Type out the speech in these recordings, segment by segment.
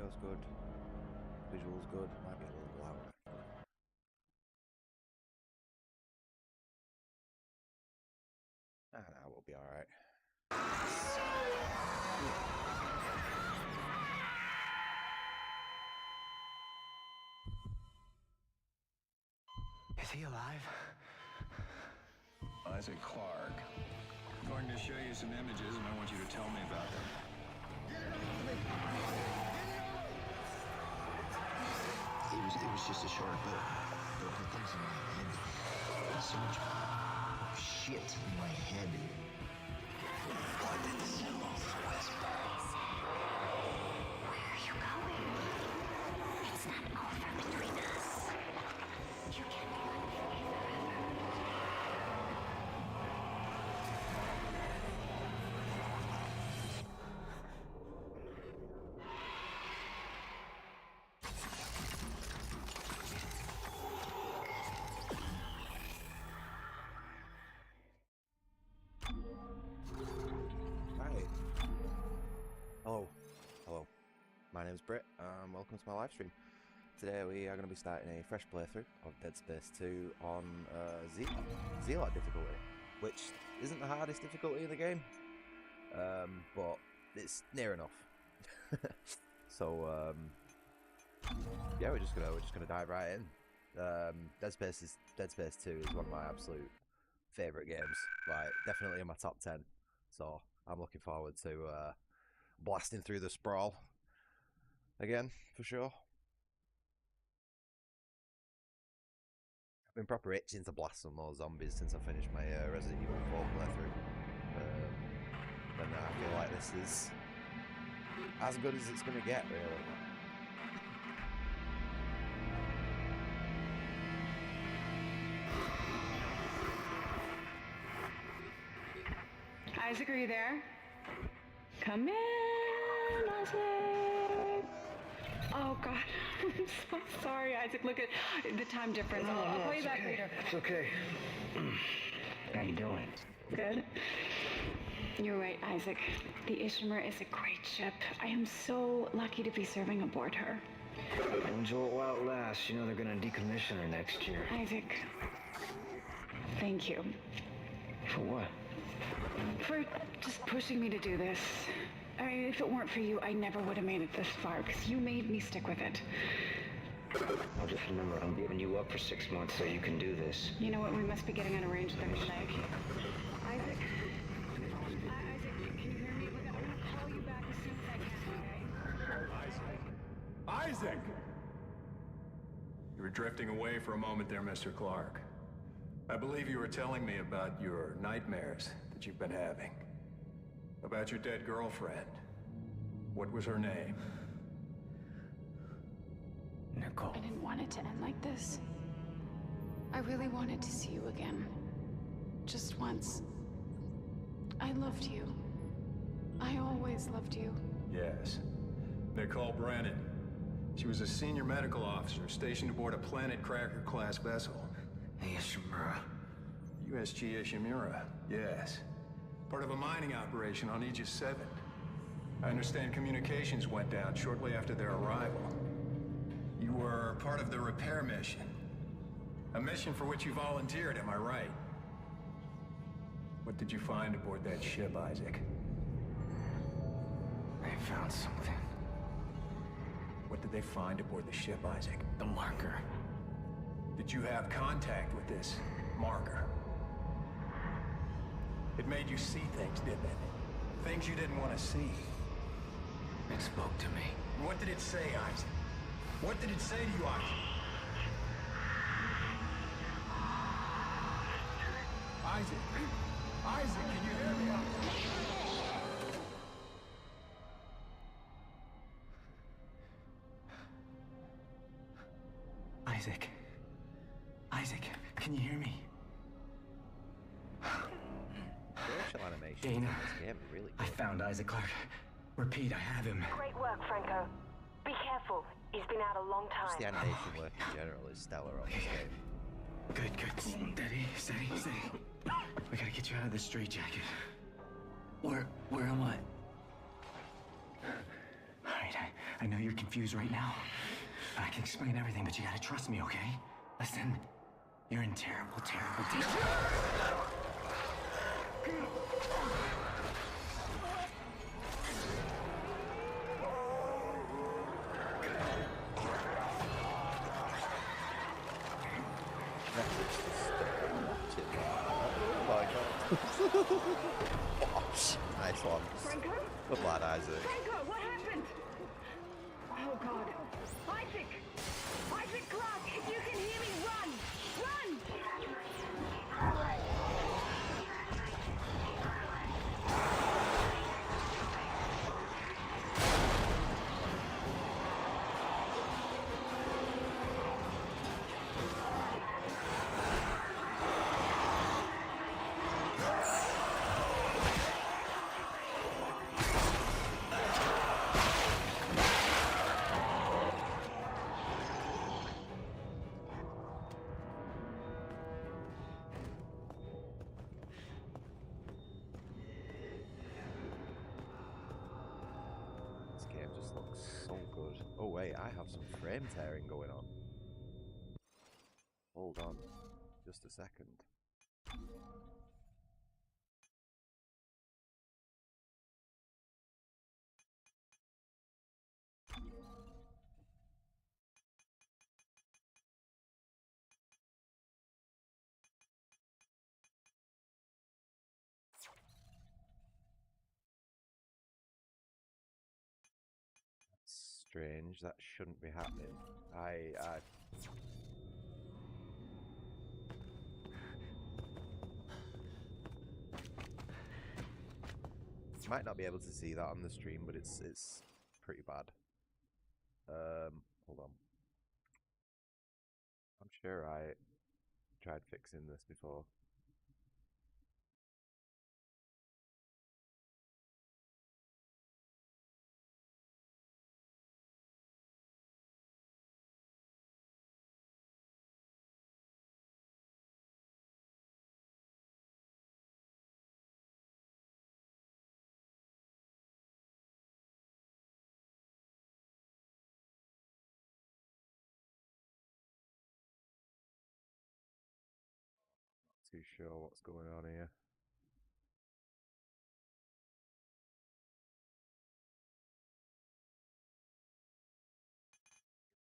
Audio's good. Visual's good. Might be a little louder. No, we'll be alright. Is he alive? Isaac Clarke. I'm going to show you some images, and I want you to tell me about them. It was just a shark, but there were things in my head. So much shit in my head. What did the Zealot whisper? Where are you going? It's not over between us. You can't be like me Hello. My name is Brit. Welcome to my live stream. Today we are going to be starting a fresh playthrough of Dead Space 2 on Zealot difficulty, which isn't the hardest difficulty in the game, but it's near enough. So yeah, we're just gonna dive right in. Dead Space 2 is one of my absolute favorite games, like definitely in my top 10. So I'm looking forward to blasting through the Sprawl again, for sure. I've been proper itching to blast some more zombies since I finished my Resident Evil 4 playthrough. And I feel like this is as good as it's going to get, really. Isaac, are you there? Come in, Isaac. Oh God, I'm so sorry, Isaac. Look at the time difference. I'll call you back later. It's okay. How you doing? Good. You're right, Isaac. The Ishimura is a great ship. I am so lucky to be serving aboard her. Enjoy it while it lasts. You know they're gonna decommission her next year. Isaac, thank you. For what? For just pushing me to do this. I mean, if it weren't for you, I never would have made it this far, because you made me stick with it. I'll just remember, I'm giving you up for 6 months so you can do this. You know what? We must be getting out of range of their leg. Isaac? Isaac, can you hear me? Look, I'm going to call you back as soon as I can, okay? Isaac! You were drifting away for a moment there, Mr. Clarke. I believe you were telling me about your nightmares that you've been having. About your dead girlfriend. What was her name? Nicole. I didn't want it to end like this. I really wanted to see you again. Just once. I loved you. I always loved you. Yes. Nicole Brennan. She was a senior medical officer stationed aboard a Planet Cracker-class vessel. Hey, Ishimura. USG Ishimura, yes. Part of a mining operation on Aegis 7. I understand communications went down shortly after their arrival. You were part of the repair mission. A mission for which you volunteered, am I right? What did you find aboard that ship, Isaac? They found something. What did they find aboard the ship, Isaac? The marker. Did you have contact with this marker? It made you see things, didn't it? Things you didn't want to see. It spoke to me. What did it say, Isaac? What did it say to you, Isaac? Isaac? Isaac, can you hear me? Isaac. Isaac, can you hear me? Facial animation Dana, in this game are really I good. found Isaac Clarke. Repeat, I have him. Great work, Franco. Be careful. He's been out a long Just the time. animation work in general is stellar on this game. Good. Steady. We gotta get you out of this straitjacket. Where am I? Alright, I know you're confused right now. I can explain everything, but you gotta trust me, okay? Listen, you're in terrible, terrible danger. Oh my god. Nice one. Franco? Good lad, Isaac. Franco, what happened? Oh God. Isaac! Isaac Clark, if you can hear me, run! Run! This game just looks so good. Oh wait, I have some frame tearing going on. Hold on, just a second. That's strange, that shouldn't be happening. I might not be able to see that on the stream, but it's pretty bad. Hold on. I'm sure I tried fixing this before. Not too sure what's going on here.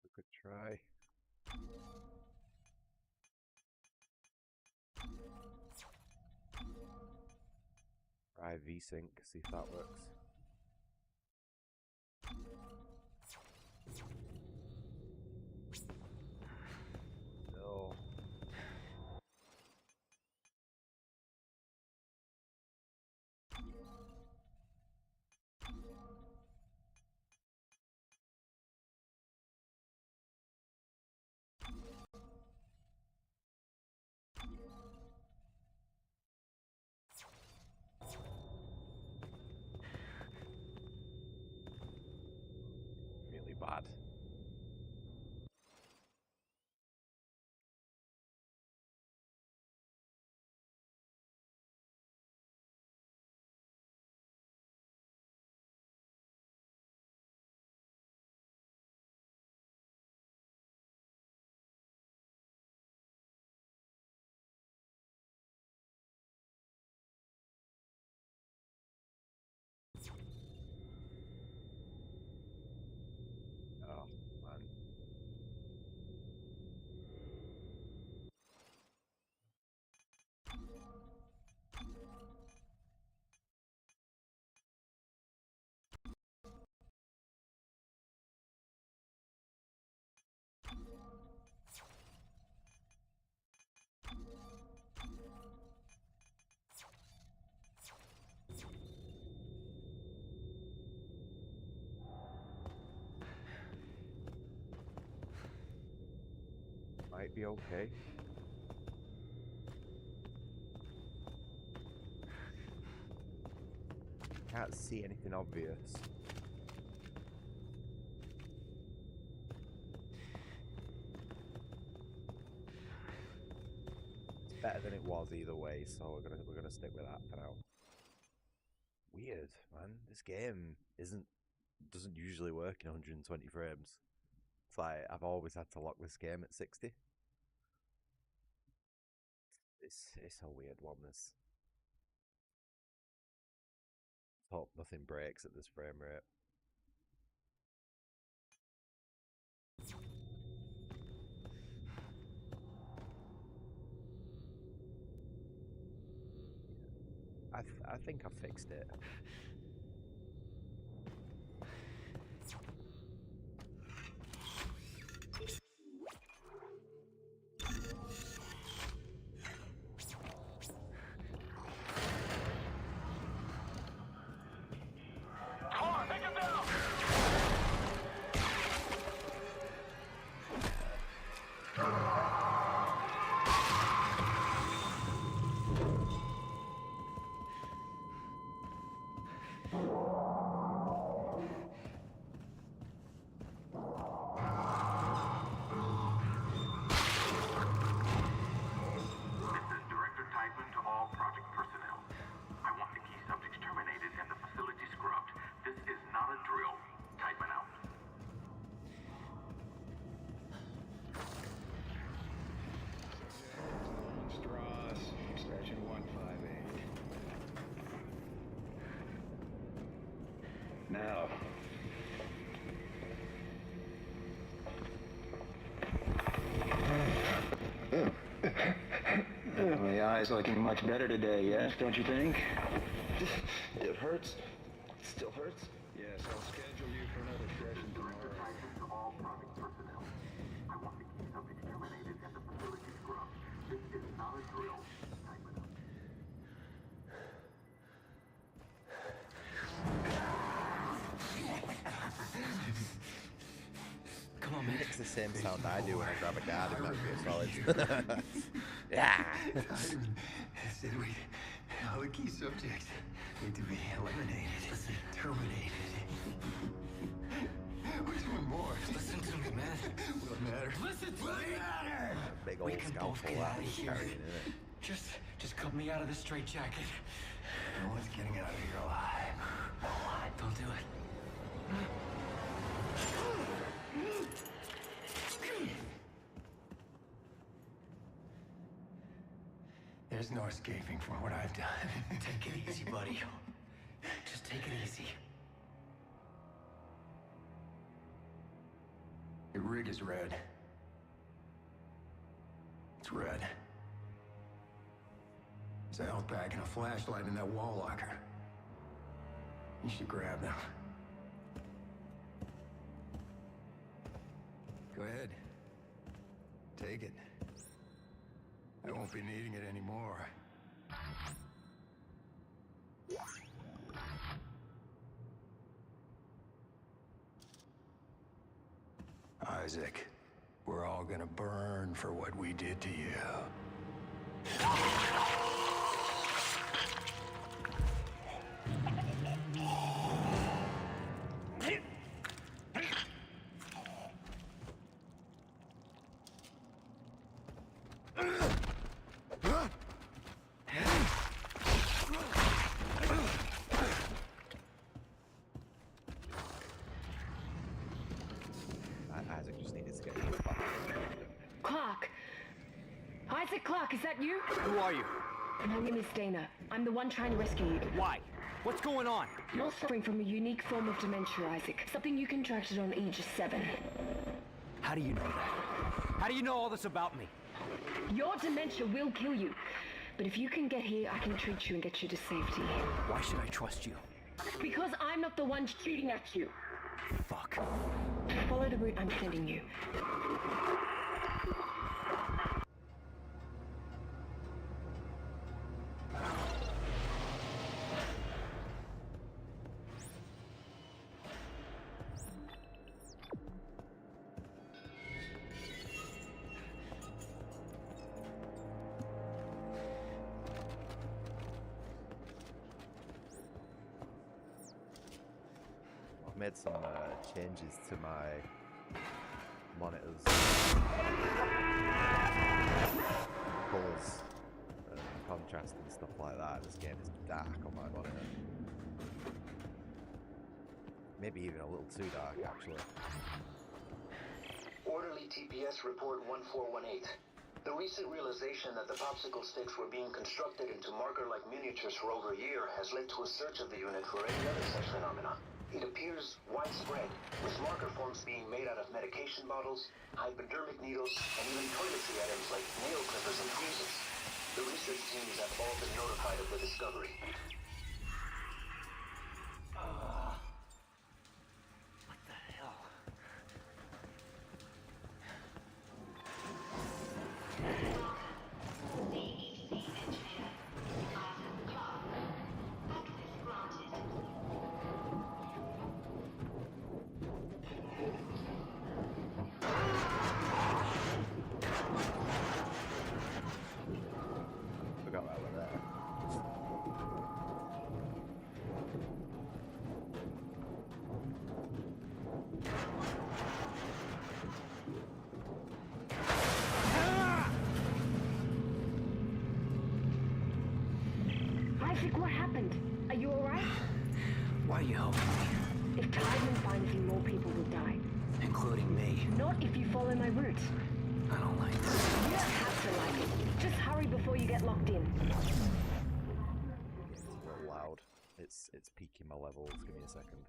We could try. Try VSync, see if that works. No. Really bad. Oh, man. Might be okay. Can't see anything obvious. It's better than it was either way, so we're gonna stick with that for now. Weird, man. This game isn't doesn't usually work in 120 frames. It's like I've always had to lock this game at 60. It's a weird one. This. Hope nothing breaks at this frame rate. I think I fixed it. Now. My eye's looking much better today, yes, don't you think? It hurts. It still hurts? Yes, I'll schedule you for another session tomorrow. To all Project personnel. I want the key subjects terminated and the facility scrubbed. This is not a drill. Tighten it up. Come on, man. It's the same sound I do when I grab a guard in Metal Gear Solid. Yeah. Said we, all the key subjects need to be eliminated, terminated. We're doing more. Listen to me, man. What matters? Listen to me. Big old scalpel that was carrying in it. Just cut me out of this straitjacket. No one's getting out of here alive. No one. Don't do it. There's no escaping from what I've done. Take it easy, buddy. Just take it easy. Your rig is red. It's red. There's a health pack and a flashlight in that wall locker. You should grab them. Go ahead. Take it. I won't be needing it anymore. Isaac, we're all gonna burn for what we did to you. Isaac just needed to get his back. Clark! Isaac Clark, is that you? Who are you? My name is Dana. I'm the one trying to rescue you. Why? What's going on? You're suffering from a unique form of dementia, Isaac. Something you contracted on Aegis 7. How do you know that? How do you know all this about me? Your dementia will kill you. But if you can get here, I can treat you and get you to safety. Why should I trust you? Because I'm not the one shooting at you. Fuck. Follow the route I'm sending you. I've made some changes to my monitors, colours, contrast and stuff like that. This game is dark on my monitor. Maybe even a little too dark, actually. Orderly TPS report 1418. The recent realization that the popsicle sticks were being constructed into marker-like miniatures for over a year has led to a search of the unit for any other such phenomena. It appears widespread, with marker forms being made out of medication bottles, hypodermic needles, and even toiletry items like nail clippers and tweezers. The research teams have all been notified of the discovery. What the hell? Forgot that one there. Isaac, what happened? Are you alright? Why are you helping me? If Tideman finds you, more people will die. Including me. Not if you follow my route. I don't like this. You don't have to like it. Just hurry before you get locked in. It's a little loud. It's peaking my levels. Give me a second.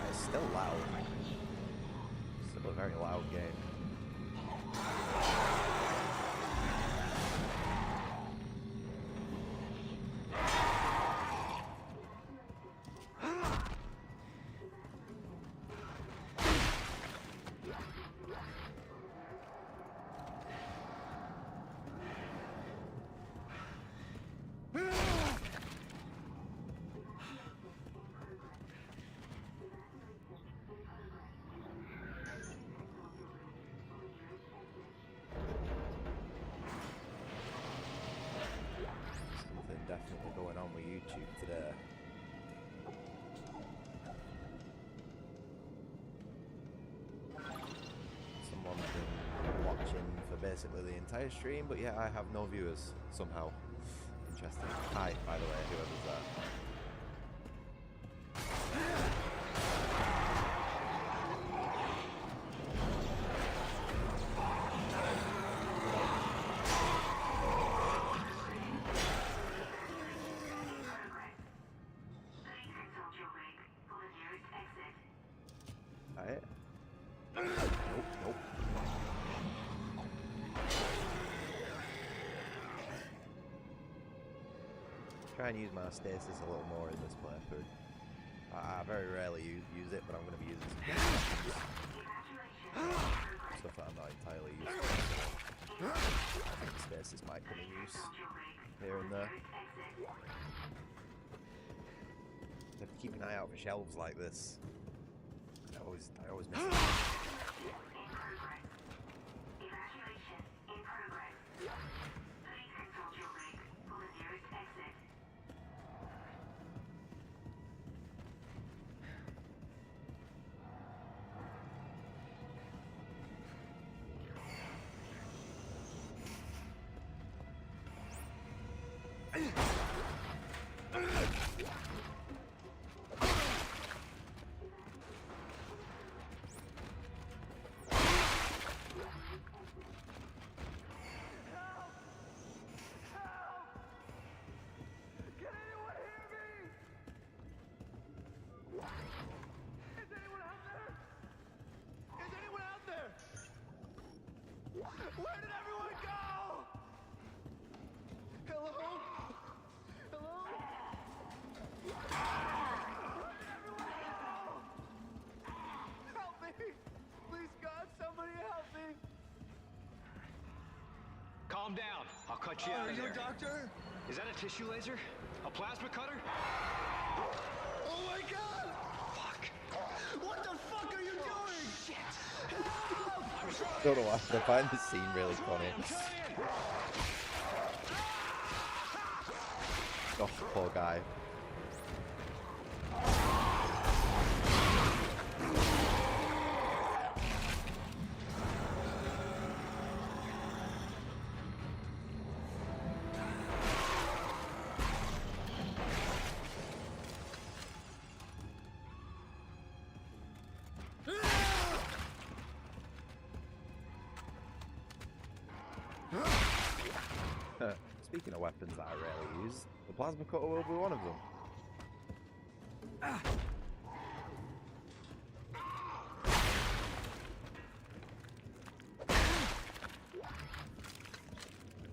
It's still loud. Still a very loud game. Something definitely going on with YouTube today. Someone's been watching for basically the entire stream, but yeah, I have no viewers somehow. Interesting. Hi, by the way, whoever's there. Alright. Nope, nope. Try and use my stasis a little more in this playthrough. I very rarely use it, but I'm going to be using some stuff that I'm not entirely used to. I think stasis might come in use here and there. You have to keep an eye out for shelves like this. I always miss it. Where did everyone go? Hello? Hello? Where did everyone go? Help me! Please, God, somebody help me! Calm down. I'll cut you out Are of you there. a doctor? Is that a tissue laser? A plasma cutter? Oh my god! Fuck. What the fuck are you doing? Shit. Don't know why. I find this scene really funny. Oh, poor guy. Speaking of weapons that I rarely use, the plasma cutter will be one of them.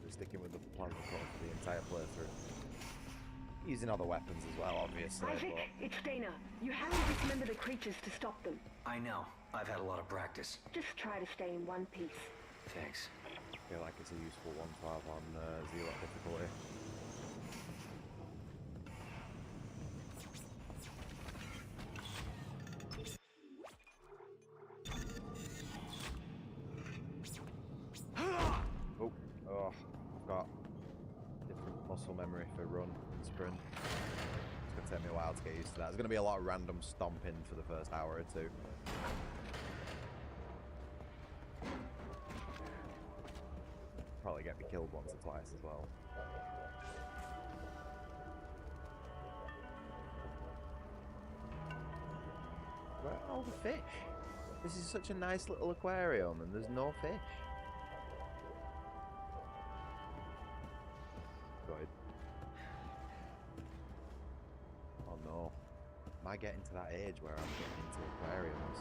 We're sticking with the plasma cutter for the entire playthrough. Using other weapons as well, obviously. Isaac, But it's Dana. You have to dismember the creatures to stop them. I know. I've had a lot of practice. Just try to stay in one piece. Thanks. I feel like it's a useful one to have on Zealot difficulty. Oh, I've got different muscle memory for run and sprint. It's going to take me a while to get used to that. There's going to be a lot of random stomping for the first hour or two. Probably get me killed once or twice as well. Where are all the fish? This is such a nice little aquarium and there's no fish. Good. Oh no. Am I getting to that age where I'm getting into aquariums?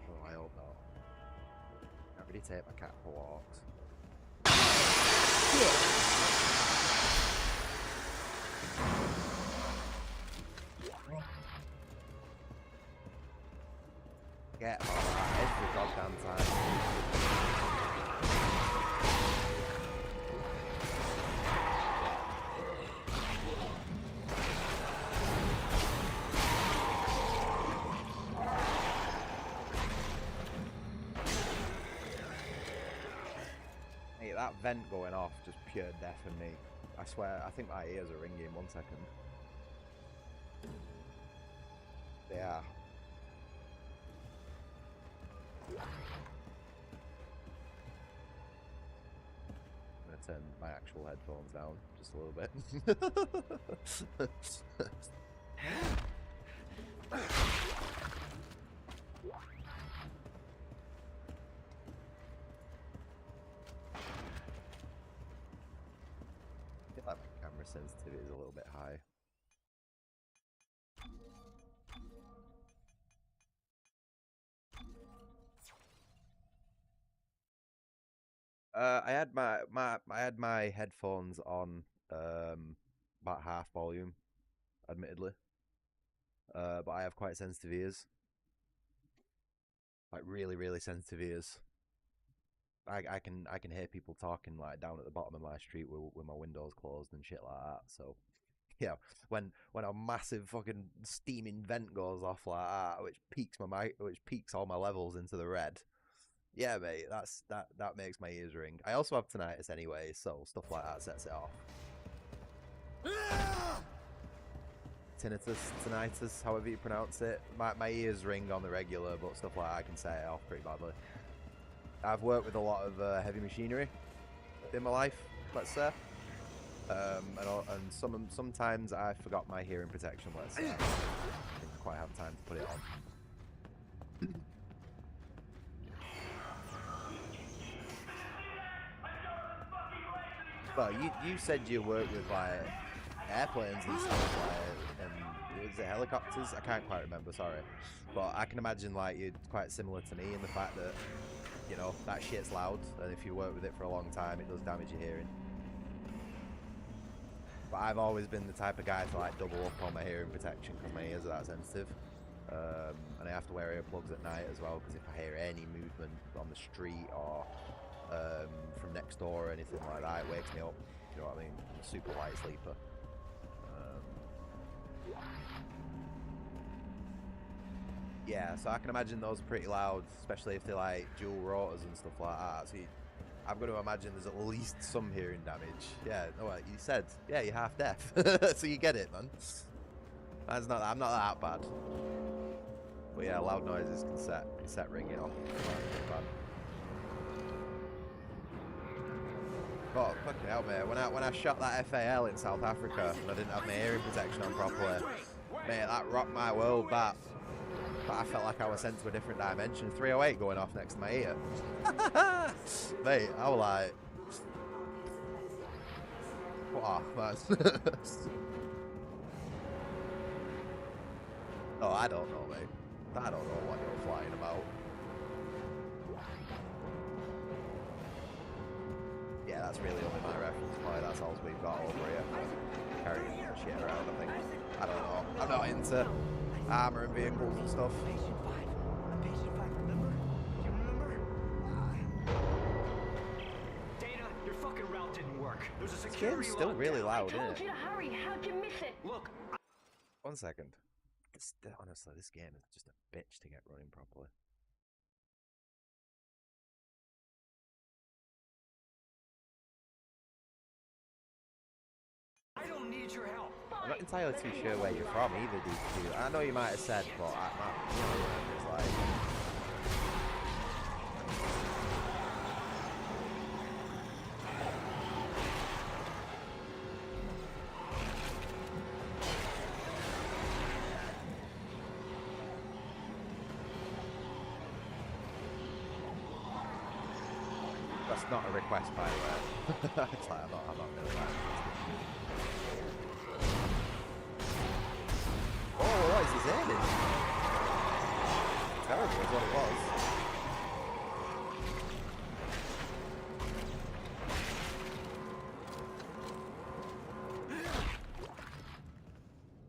Oh, I hope not. I already take my cat for walks. Get on every goddamn time. Hey, that vent going off just pure deafened me. I swear, I think my ears are ringing. 1 second. They are. I'm gonna turn my actual headphones down just a little bit. I feel like my camera sensitivity is a little bit high. I had my headphones on about half volume, admittedly. But I have quite sensitive ears. Like really, really sensitive ears. I can hear people talking like down at the bottom of my street with my windows closed and shit like that. So yeah, when a massive fucking steaming vent goes off like that, which peaks all my levels into the red. Yeah, mate, that makes my ears ring. I also have tinnitus anyway, so stuff like that sets it off. Tinnitus, however you pronounce it. My ears ring on the regular, but stuff like that I can set it off pretty badly. I've worked with a lot of heavy machinery in my life, let's say. And sometimes I forgot my hearing protection, let's say. I didn't quite have time to put it on. Well, you said you worked with like airplanes and stuff, like, and was it helicopters? I can't quite remember, sorry. But I can imagine like you're quite similar to me in the fact that, you know, that shit's loud, and if you work with it for a long time, it does damage your hearing. But I've always been the type of guy to like double up on my hearing protection because my ears are that sensitive. And I have to wear earplugs at night as well, because if I hear any movement on the street or from next door or anything like that, it wakes me up. You know what I mean? I'm a super light sleeper. Yeah, so I can imagine those are pretty loud, especially if they're like dual rotors and stuff like that. So I'm going to imagine there's at least some hearing damage. Yeah, no, you said, yeah, you're half deaf, so you get it, man. I'm not that bad. But yeah, loud noises can set ringing off. Oh, fucking hell, mate. When I shot that FAL in South Africa and I didn't have my hearing protection on properly, mate, that rocked my world, that. I felt like I was sent to a different dimension. 308 going off next to my ear. Mate, I was like... What? Man. Oh, I don't know, mate. I don't know what you're flying about. Yeah, that's really only my reference point. That's all we've got over here. Carrying shit around, I think. I don't know. I'm not into armor and vehicles and stuff. Patient 5, remember? You remember? Data, your fucking route didn't work. There's a security This game's still really loud, isn't Told it? you to hurry. How'd you miss it? Look, 1 second. Honestly, this game is just a bitch to get running properly. I don't need your help. I'm not entirely too sure where you're from either, DQ. I know you might have said, but it's like... That's not a request, by the way. It's like, I'm not really like oh, what is this aiming? Terrible is what it was.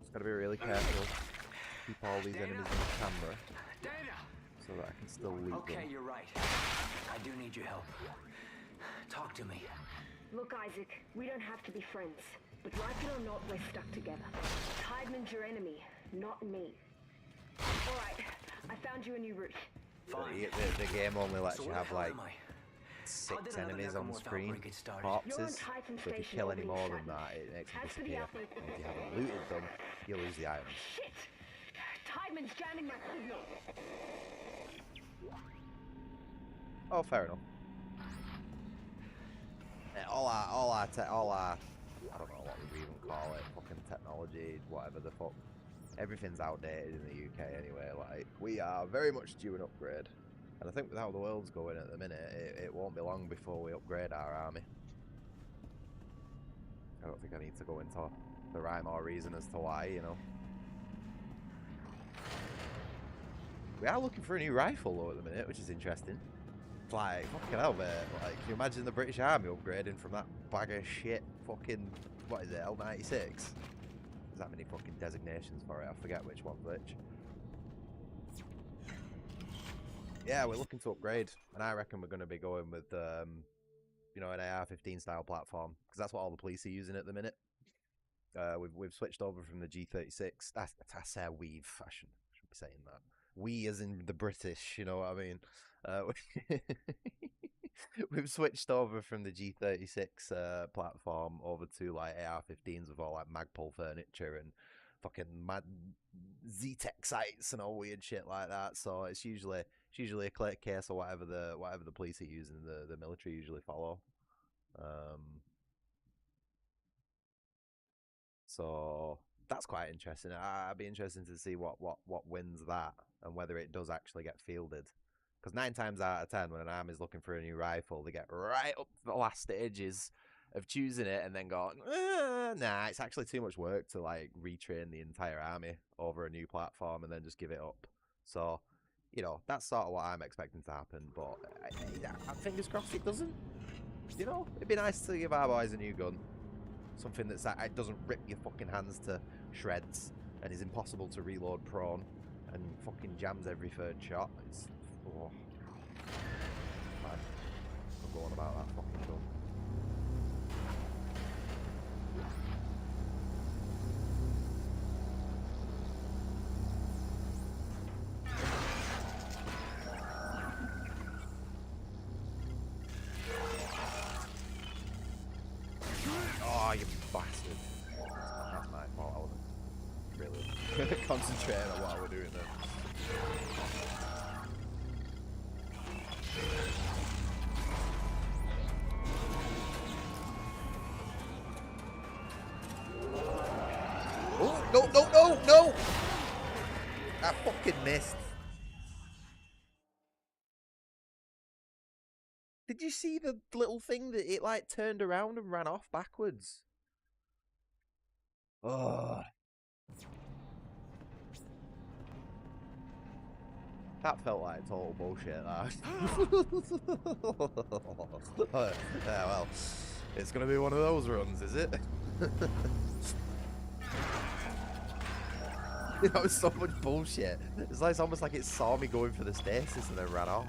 Just gotta be really careful. Keep all these enemies in the camera so that I can still loot them. Okay, you're right. I do need your help. Talk to me. Look, Isaac, we don't have to be friends. But like it or not, we're stuck together. Tideman's your enemy, not me. Alright, I found you a new route. Fine. The game only lets So you where have the hell like am I? 6 another enemies on the Necromorph screen, outbreak get started? You're on corpses. Titan So if you Station kill any orbiting more than Saturn. that, it makes them As for the disappear. outbreak And if you haven't looted them, you lose the items. Shit! Tideman's jamming my signal. Oh, fair enough. Yeah, all our, I don't know what we even call it, fucking technology, whatever the fuck. Everything's outdated in the UK anyway. Like, we are very much due an upgrade. And I think with how the world's going at the minute, it won't be long before we upgrade our army. I don't think I need to go into the rhyme or reason as to why, you know. We are looking for a new rifle though at the minute, which is interesting. It's like, fucking hell, mate. Like, can you imagine the British Army upgrading from that bag of shit fucking, what is it, L96? There's that many fucking designations for it, I forget which one's which. Yeah, we're looking to upgrade, and I reckon we're going to be going with, you know, an AR-15 style platform, because that's what all the police are using at the minute. We've switched over from the G36. I say we've. I shouldn't be saying that. We, as in the British, you know what I mean. We've switched over from the G36 platform over to like AR-15s with all like Magpul furniture and fucking mad Z-Tech sights and all weird shit like that. So it's usually a clear case or whatever the police are using. The military usually follow. So that's quite interesting. I'd be interested to see what wins that and whether it does actually get fielded. Because 9 times out of 10, when an army's looking for a new rifle, they get right up the last stages of choosing it and then go, nah, it's actually too much work to like retrain the entire army over a new platform and then just give it up. So, you know, that's sort of what I'm expecting to happen. But fingers crossed it doesn't. You know, it'd be nice to give our boys a new gun. Something that's it doesn't rip your fucking hands to shreds and is impossible to reload prone and fucking jams every third shot. It's man, I'm going about that fucking gun. concentrating on what we're doing then. Oh, no, no, no, no! I fucking missed. Did you see the little thing that it like turned around and ran off backwards? Oh. That felt like total bullshit, that. Yeah, well, it's gonna be one of those runs, is it? That was so much bullshit. It's almost like it saw me going for the stasis and then ran off.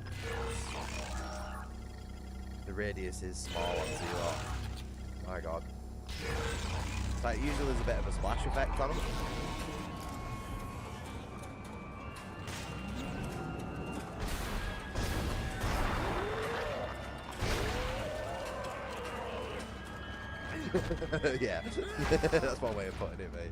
The radius is small on Zealot. My god. It's like usually there's a bit of a splash effect on them. Yeah, that's one way of putting it, mate.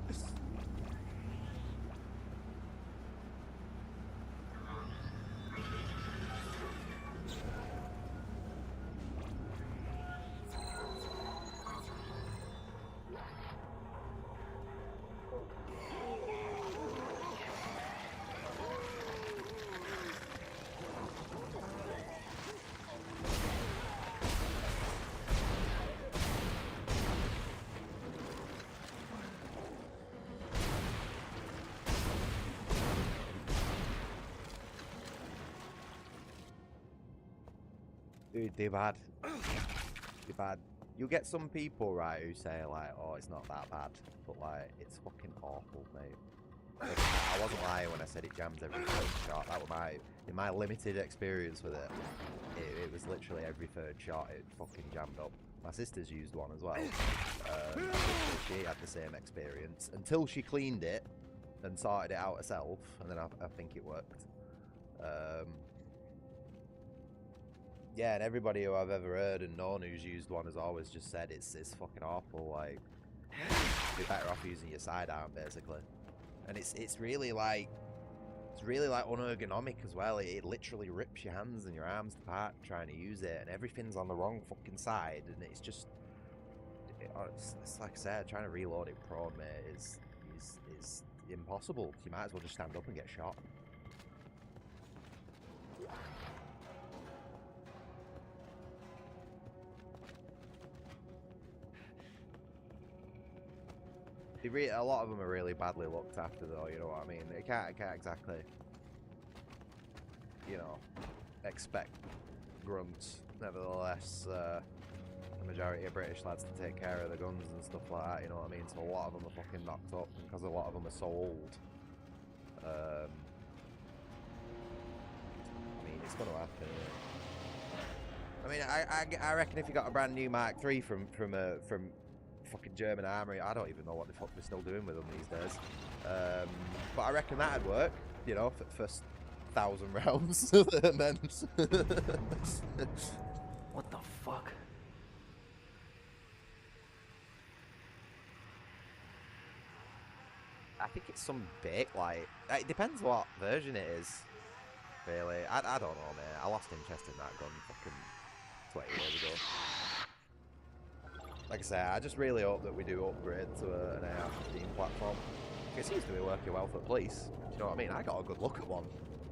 Dude, they're bad. They're bad. You'll get some people, right, who say, like, oh, it's not that bad. But, like, it's fucking awful, mate. Like, I wasn't lying when I said it jams every third shot. That was in my limited experience with it, it was literally every third shot it fucking jammed up. My sister's used one as well. She had the same experience until she cleaned it and sorted it out herself, and then I think it worked. Yeah, and everybody who I've ever heard and known who's used one has always just said it's fucking awful. Like, you're better off using your sidearm basically. And it's really like unergonomic as well. It literally rips your hands and your arms apart trying to use it, and everything's on the wrong fucking side, and it's just it's like I said, trying to reload it prone, mate, is impossible. You might as well just stand up and get shot. A lot of them are really badly looked after, though. You know what I mean? They can't exactly, you know, expect grunts. Nevertheless, the majority of British lads to take care of the guns and stuff like that. You know what I mean? So a lot of them are fucking knocked up because a lot of them are so old. I mean, it's gonna happen. I mean, I reckon if you got a brand new Mark III from fucking German armory, I don't even know what the fuck they're still doing with them these days. But I reckon that'd work, you know, for the first 1,000 rounds. And then What the fuck? I think it's some bit, like, it depends what version it is, really. I don't know, man. I lost interest in that gun fucking 20 years ago. Like I say, I just really hope that we do upgrade to an AR-15 platform. It seems to be working well for the police. Do you know what I mean? I got a good look at one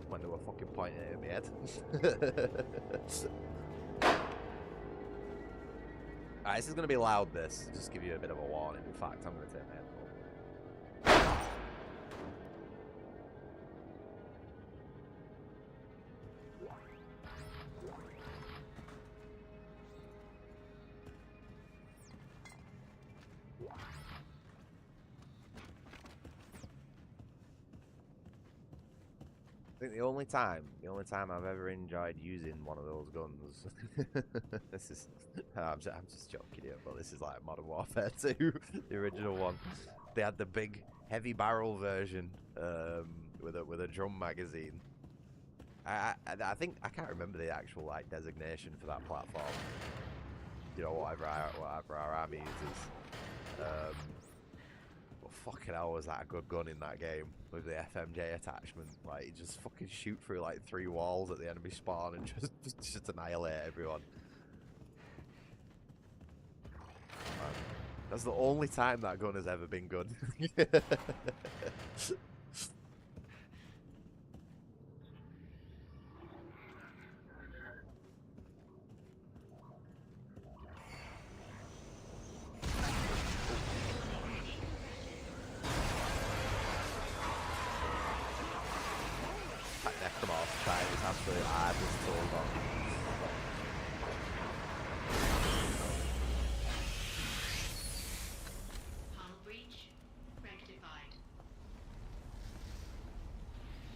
when they were fucking pointing it at my head. Alright, this is going to be loud, this. Just give you a bit of a warning. In fact, I'm going to take my headphones. I think the only time I've ever enjoyed using one of those guns, this is, I'm just joking here, but this is like Modern Warfare 2, the original one. They had the big heavy barrel version with a drum magazine. I think I can't remember the actual like designation for that platform. You know, whatever our army uses. But Fucking hell, was that a good gun in that game with the FMJ attachment? Like, you just fucking shoot through like 3 walls at the enemy spawn and just annihilate everyone. That's the only time that gun has ever been good. That Necromorph fight is absolutely hard as told on.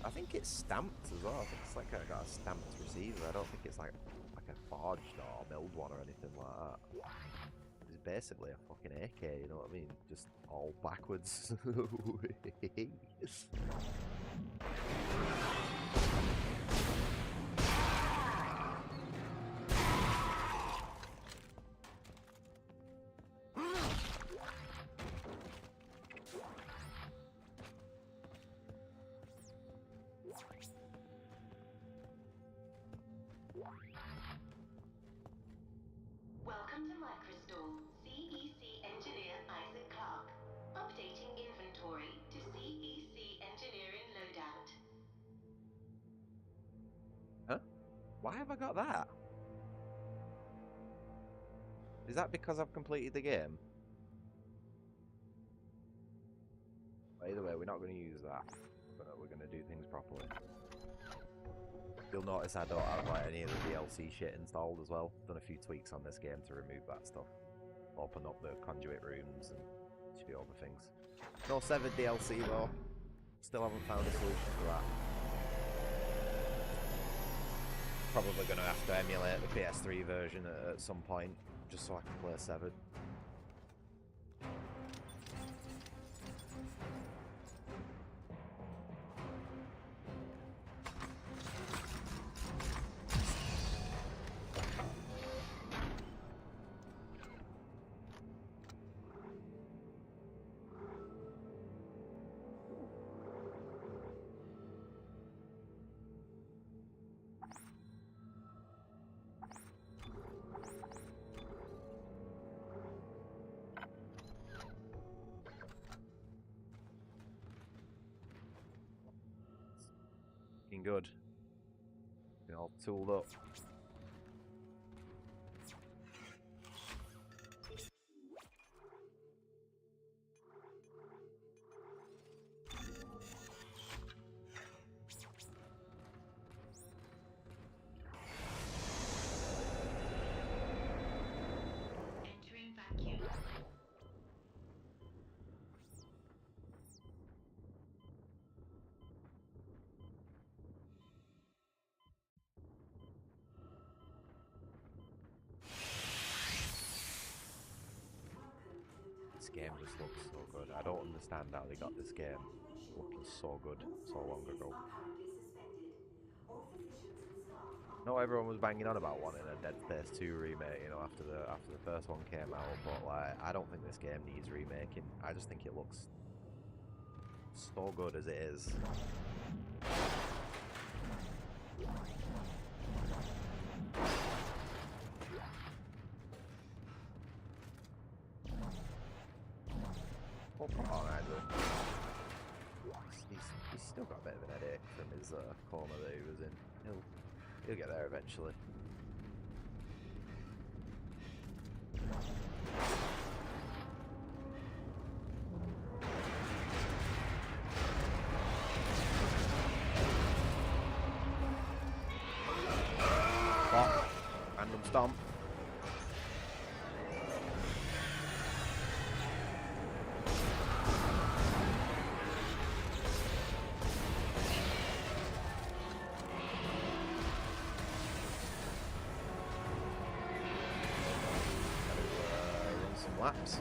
I think it's stamped as well. I think it's like got a stamped receiver. I don't think it's like a forged or milled one or anything like that. It's basically a fucking AK, you know what I mean? Just all backwards. Welcome to Microstore. CEC engineer Isaac Clark. Updating inventory to CEC engineering loadout. Huh? Why have I got that? Is that because I've completed the game? But either way, we're not going to use that. We're going to do things properly. You'll notice I don't have like any of the DLC shit installed as well. Done a few tweaks on this game to remove that stuff. Open up the conduit rooms and a few other things. No 7 DLC though. Still haven't found a solution for that. Probably going to have to emulate the PS3 version at some point, just so I can play 7. Good. Been all tooled up. Entering vacuum. This game just looks so good. I don't understand how they got this game looking so good so long ago. No, everyone was banging on about wanting a Dead Space 2 remake, you know, after the first one came out, but like, I don't think this game needs remaking. I just think it looks so good as it is. Oh, come on, Isaac. He's still got a bit of an headache from his coma that he was in. He'll get there eventually. Pop. Random stomp. Laps.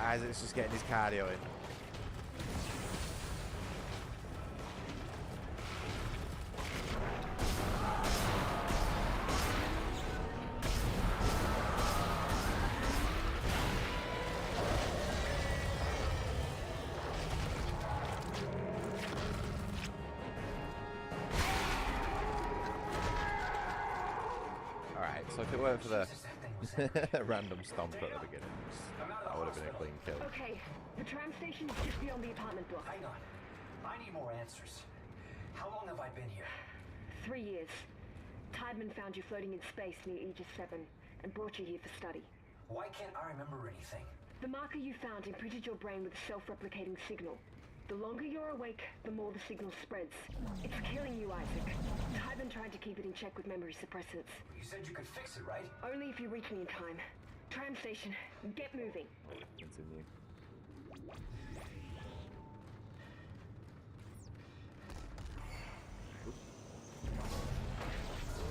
Isaac's just getting his cardio in. Alright, so if it weren't for the random stomp at the beginning, that would have been a clean kill. Okay, the tram station is just beyond the apartment block. Hang on. I need more answers. How long have I been here? 3 years. Tideman found you floating in space near Aegis 7 and brought you here for study. Why can't I remember anything? The marker you found imprinted your brain with a self-replicating signal. The longer you're awake, the more the signal spreads. It's killing you, Isaac. Tideman tried to keep it in check with memory suppressants. You said you could fix it, right? Only if you reach me in time. Tram station, get moving. Continue.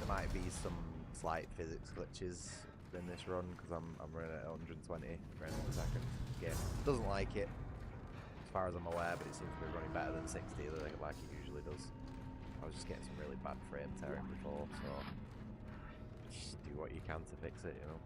There might be some slight physics glitches in this run because I'm running at 120 frames per second. Game doesn't like it, as far as I'm aware, but it seems to be running better than 60 like it usually does. I was just getting some really bad frame tearing before, so just do what you can to fix it, you know.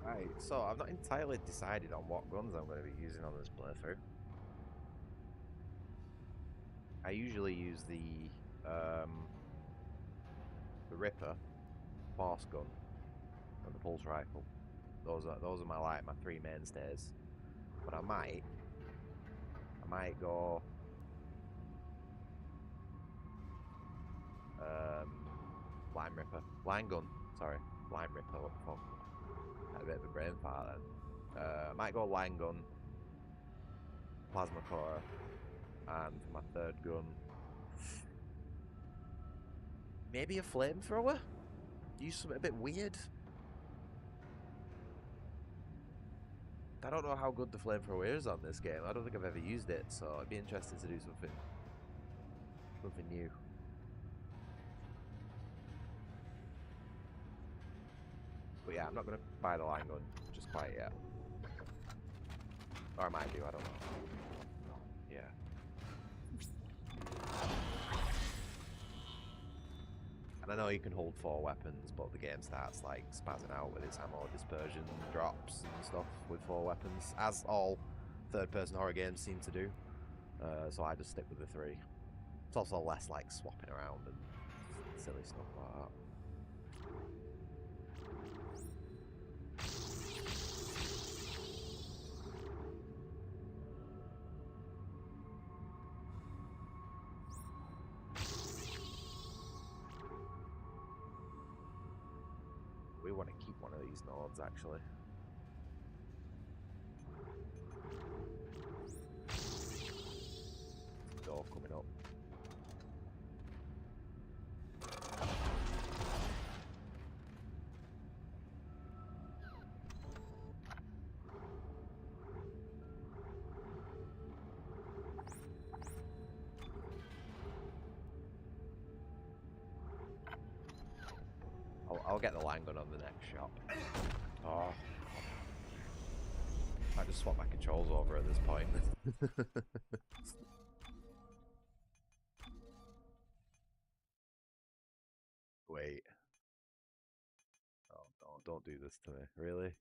Right, so I've not entirely decided on what guns I'm going to be using on this playthrough. I usually use the Ripper, Force gun, and the Pulse rifle. Those are my three mainstays. But I might go Line gun. Line Ripper. What the fuck? Had a bit of a brain fart then. I might go line gun, plasma core, and for my third gun, maybe a flamethrower? Use something a bit weird. I don't know how good the flamethrower is on this game. I don't think I've ever used it, so I'd be interested to do something new. But yeah, I'm not going to buy the line gun just quite yet. Or I might do, I don't know. Yeah. And I know you can hold 4 weapons, but the game starts like spazzing out with its ammo dispersion drops and stuff with 4 weapons, as all third-person horror games seem to do. So I just stick with the 3. It's also less like swapping around and silly stuff like that. We want to keep one of these nodes, actually. Door coming up. I'll get the line gun on the next shop. Oh. I just swap my controls over at this point. Wait. Oh, no, don't do this to me. Really?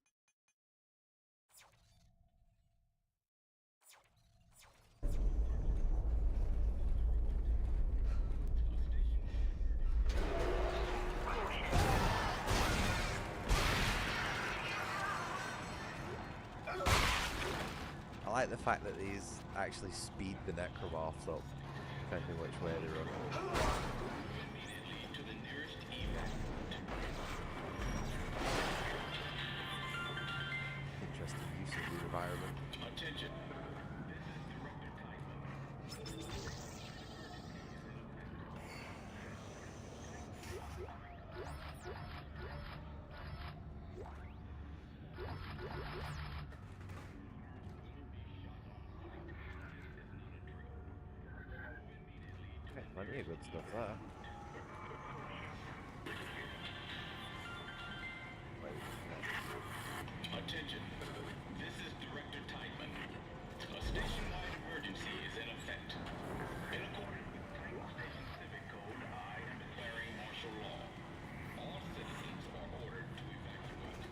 like the fact that these actually speed the Necromorphs up, depending which way they run. Interesting use of the environment. Attention. Okay, plenty of good stuff there. Attention. This is Director Tideman. A station-wide emergency is in effect. In accordance with Titan Station Civic Code, I am declaring martial law. All citizens are ordered to evacuate.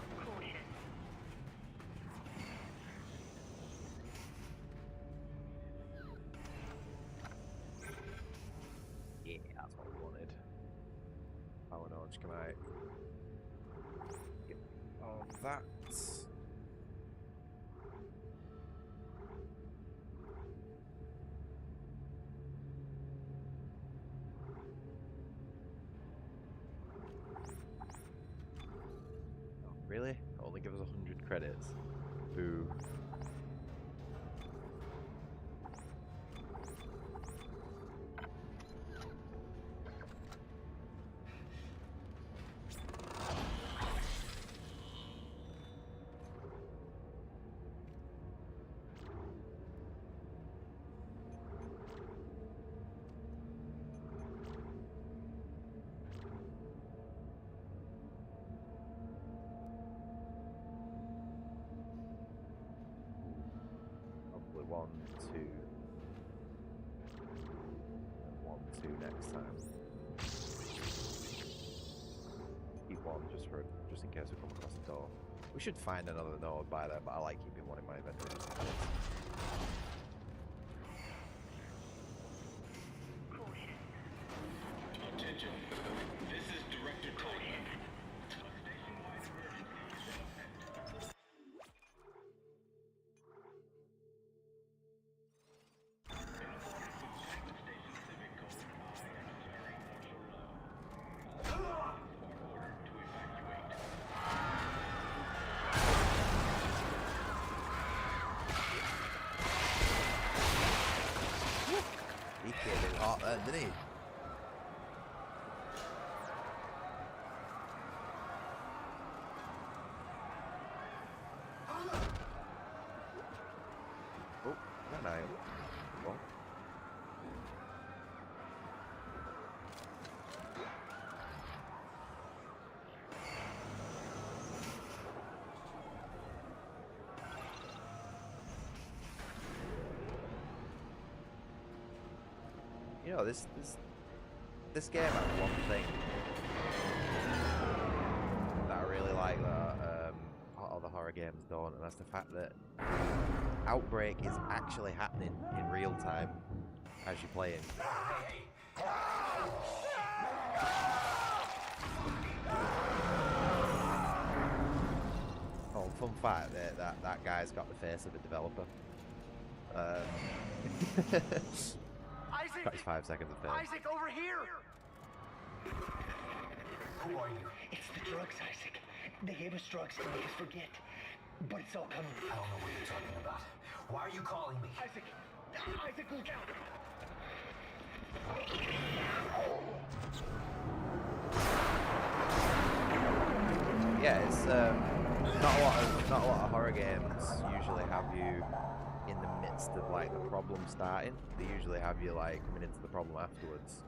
Yeah, that's what we wanted. Oh no, just can I get all that? Oh, really? Only give us 100 credits. Boo. Probably 1, 2, and 1, 2 next time. Keep one just in case we come across a door. We should find another node by then, but I like keeping one in my inventory just in case. Attention. This is Director Tideman. A station-wide emergency is in effect. In accordance with Titan Station Civic Code, I am declaring martial law. All citizens are ordered to evacuate. He killed it hot then, didn't he? Oh, that I well. You know, this game has one thing that I really like that other horror games don't, and that's the fact that Outbreak is actually happening in real time as you're playing. Oh, fun fact, that guy's got the face of a developer. Got his 5 seconds of fame. Isaac, over here! Who are you? It's the drugs, Isaac. They gave us drugs to make us forget. But it's all coming. I don't know what you're talking about. Why are you calling me? Isaac! Isaac, look out! Yeah, it's not a lot of horror games usually have you in the midst of like the problem starting. They usually have you like coming into the problem afterwards.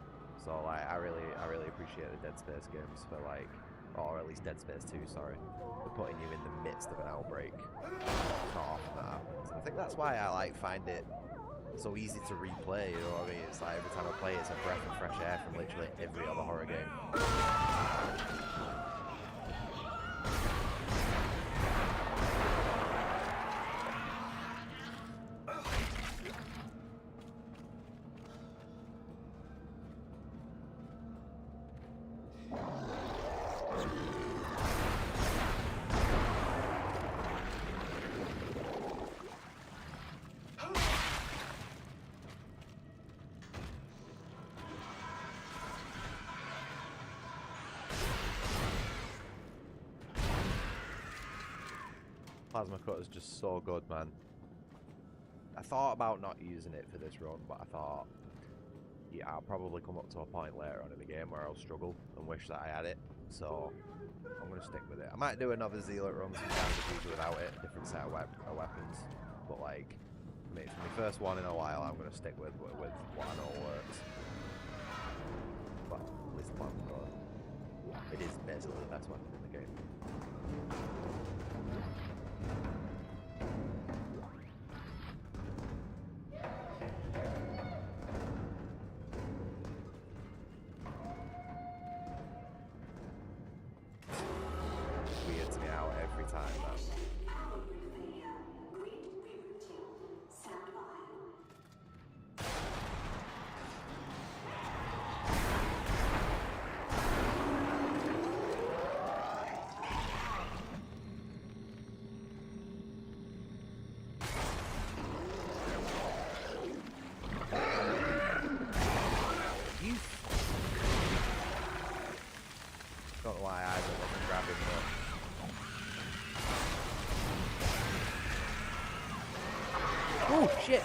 So like I really appreciate the Dead Space games for like, or at least Dead Space 2, sorry, for putting you in the midst of an outbreak. Not often that happens. I think that's why I like find it so easy to replay, you know what I mean? It's like every time I play it's a breath of fresh air from literally every other horror game. plasma cutter is just so good, man. I thought about not using it for this run, but I thought, yeah, I'll probably come up to a point later on in the game where I'll struggle and wish that I had it. So I'm going to stick with it. I might do another Zealot run sometime in the future without it, a different set of weapons. But like, for my first one in a while, I'm going to stick with what I know works. But at least the plasma cutter. It is basically the best weapon in the game. Weirds me out every time, man. Don't know why I wasn't grabbing the... Oh, shit!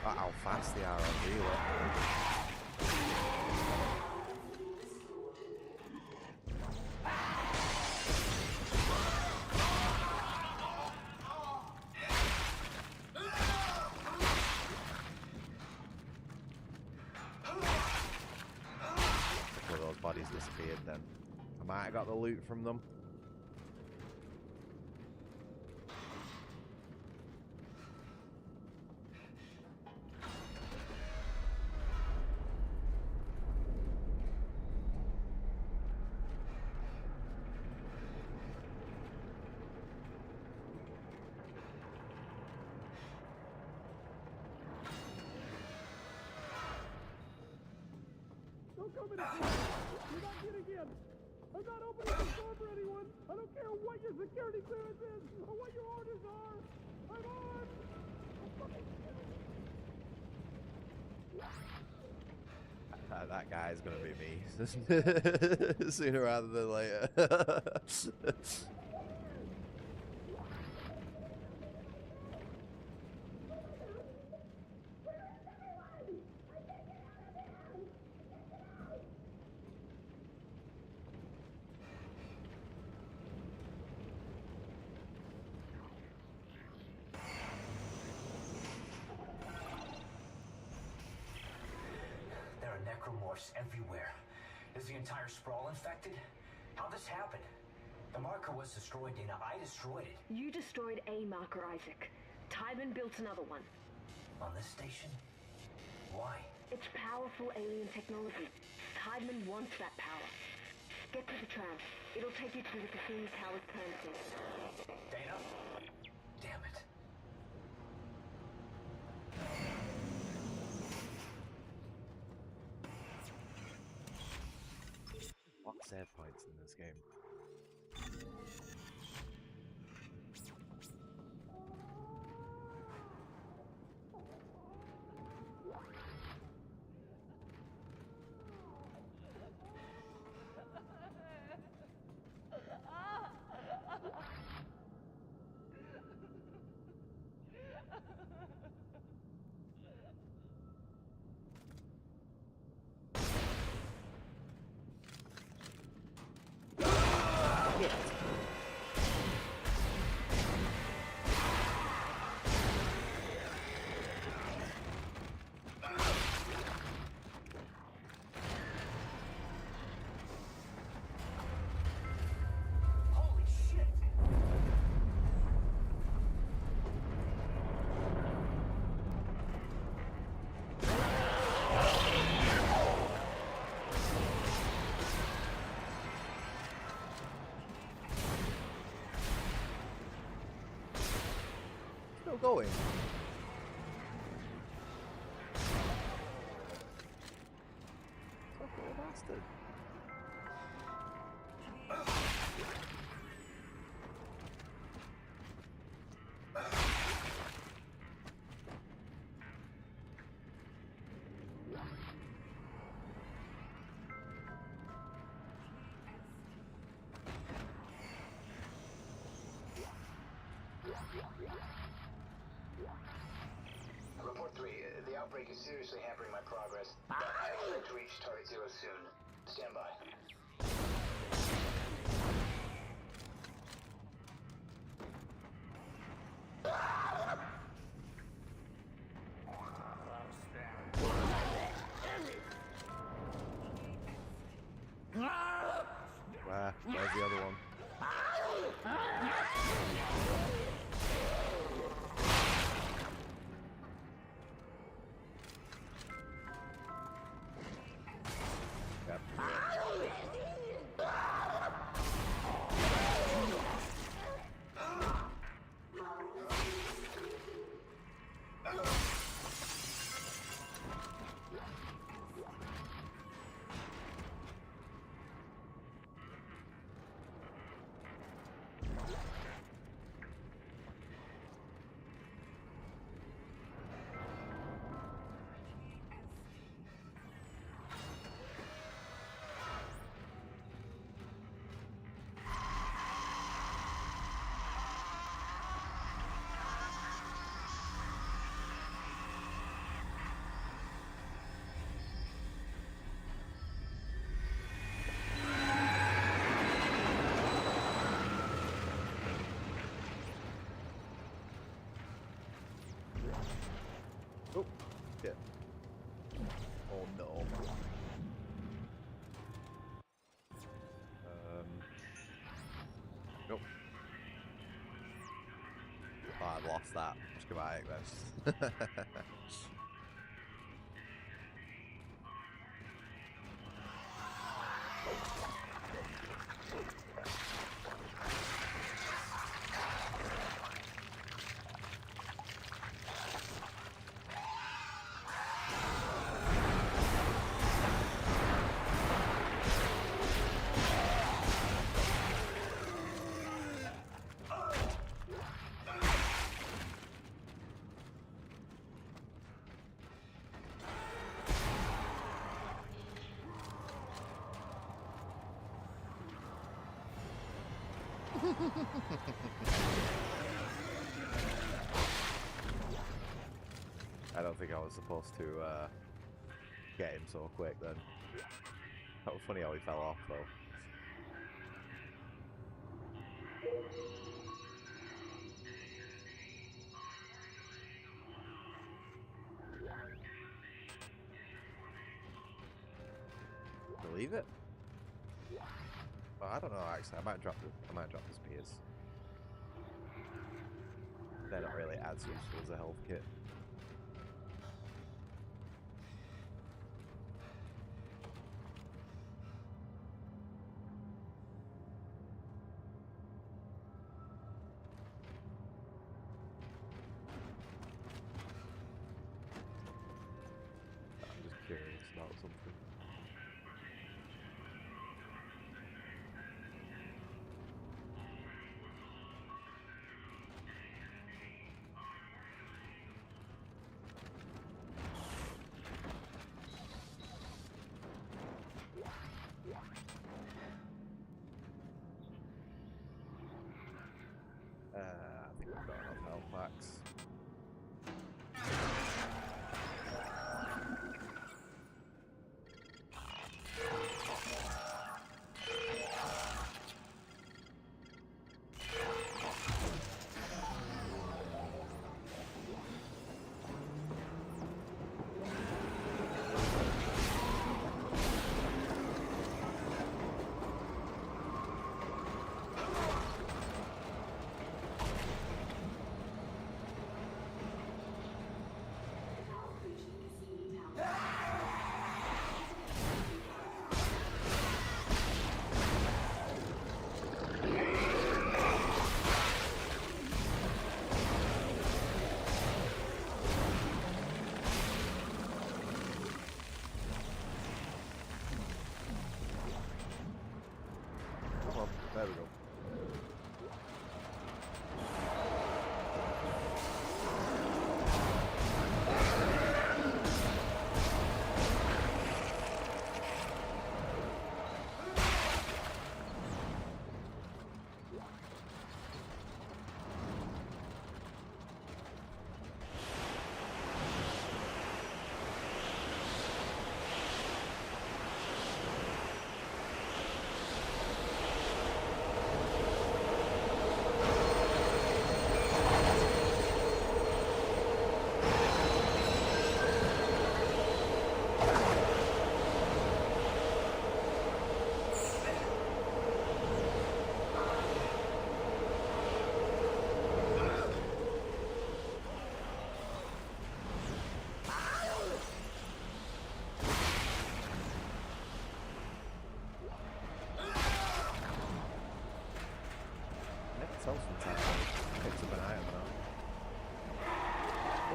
Wow, how fast they are on Zealot. Those bodies disappeared then. I might have got the loot from them. Don't come in here! You're not getting in! I'm not opening this door for anyone! I don't care what your security clearance is or what your orders are! I'm on! That guy's gonna be me sooner rather than later. There are Necromorphs everywhere. Is the entire Sprawl infected? How'd this happen? The marker was destroyed, Dana. I destroyed it. You destroyed a marker, Isaac. Tiedemann built another one. On this station? Why? It's powerful alien technology. Tiedemann wants that power. Get to the tram. It'll take you to the Cassini Tower's premises. Dana? Damn it. What save points in this game? Holy shit! Still going. Fucking bastard. outbreak is seriously hampering my progress, but I expect to reach target 0 soon. Stand by. Where's the other one? Yep. Oh, shit. Oh no. Nope. Oh, I lost that. Schematic this. I don't think I was supposed to get him so quick then. That was funny how he fell off though. Believe it? Well, I don't know actually. I might drop the spears. They're not really as useful as a health kit. I'm just curious about something. I think we've got enough health packs.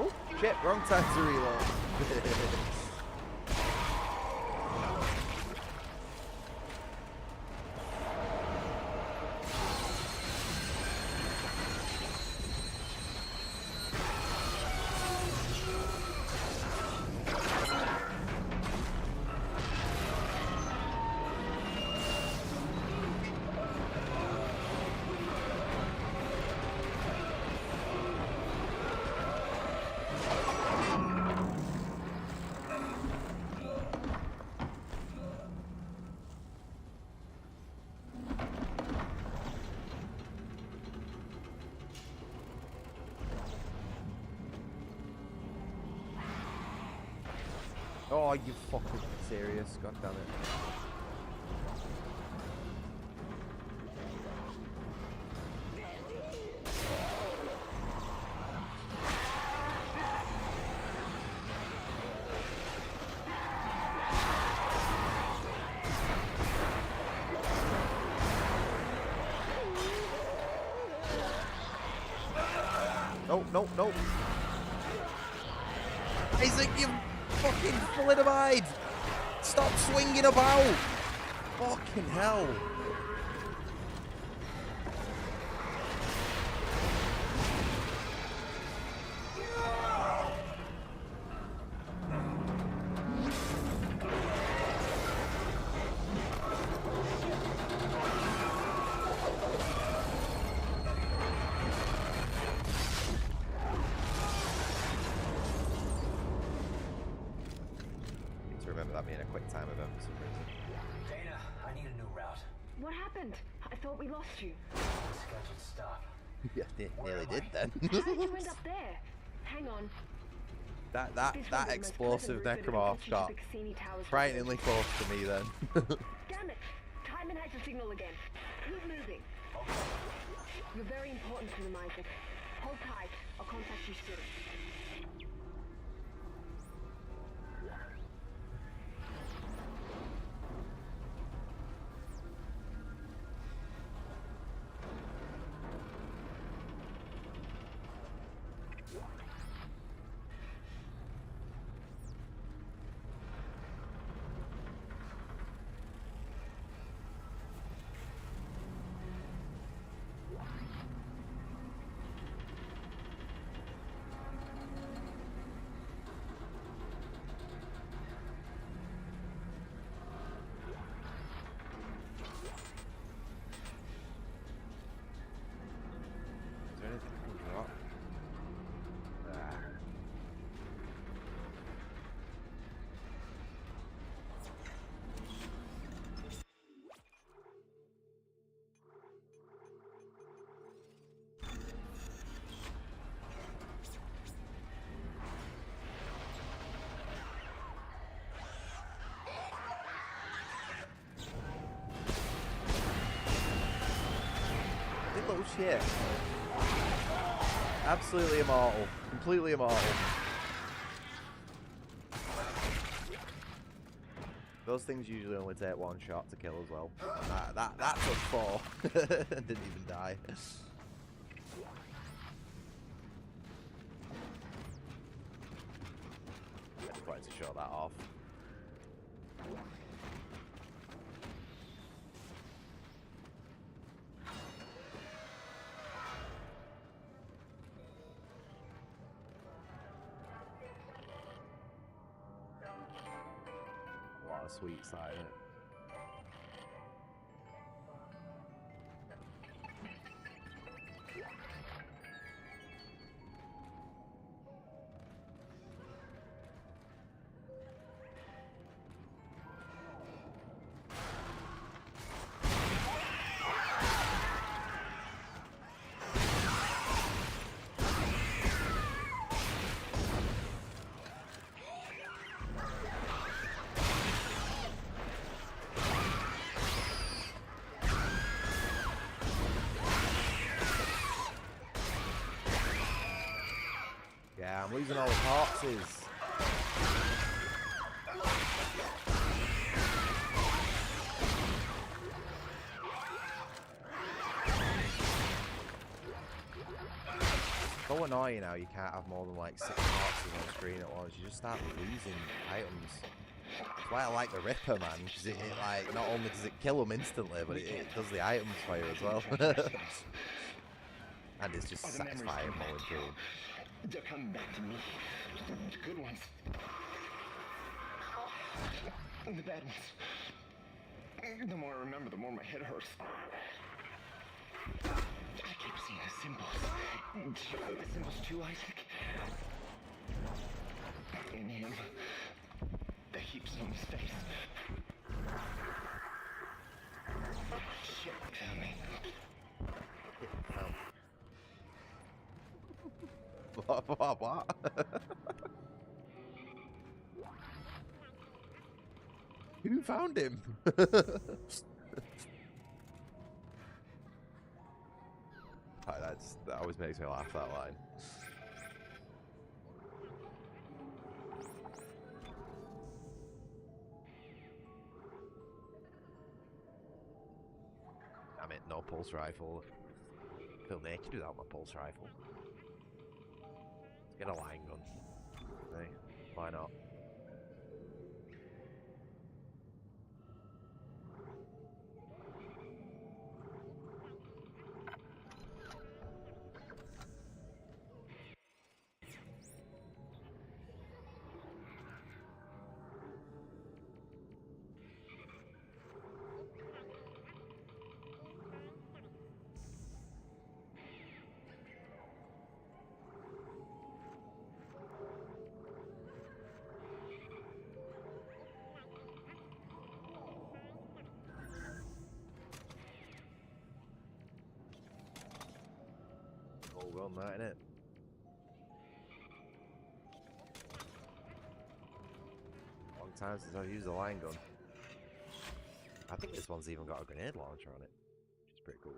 Oh, shit, wrong time to reload. Oh, you fucking serious? God damn it. No, no. Isaac, you fucking thalidomide! Stop swinging about! Fucking hell! That being a quick time event for some reason. Dana, I need a new route. What happened? I thought we lost you. Scheduled stop. Yeah, nearly did then. How did you end up there? Hang on. That explosive Necromorph shot frighteningly close to me then. Damn it! Timon has the signal again. Keep moving. You're very important to them, Isaac. Hold tight. I'll contact you soon. Oh shit. Absolutely immortal. Completely immortal. Those things usually only take one shot to kill as well. And that took 4. Didn't even die. Just wanted to show that off. Sweet side in it. I'm losing all the corpses. so annoying how you can't have more than like 6 boxes on screen at once. You just start losing items. That's why I like the Ripper, man, because it like not only does it kill them instantly, but it does the items for you as well. And it's just satisfying mowing through them. They're coming back to me. The good ones. And the bad ones. The more I remember, the more my head hurts. I keep seeing the symbols. The symbols too, Isaac. In him. The heaps on his face. Shit, found me. What? Who found him? That always makes me laugh, that line. Damn it, no pulse rifle. Feel naked without my pulse rifle. Let's get a line gun. Hey, why not? Well, that innit? Long time since I've used a line gun. I think this one's even got a grenade launcher on it, which is pretty cool.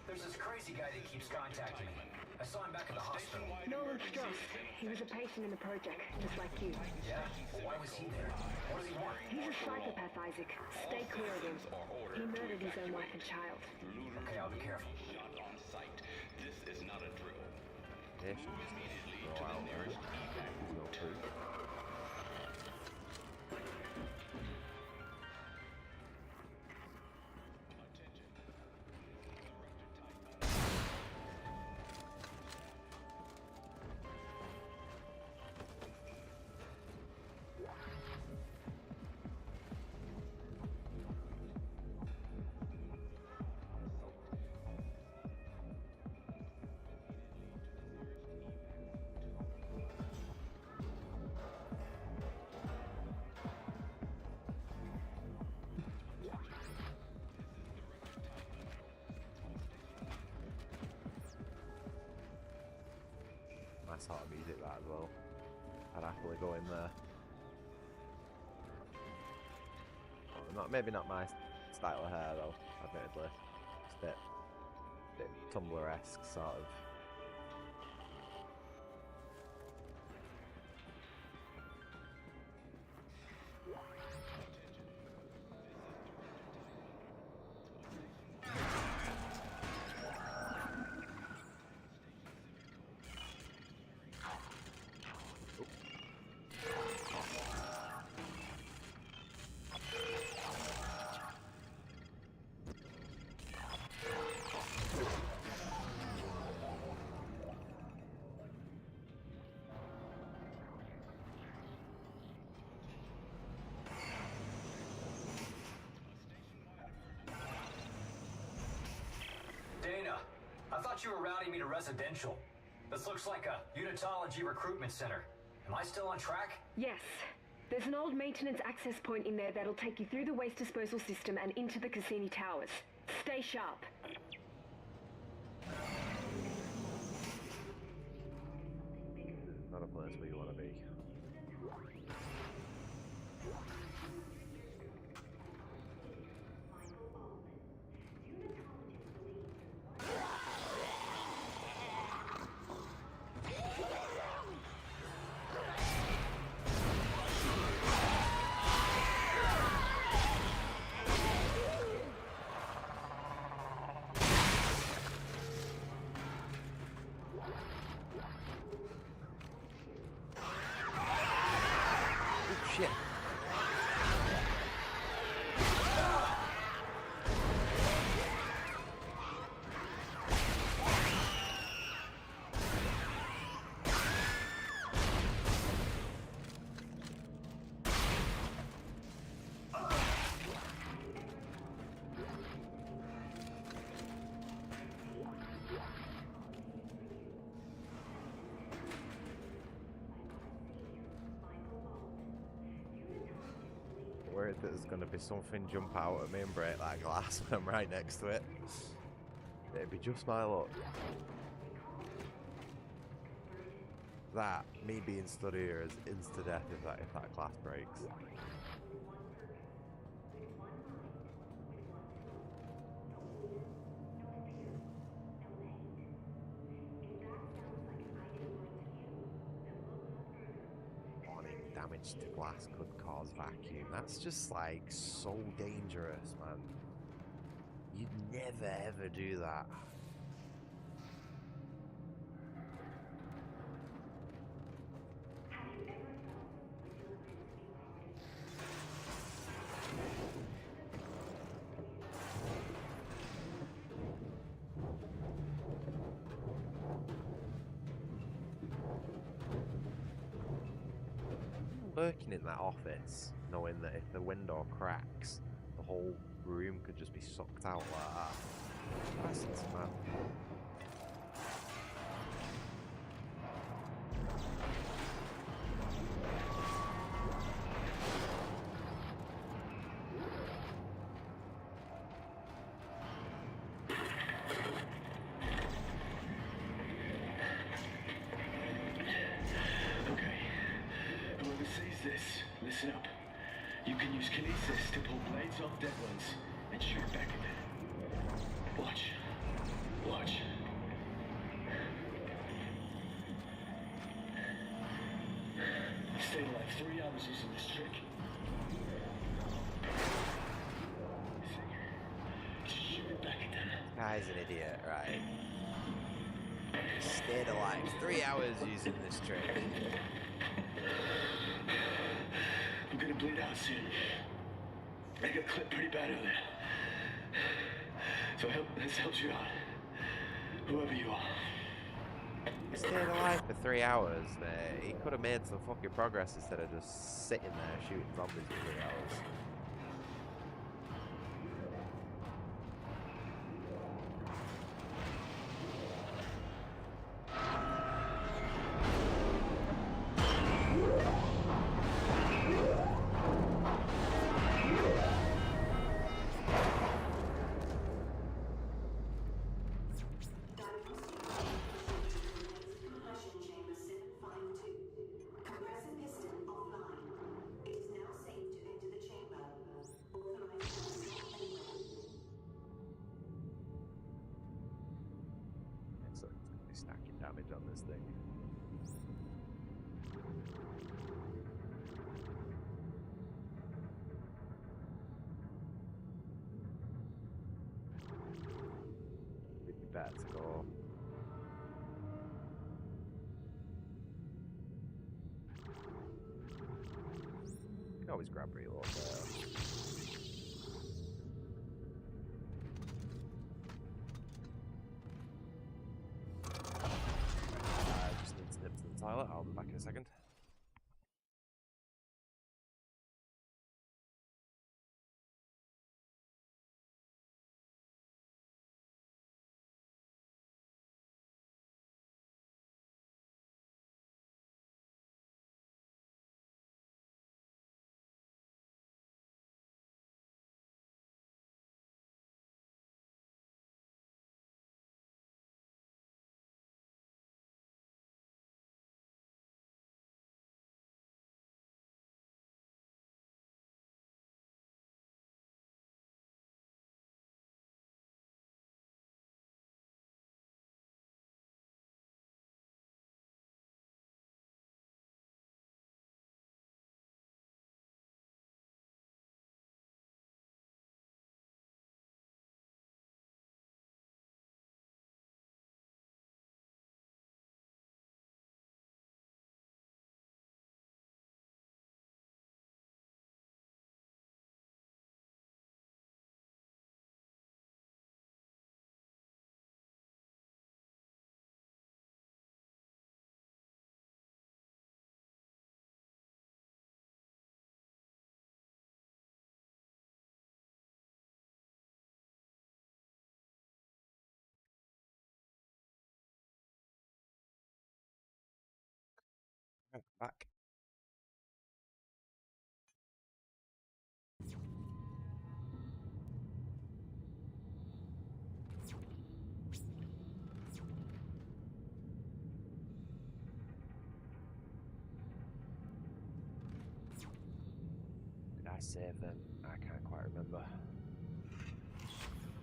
There's this crazy guy that keeps contacting me. I saw him back at the hospital. Nolan Stross. He was a patient in the project, just like you. Yeah? Well, why was he there? What does he want? He's a psychopath, Isaac. Stay clear of him. He murdered his own wife and child. Okay, I'll be careful. Shot on sight. This is not a drill. Yeah, Immediately to the nearest evac route. Nice sort of music that as well. I'd happily go in there. Oh, maybe not my style of hair though, admittedly. It's a bit Tumblr-esque sort of. I thought you were routing me to residential. This looks like a unitology recruitment center. Am I still on track? Yes. There's an old maintenance access point in there that'll take you through the waste disposal system and into the Cassini Towers. Stay sharp. Not a place where you want to be. worried that there's going to be something jump out at me and break that glass when I'm right next to it. It'd be just my luck. That, me being stood here, is insta-death if that glass breaks. Damage to glass could cause vacuum. That's just like so dangerous, man. You'd never ever do that. Working in that office, knowing that if the window cracks, the whole room could just be sucked out like that. That's man. Listen up. You can use kinesis to pull blades off dead ones and shoot back at them. Watch. Watch. Stayed alive 3 hours using this trick. Shoot it back at them. Guy's an idiot, right? Stayed alive 3 hours using this trick. I'm gonna bleed out soon. I got clipped pretty bad earlier. So this helps you out. Whoever you are. He stayed alive for 3 hours. He could have made some fucking progress instead of just sitting there shooting zombies for 3 hours. Stacking damage on this thing. It'd be better to go. You can always grab reload there. Toilet. I'll be back in a second. Back. I save them? I can't quite remember.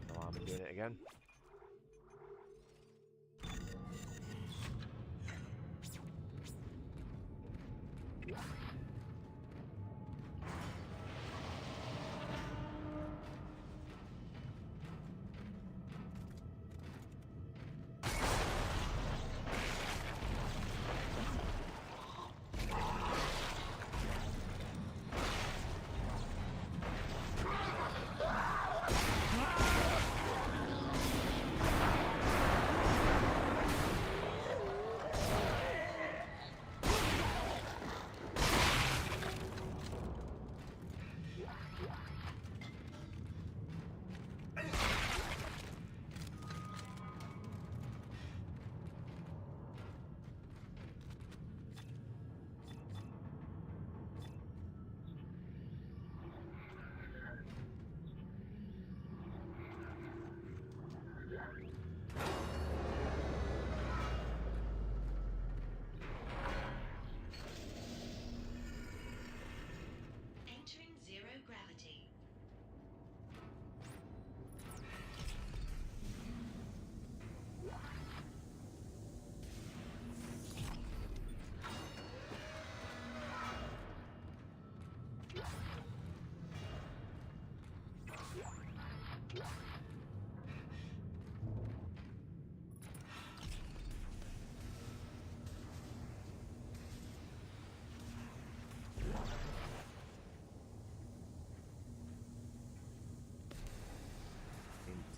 No harm in doing it again. Entering zero gravity.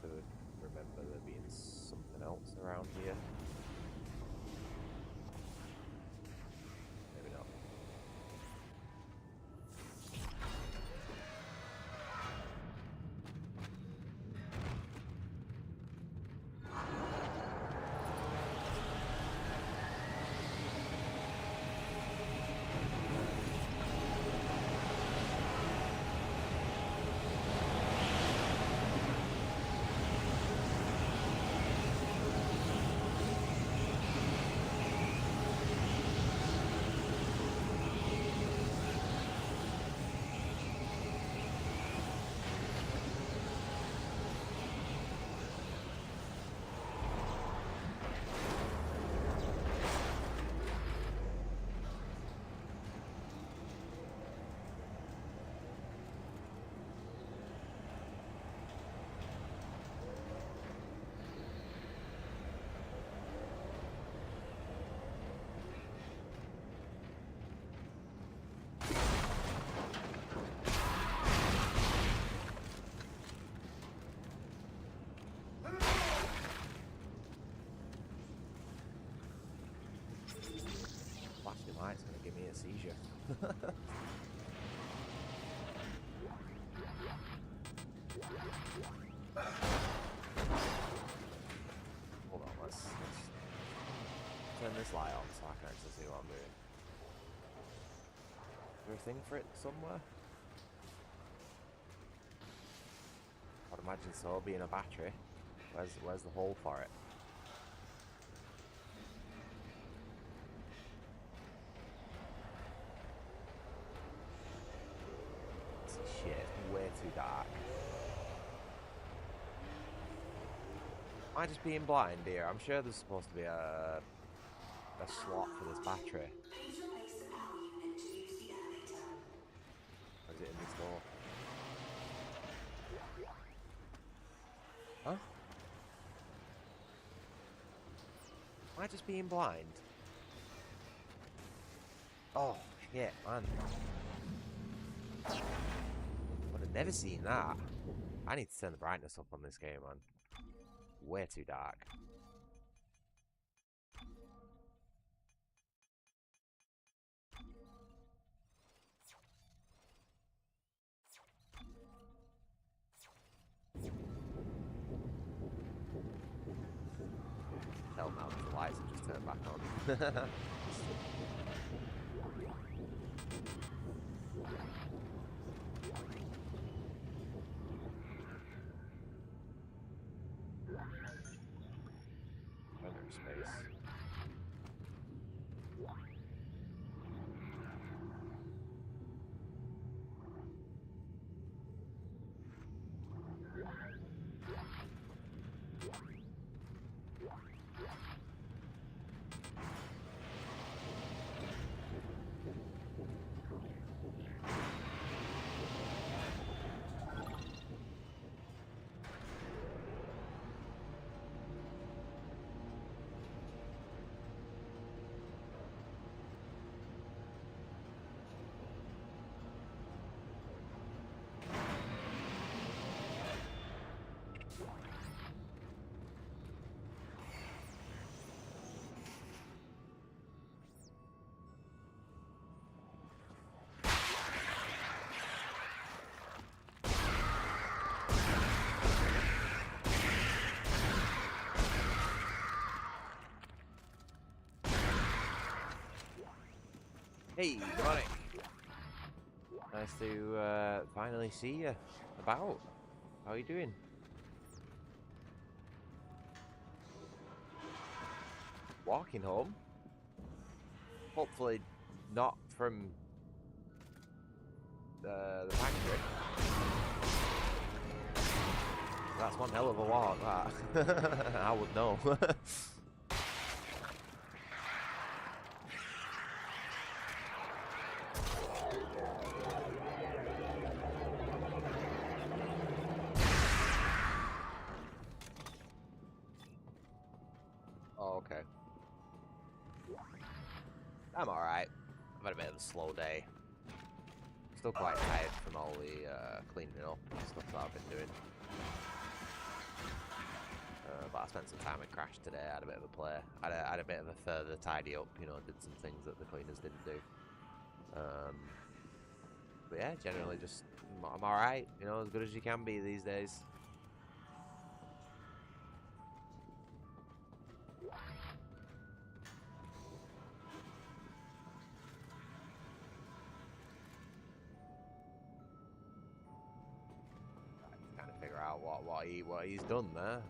To remember there being something else around here. Maybe not. Flashing light's gonna give me a seizure. Hold on, let's turn this light on so I can actually see what I'm doing. Is there a thing for it somewhere? I'd imagine so, being a battery. Where's the hole for it? Shit, it's way too dark. Am I just being blind here? I'm sure there's supposed to be a slot for this battery. Or is it in this door? Huh? Am I just being blind? Oh, shit, man. Would have never seen that. I need to turn the brightness up on this game, man. Way too dark. Hell no, the lights have just turned back on. Space. Hey, good morning. Nice to finally see you. About. How are you doing? Walking home? Hopefully not from the factory. That's one hell of a walk, that. I would know. Oh, okay. I'm alright. I've had a bit of a slow day. Still quite tired from all the cleaning up and stuff that I've been doing. But I spent some time with Crash today. I had a bit of a play. I had a bit of a further tidy up, you know, did some things that the cleaners didn't do. But yeah, generally just, I'm alright, you know, as good as you can be these days. Trying to figure out what he's done there.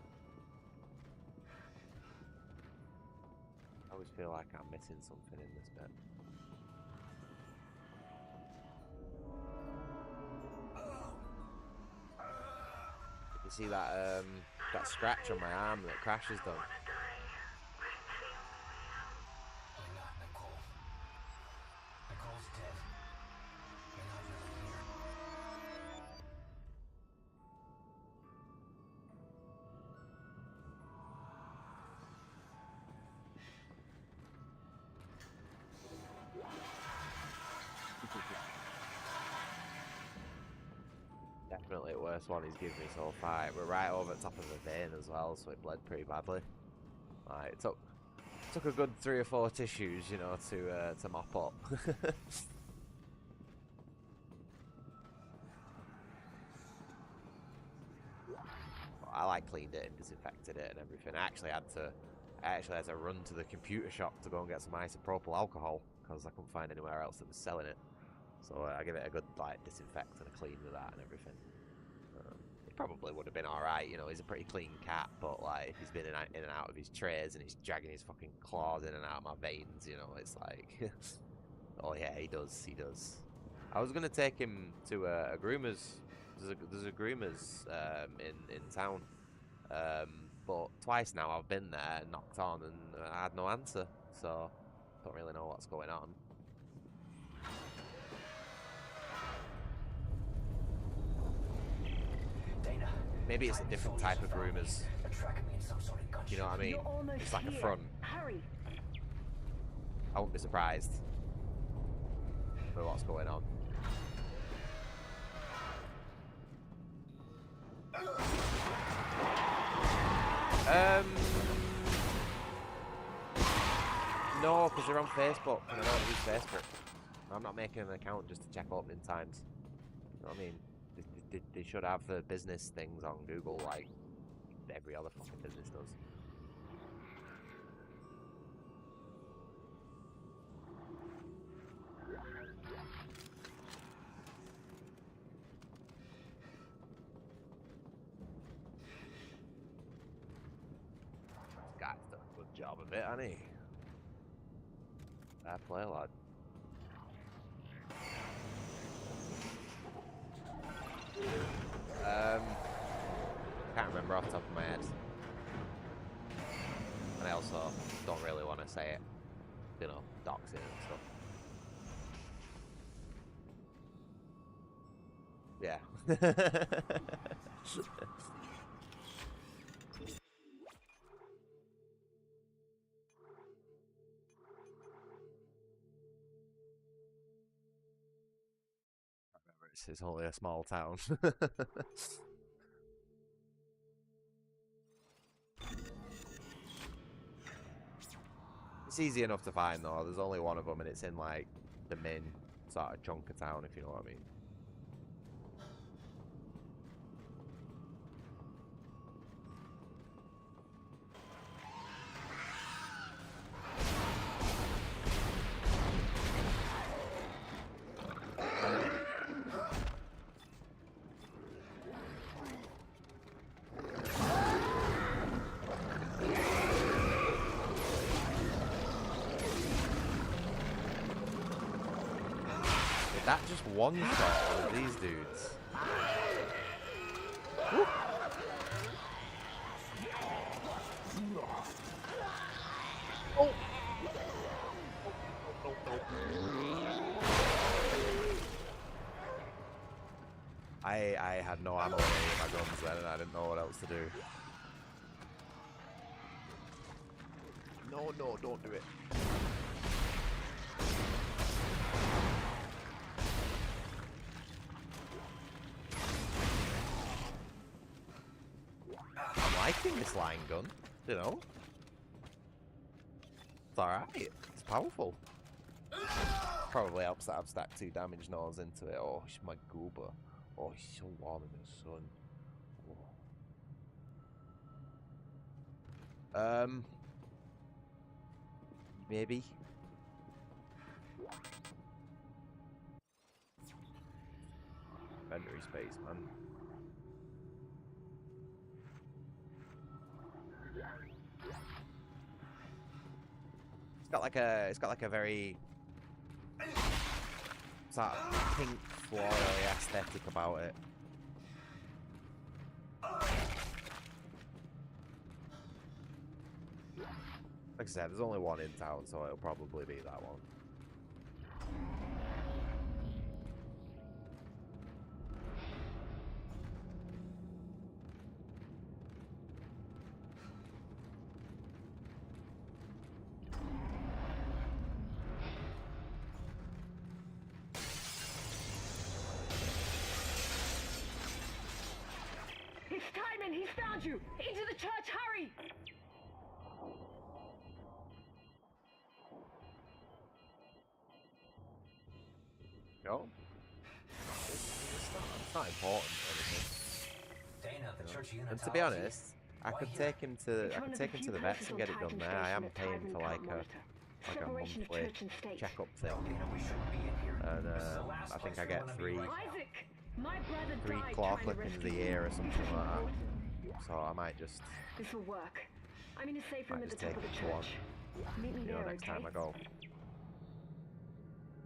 I always feel like I'm missing something in this bit. You see that that scratch on my arm that Crash has done? We're not Nicole. Nicole's dead. You're not really here. Definitely the worst one he's given me so far. We're right over the top of the vein as well, so it bled pretty badly. Like, it took a good 3 or 4 tissues, you know, to mop up. I like cleaned it and disinfected it and everything. I actually had to run to the computer shop to go and get some isopropyl alcohol because I couldn't find anywhere else that was selling it. So I give it a good like disinfect and a clean with that and everything. It probably would have been alright, you know, he's a pretty clean cat, but like if he's been in and out of his trays and he's dragging his fucking claws in and out of my veins, you know, it's like, oh yeah, he does. I was gonna take him to a groomer's. There's a groomer's in town, but twice now I've been there, knocked on, and I had no answer, so don't really know what's going on. Dana, maybe it's a different type of groomers. They're tracking me in some sort of gunship. You know what I mean? You're almost It's like a here. front. Hurry. I won't be surprised with what's going on. No, because they're on Facebook, and I don't use Facebook. I'm not making an account just to check opening times. You know what I mean? They should have the business things on Google like every other fucking business does. This guy's done a good job of it, hasn't he? Fair play, lad. Can't remember off the top of my head. And I also don't really want to say it. You know, doxing and stuff. Yeah. It's only a small town. It's easy enough to find though. There's only one of them, and it's in like the main sort of chunk of town, if you know what I mean. That just one shot with these dudes. Woo. Oh. I had no ammo in my guns then, and I didn't know what else to do. No, no, don't do it. I'm liking this line gun, you know? It's alright, it's powerful. Probably helps that I've stacked 2 damage nulls into it. Oh, it's my goober. Oh, he's so warm in the sun. Oh. Maybe. Inventory space, man. It's got like a very sort of pink floral aesthetic about it. Like I said, there's only one in town, so it'll probably be that one. It's Timon! He's found you! Into the church, hurry! No? It's not important or anything. Dana, the church of And to be honest, I could take him to the vets and get it done there. I am paying for like a monthly checkup thing, and I think I get three claw clippings a year or something like that. So I might just This will work. I'm in a safe room at the take top of the it to one. church. Meet me You know, there, next okay? time I go.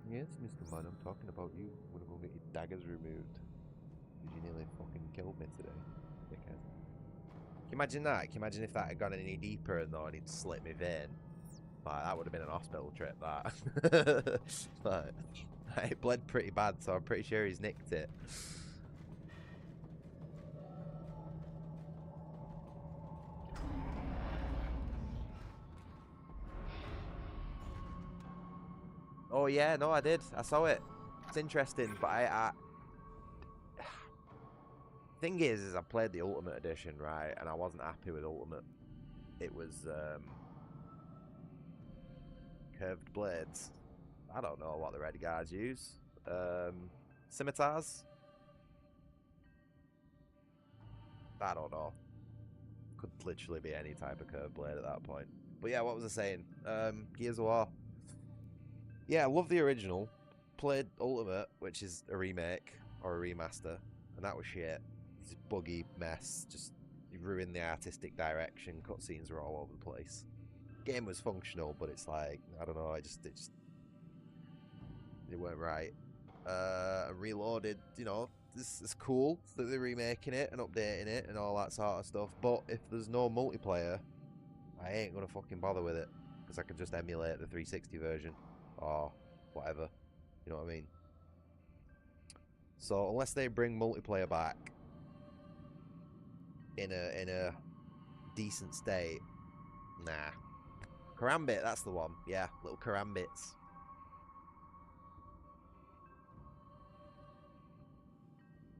Yes, Mr. Man, I'm talking about you. I'm gonna go get your daggers removed. Because you nearly fucking killed me today, dickhead. Can you imagine that? Can you imagine if that had gone any deeper and though and he'd slit my vein? Like, that would have been an hospital trip, that. Like, it bled pretty bad, so I'm pretty sure he's nicked it. Oh yeah, no, I did. I saw it. It's interesting, but I thing is I played the Ultimate Edition, right, and I wasn't happy with Ultimate. It was curved blades. I don't know what the red guys use. Scimitars? I don't know. Could literally be any type of curved blade at that point. But yeah, what was I saying? Gears of War. Yeah, I love the original. Played Ultimate, which is a remake or a remaster, and that was shit. It's a buggy mess. Just you ruined the artistic direction. Cutscenes were all over the place. Game was functional, but it's like I don't know. It weren't right. Reloaded, you know, it's cool that they're remaking it and updating it and all that sort of stuff. But if there's no multiplayer, I ain't gonna fucking bother with it because I can just emulate the 360 version. Or whatever, you know what I mean? So unless they bring multiplayer back in a decent state, nah. Karambit, that's the one. Yeah, little Karambits.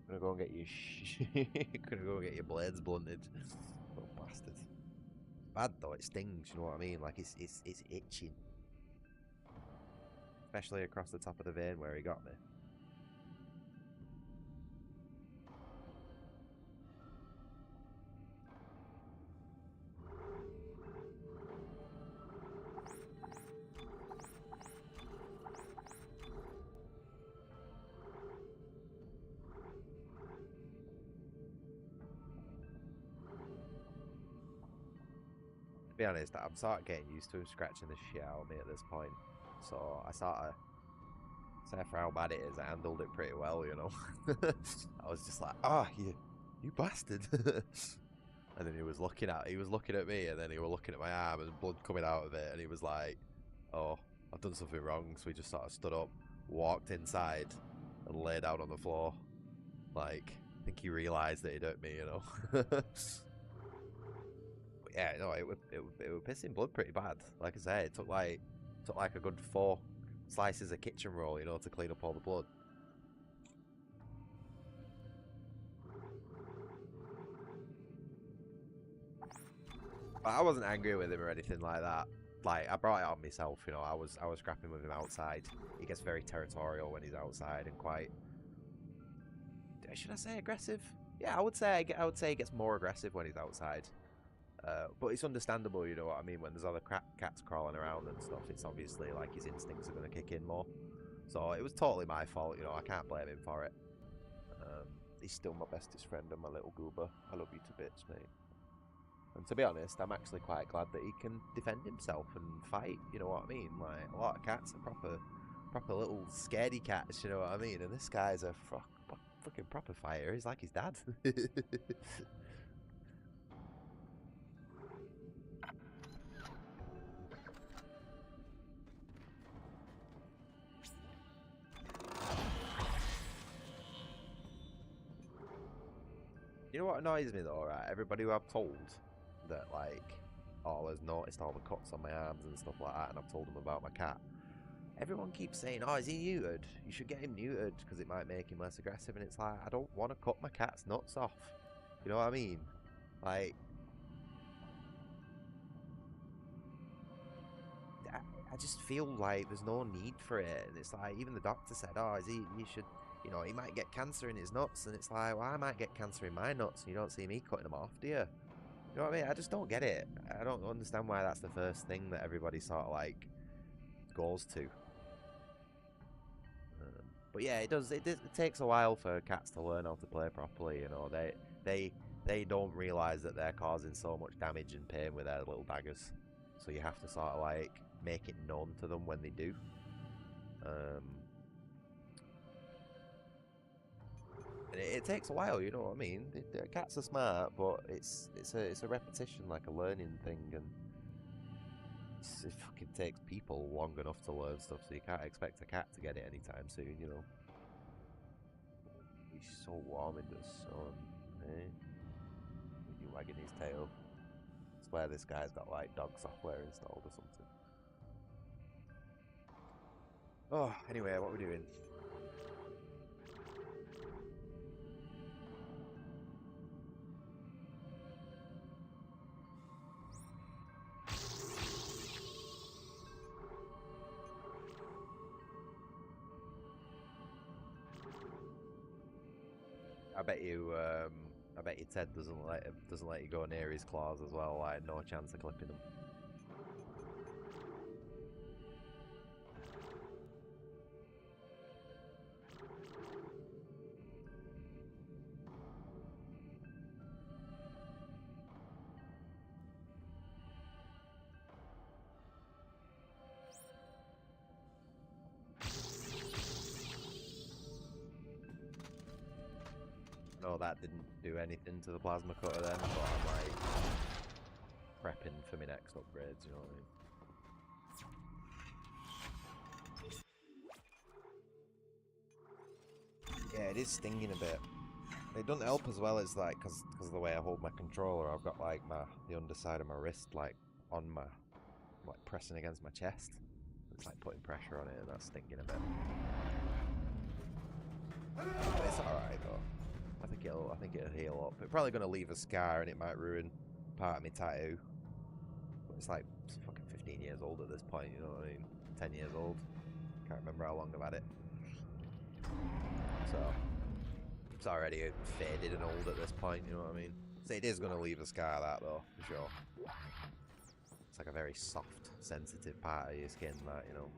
Gonna go and get your gonna go and get your blades blunted. Little bastard. Bad though, it stings. You know what I mean? Like it's itching. Especially across the top of the vein where he got me. To be honest, I'm sort of getting used to him scratching the shit out of me at this point. So I sort of say for how bad it is, I handled it pretty well, you know. I was just like, ah, oh, you bastard. And then he was looking at me, and then he was looking at my arm, and blood coming out of it, and he was like, oh, I've done something wrong. So he just sort of stood up, walked inside, and lay down on the floor. Like, I think he realised that he'd hurt me, you know. But yeah, no, it was pissing blood pretty bad. Like I say, it took like a good 4 slices of kitchen roll, you know, to clean up all the blood. But I wasn't angry with him or anything like that. Like, I brought it on myself, you know. I was scrapping with him outside. He gets very territorial when he's outside and quite, should I say aggressive? Yeah, I would say he gets more aggressive when he's outside. But it's understandable, you know what I mean, when there's other cats crawling around and stuff. It's obviously like his instincts are going to kick in more. So it was totally my fault, you know. I can't blame him for it. He's still my bestest friend and my little goober. I love you to bits, mate. And to be honest, I'm actually quite glad that he can defend himself and fight, you know what I mean? Like, a lot of cats are proper little scaredy cats, you know what I mean? And this guy's a fucking proper fighter. He's like his dad. You know what annoys me though, right? Everybody who I've told that, like, oh, has noticed all the cuts on my arms and stuff like that, and I've told them about my cat, everyone keeps saying, oh, is he neutered? You should get him neutered because it might make him less aggressive. And it's like, I don't want to cut my cat's nuts off. You know what I mean? Like, I just feel like there's no need for it. And it's like, even the doctor said, oh, is he, you should, you know, he might get cancer in his nuts. And it's like, well, I might get cancer in my nuts, and you don't see me cutting them off, do you? You know what I mean? I just don't get it. I don't understand why that's the first thing that everybody sort of like goes to. But yeah, it does. It takes a while for cats to learn how to play properly. You know, they don't realise that they're causing so much damage and pain with their little daggers. So you have to sort of like make it known to them when they do. And it takes a while, you know what I mean? The cats are smart, but it's a repetition, like a learning thing, and it fucking takes people long enough to learn stuff, so you can't expect a cat to get it anytime soon, you know. He's so warm in the sun, eh? He's wagging his tail. I swear this guy's got like dog software installed or something. Oh, anyway, what are we doing? I bet you Ted doesn't let you go near his claws as well. Like, no chance of clipping them. No, that didn't do anything to the plasma cutter then, but I'm like prepping for my next upgrades, you know what I mean? Yeah, it is stinging a bit. It doesn't help as well as like, because of the way I hold my controller, I've got like the underside of my wrist like on my, like pressing against my chest. It's like putting pressure on it, and that's stinging a bit. But it's alright though. I think it'll heal up. It's probably gonna leave a scar, and it might ruin part of my tattoo. But it's like fucking 15 years old at this point, you know what I mean? 10 years old. Can't remember how long I've had it. So it's already faded and old at this point, you know what I mean? So it is gonna leave a scar, that though, for sure. It's like a very soft, sensitive part of your skin, that, you know.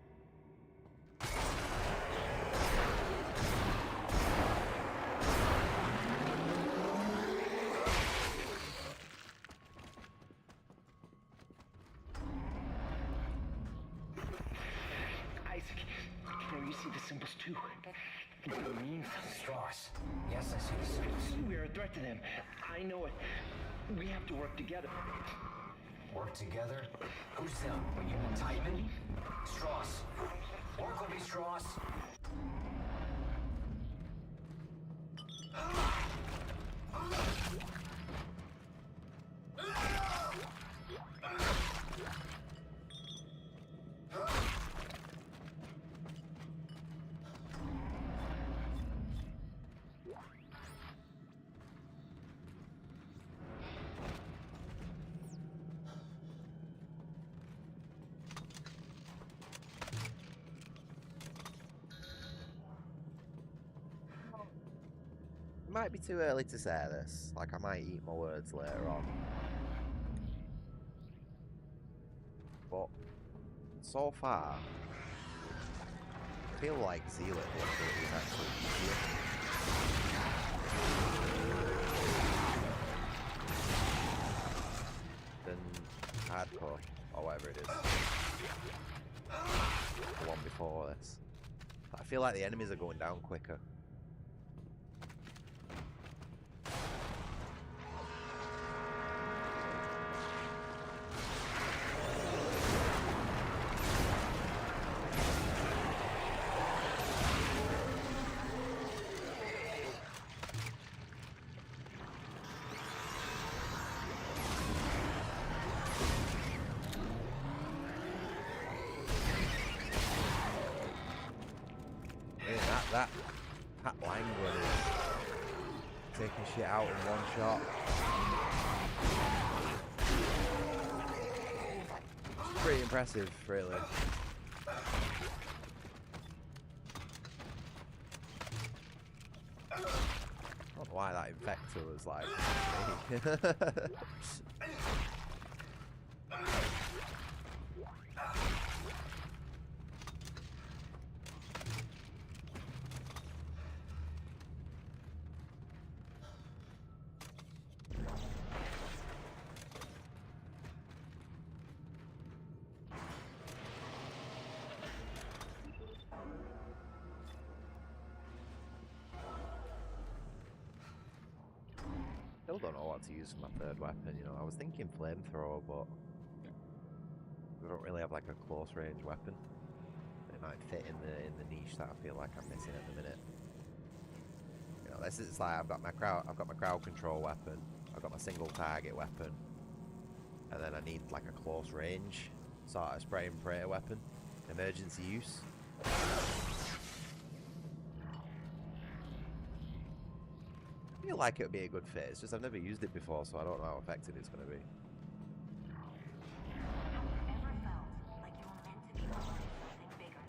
Isaac, can you see the symbols too. They mean something. Strauss. Yes, I see the symbols. We are a threat to them. I know it. We have to work together. Work together? Who's them? You and Titan? Strauss. Work with me, Strauss. It might be too early to say this. Like, I might eat my words later on. But so far, I feel like Zealot difficulty is actually easier. Than hardcore, or whatever it is. The one before this. I feel like the enemies are going down quicker. That language is taking shit out in one shot. It's pretty impressive, really. I don't know why that infector was like me. Still don't know what to use for my third weapon, you know. I was thinking flamethrower, but I don't really have like a close range weapon. It might fit in the niche that I feel like I'm missing at the minute. You know, this is like I've got my crowd control weapon, I've got my single target weapon, and then I need like a close range sort of spray and pray weapon, emergency use. I feel like it would be a good fit. It's just I've never used it before, so I don't know how effective it's going to be. Ever felt like you were meant to be part of something bigger?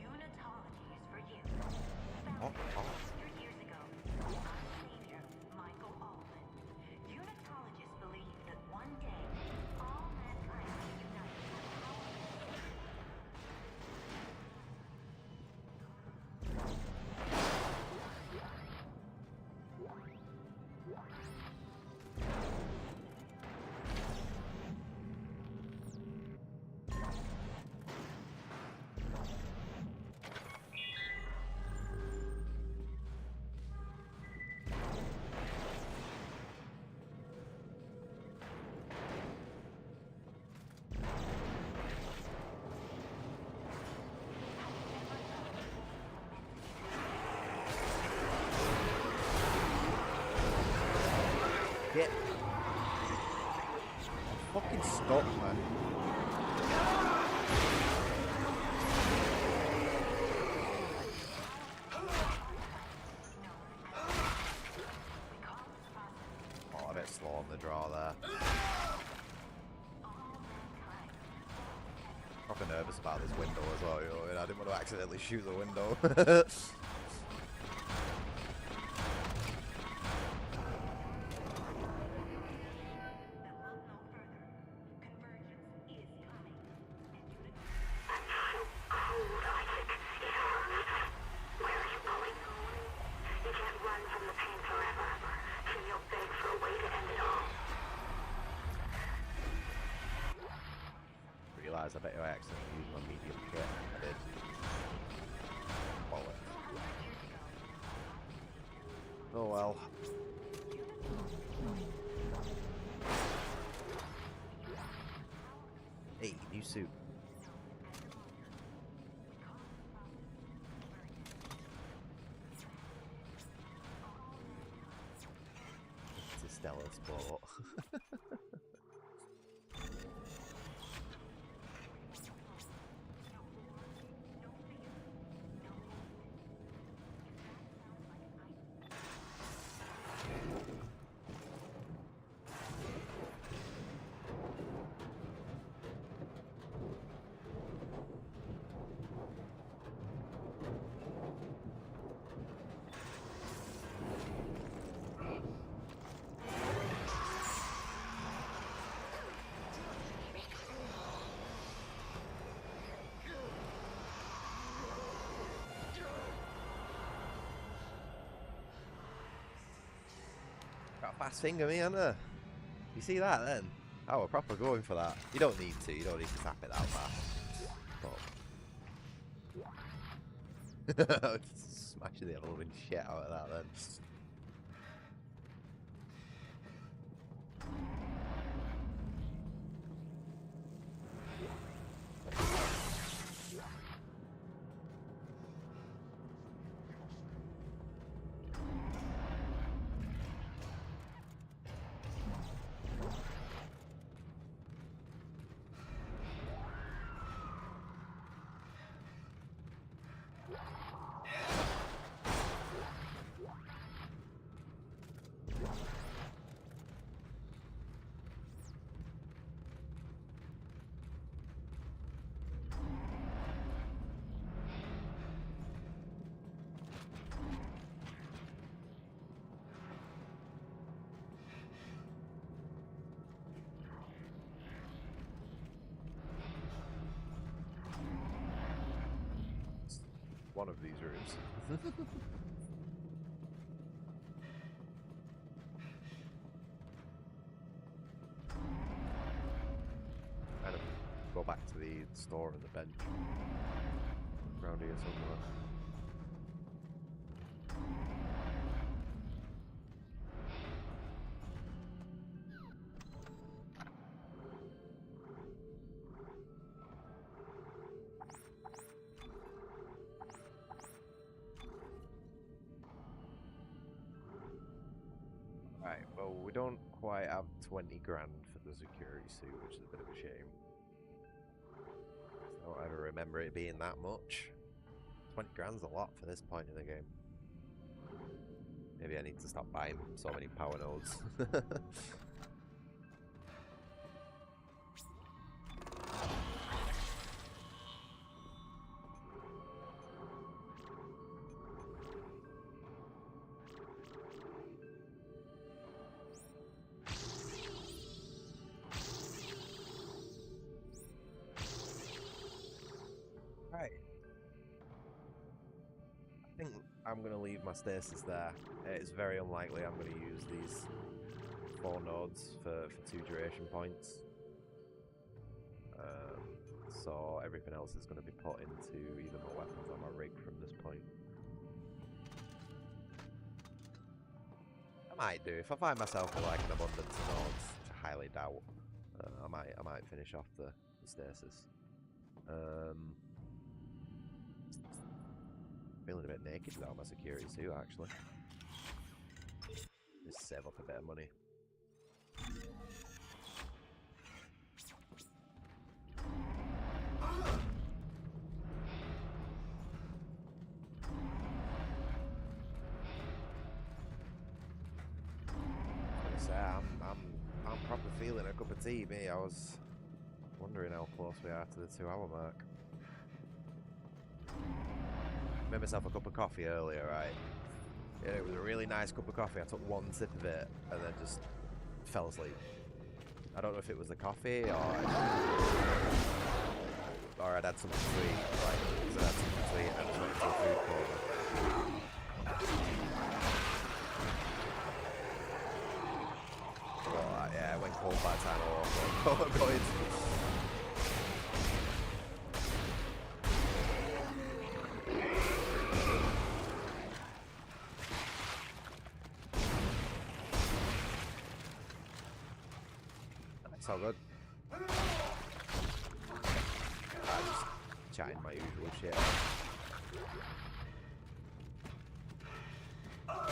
Unitology is for you. Founded 100 years ago by our savior, Michael Allman. Unitologists believe that one day all mankind will unite with the power Get fucking stop, man. Oh, a bit slow on the draw there. Proper nervous about this window as well, you know, and I didn't want to accidentally shoot the window. realised I bet I accidentally used my medium kit. I did. Bollocks. Oh well. Hey, new suit. It's a stellar sport. Got a fast finger, me, ain't I? You see that then? Oh, we're proper going for that. You don't need to. You don't need to tap it that fast. But smashing the living shit out of that then. One of these rooms. Kind of go back to the store and the bench. Around here somewhere. Right, well, we don't quite have 20 grand for the security suit, which is a bit of a shame. I don't ever remember it being that much. 20 grand's a lot for this point in the game. Maybe I need to stop buying so many power nodes. Right. I think I'm going to leave my stasis there. It's very unlikely I'm going to use these 4 nodes for 2 duration points. So everything else is going to be put into either my weapons or my rig from this point. I might do. If I find myself with like an abundance of nodes, which I highly doubt, I might finish off the stasis. Feeling a bit naked without my security suit, actually. Just save up a bit of money. I was gonna say, I'm proper feeling a cup of tea, me. I was wondering how close we are to the 2-hour mark. Made myself a cup of coffee earlier, right? Yeah, it was a really nice cup of coffee. I took 1 sip of it and then just fell asleep. I don't know if it was the coffee or I'd had something sweet, like, because I had something sweet and I just went into a food coma. Well, yeah, I went cold by the time I woke up. So good. I'm just chatting my usual shit. I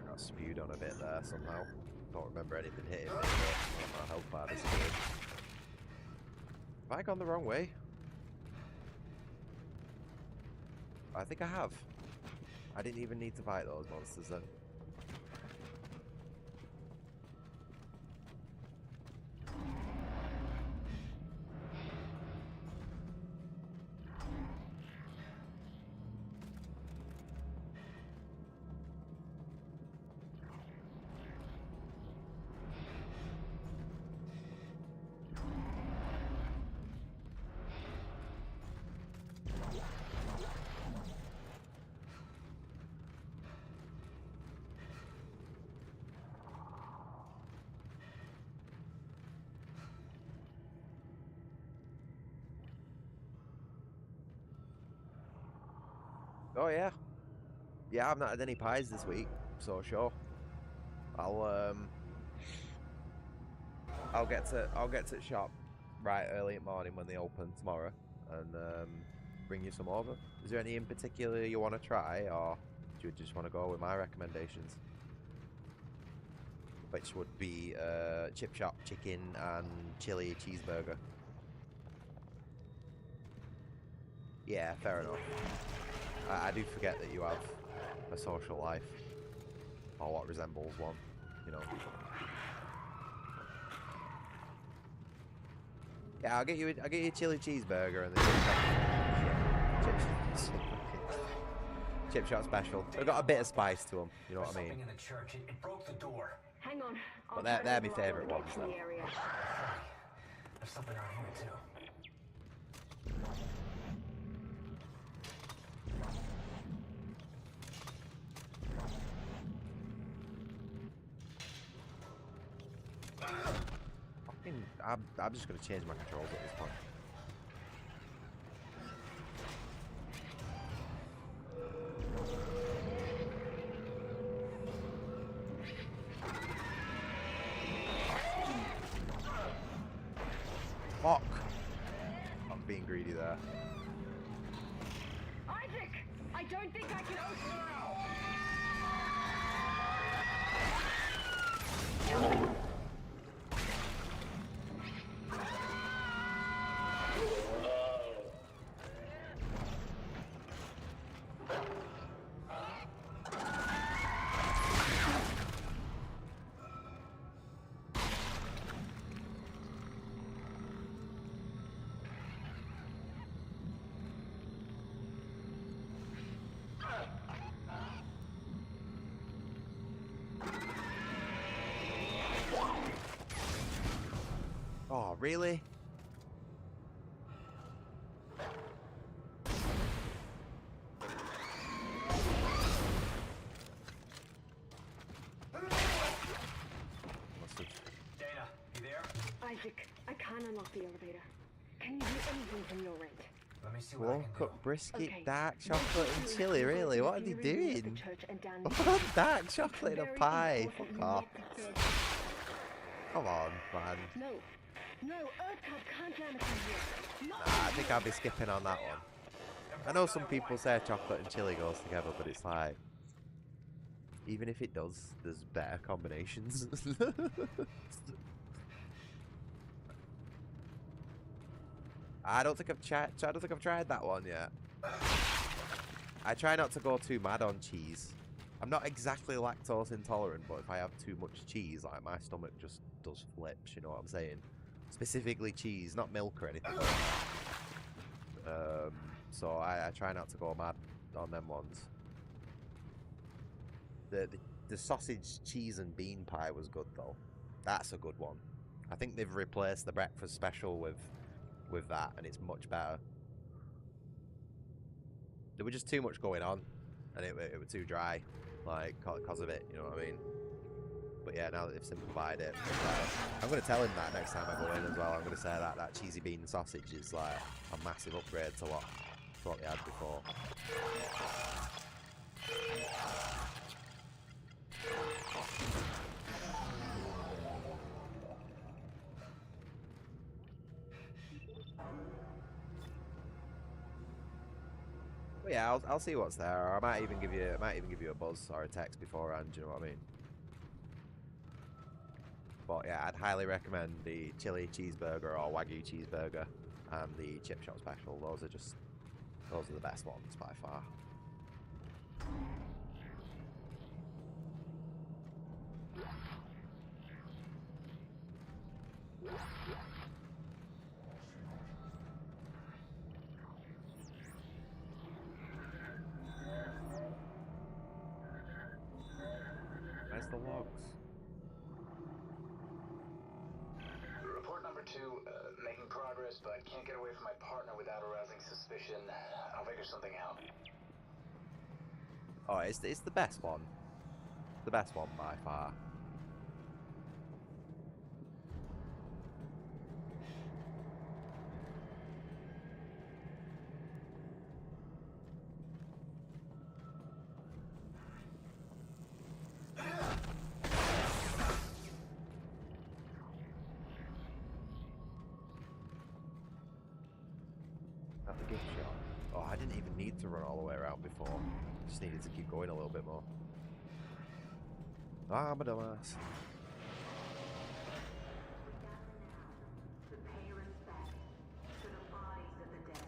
got spewed on a bit there somehow. Don't remember anything hitting me, but my health bar disappeared. Have I gone the wrong way? I think I have. I didn't even need to fight those monsters then. Oh yeah. Yeah, I've not had any pies this week, so sure. I'll get to the shop right early in the morning when they open tomorrow and bring you some over. Is there any in particular you want to try, or do you just want to go with my recommendations? Which would be chip shop chicken and chili cheeseburger. Yeah, fair enough. I do forget that you have a social life, or what resembles one, you know. Yeah, I'll get you a chili cheeseburger and the chip shot special. They've got a bit of spice to them, you know what I mean. In the church, it broke the door. Hang on. But they're my favourite ones then. There's something around here too. I'm just gonna change my controls at this point. Fuck! I'm being greedy there. Isaac! I don't think I can open Oh, really? Dana, you there? Isaac, I can't unlock the elevator. Can you do anything from your end? Let me see what I Slow can do. cut brisket, Okay. dark chocolate and chili, really? What are they doing? Oh, Dark chocolate in a pie, fuck off. Come on, man. No, Earthcub can't land from here. No. Nah, I think I'll be skipping on that one. I know some people say chocolate and chili goes together, but it's like, even if it does, there's better combinations. I don't think I've tried that one yet. I try not to go too mad on cheese. I'm not exactly lactose intolerant, but if I have too much cheese, like my stomach just does flips, you know what I'm saying? Specifically cheese, not milk or anything like that. So I try not to go mad on them ones. The sausage, cheese and bean pie was good though. That's a good one. I think they've replaced the breakfast special with that, and it's much better. There was just too much going on, and it was too dry, like, because of it, you know what I mean? But yeah, now that they've simplified it, I'm going to tell him that next time I go in as well. I'm going to say that cheesy bean sausage is like a massive upgrade to what they had before. yeah, I'll see what's there. Or I might even give you a buzz or a text beforehand. Do you know what I mean? But yeah, I'd highly recommend the chili cheeseburger or wagyu cheeseburger and the chip shop special. Those are the best ones by far. Where's the logs? Report number 2, making progress, but can't get away from my partner without arousing suspicion. I'll figure something out. Oh, it's the best one. The best one by far. Not the gift shop. Oh, I didn't even need to run all the way around before. Just needed to keep going a little bit more. Ah, my dumbass. To pay respect to the bodies of the dead.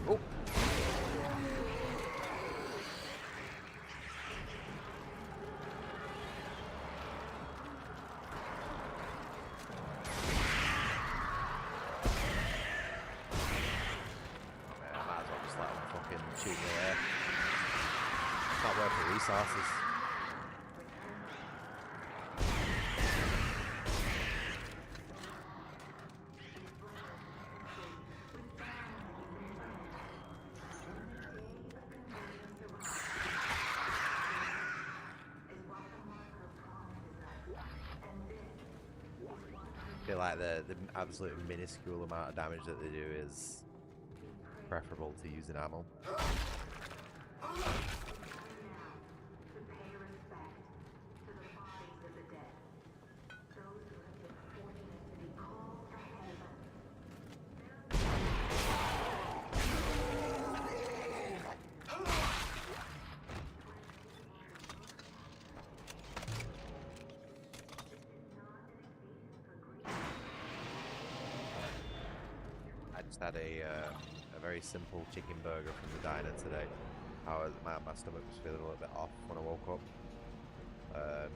Oh. Man, I might as well just let them fucking shoot me there. It's not worth the resources. I feel like the absolute minuscule amount of damage that they do is preferable to using ammo. To pay respect to the bodies of the dead. Those who have been fortunate to be called to heaven. I just had a very simple chicken burger from the diner today. My stomach was feeling a little bit off when I woke up.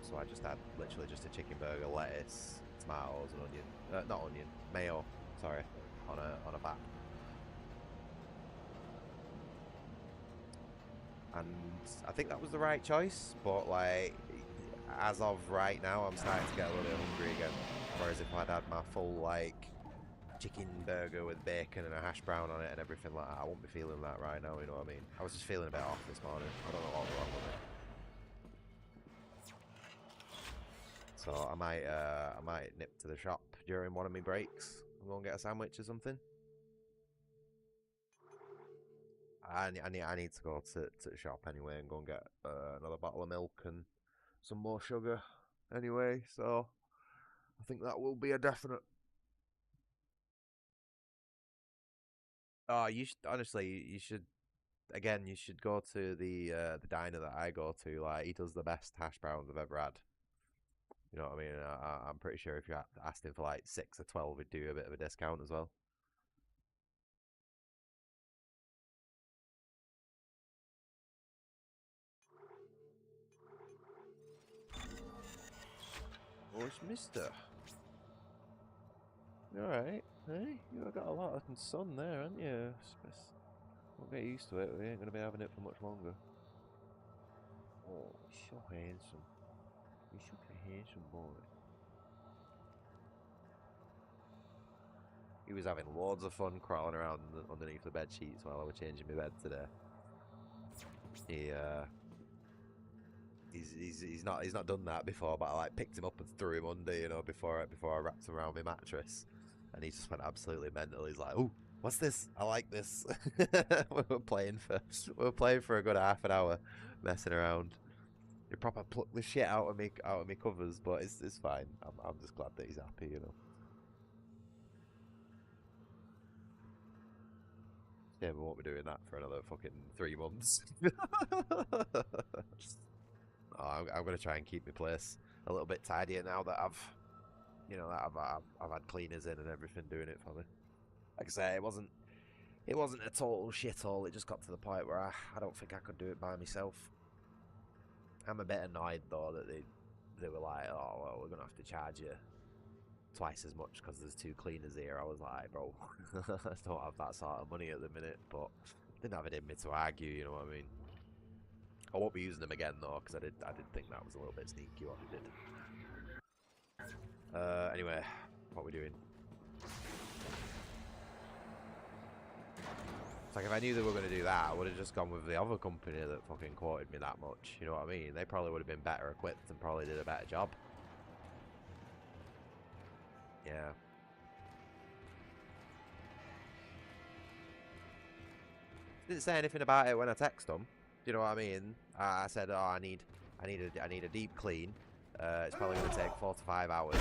So I just had literally just a chicken burger, lettuce, tomatoes, and onion. Not onion, mayo. Sorry, on a bat. And I think that was the right choice. But like, as of right now, I'm starting to get a little bit hungry again. Whereas if I'd had my full like chicken burger with bacon and a hash brown on it and everything like that, I won't be feeling that right now, you know what I mean? I was just feeling a bit off this morning. I don't know what was wrong with it. So I might nip to the shop during one of my breaks and go and get a sandwich or something. I need to go to the shop anyway and go and get another bottle of milk and some more sugar anyway, so I think that will be a definite. Oh, you should honestly. You should again. You should go to the diner that I go to. Like he does the best hash browns I've ever had. You know what I mean? I'm pretty sure if you asked him for like 6 or 12, he'd do a bit of a discount as well. Oh, it's Mister. You alright? Hey, you've got a lot of sun there, haven't you? Don't get used to it. We ain't gonna be having it for much longer. Oh, he's so handsome. He's such a handsome boy. He was having loads of fun crawling around underneath the bed sheets while I was changing my bed today. He's not done that before, but I like picked him up and threw him under, you know, before I wrapped him around my mattress, and he just went absolutely mental. He's like, "Oh, what's this? I like this." we were playing for a good half an hour, messing around. You proper pluck the shit out of me covers, but it's fine. I'm just glad that he's happy, you know. Yeah, we won't be doing that for another fucking 3 months. Oh, I'm gonna try and keep my place a little bit tidier now that I've had cleaners in and everything doing it for me. Like I say, it wasn't a total shithole. It just got to the point where I don't think I could do it by myself. I'm a bit annoyed though that they were like, oh well, we're gonna have to charge you twice as much because there's 2 cleaners here. I was like, bro, I don't have that sort of money at the minute, but didn't have it in me to argue, you know what I mean? I won't be using them again though, because I did think that was a little bit sneaky what I did. Anyway, what are we doing? It's like if I knew they were going to do that, I would have just gone with the other company that fucking quoted me that much, you know what I mean? They probably would have been better equipped and probably did a better job. Yeah. Didn't say anything about it when I text them. You know what I mean? I said, oh, I need a deep clean. It's probably going to take 4 to 5 hours.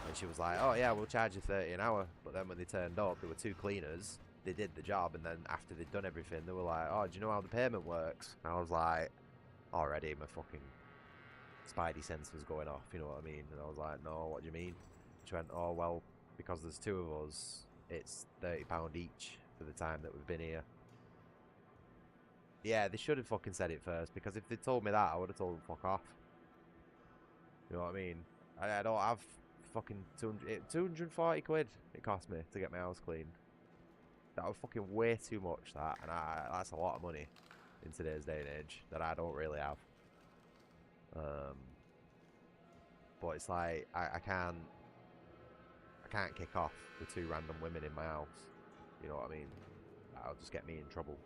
And she was like, oh yeah, we'll charge you 30 an hour. But then when they turned up, there were 2 cleaners. They did the job, and then after they'd done everything, they were like, oh, do you know how the payment works? And I was like, already my fucking spidey sense was going off, you know what I mean? And I was like, no, what do you mean? She went, oh, well, because there's 2 of us, it's £30 each for the time that we've been here. Yeah, they should have fucking said it first, because if they told me that, I would have told them fuck off. You know what I mean? I don't have fucking 240 quid it cost me to get my house cleaned. That was fucking way too much, that, and that's a lot of money in today's day and age that I don't really have. But it's like, I can't kick off with 2 random women in my house. You know what I mean? That'll just get me in trouble.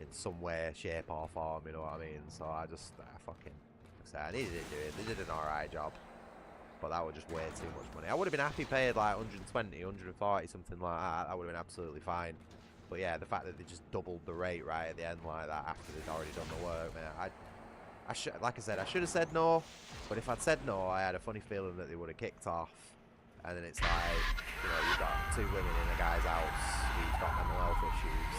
In some way, shape or form, you know what I mean? So I fucking, like I said, I needed it doing. They did an alright job. But that was just way too much money. I would have been happy paid like 120, 140, something like that. That would have been absolutely fine. But yeah, the fact that they just doubled the rate right at the end like that after they'd already done the work, man. Like I said, I should have said no. But if I'd said no, I had a funny feeling that they would have kicked off. And then it's like, you know, you've got 2 women in a guy's house who's got mental health issues,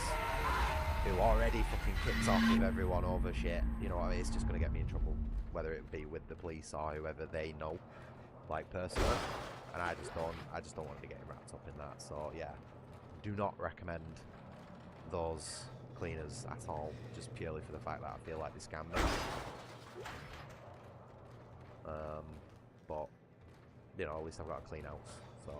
who already fucking kicks off with everyone over shit. You know what I mean? It's just going to get me in trouble, whether it be with the police or whoever they know, like personally. And I just don't want to be getting wrapped up in that. So yeah, do not recommend those cleaners at all, just purely for the fact that I feel like they scammed me. But you know, at least I've got a clean house, so.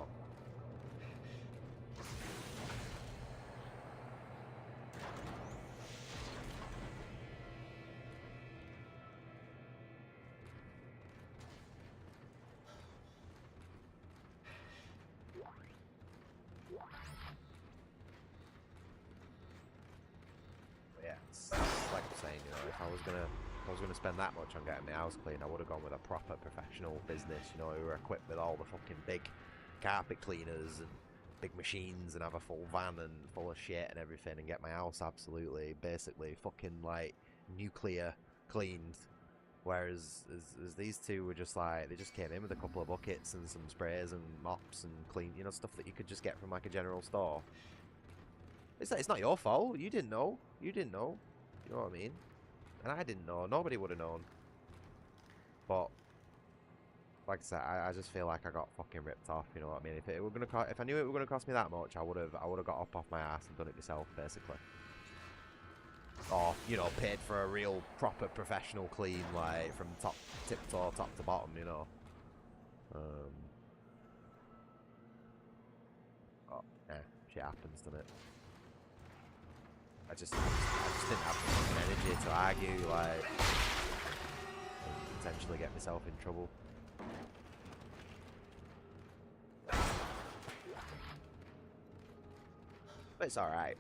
Yeah, it's like I'm saying, you know, if I was gonna spend that much on getting my house clean, I would have gone with a proper professional business, you know, who are equipped with all the fucking big carpet cleaners and big machines and have a full van and full of shit and everything, and get my house absolutely, basically fucking like nuclear cleaned. Whereas as these 2 were just like, they just came in with a couple of buckets and some sprays and mops and clean, you know, stuff that you could just get from like a general store. It's not your fault. You didn't know. You didn't know. You know what I mean? And I didn't know. Nobody would have known. But like I said, I just feel like I got fucking ripped off. You know what I mean? If I knew it were gonna cost me that much, I would have got up off my ass and done it myself, basically. Or, you know, paid for a real proper professional clean, like from tip-toe, top to bottom, you know. Oh, yeah, shit happens, doesn't it? I just didn't have the fucking energy to argue, like, and potentially get myself in trouble. But it's alright.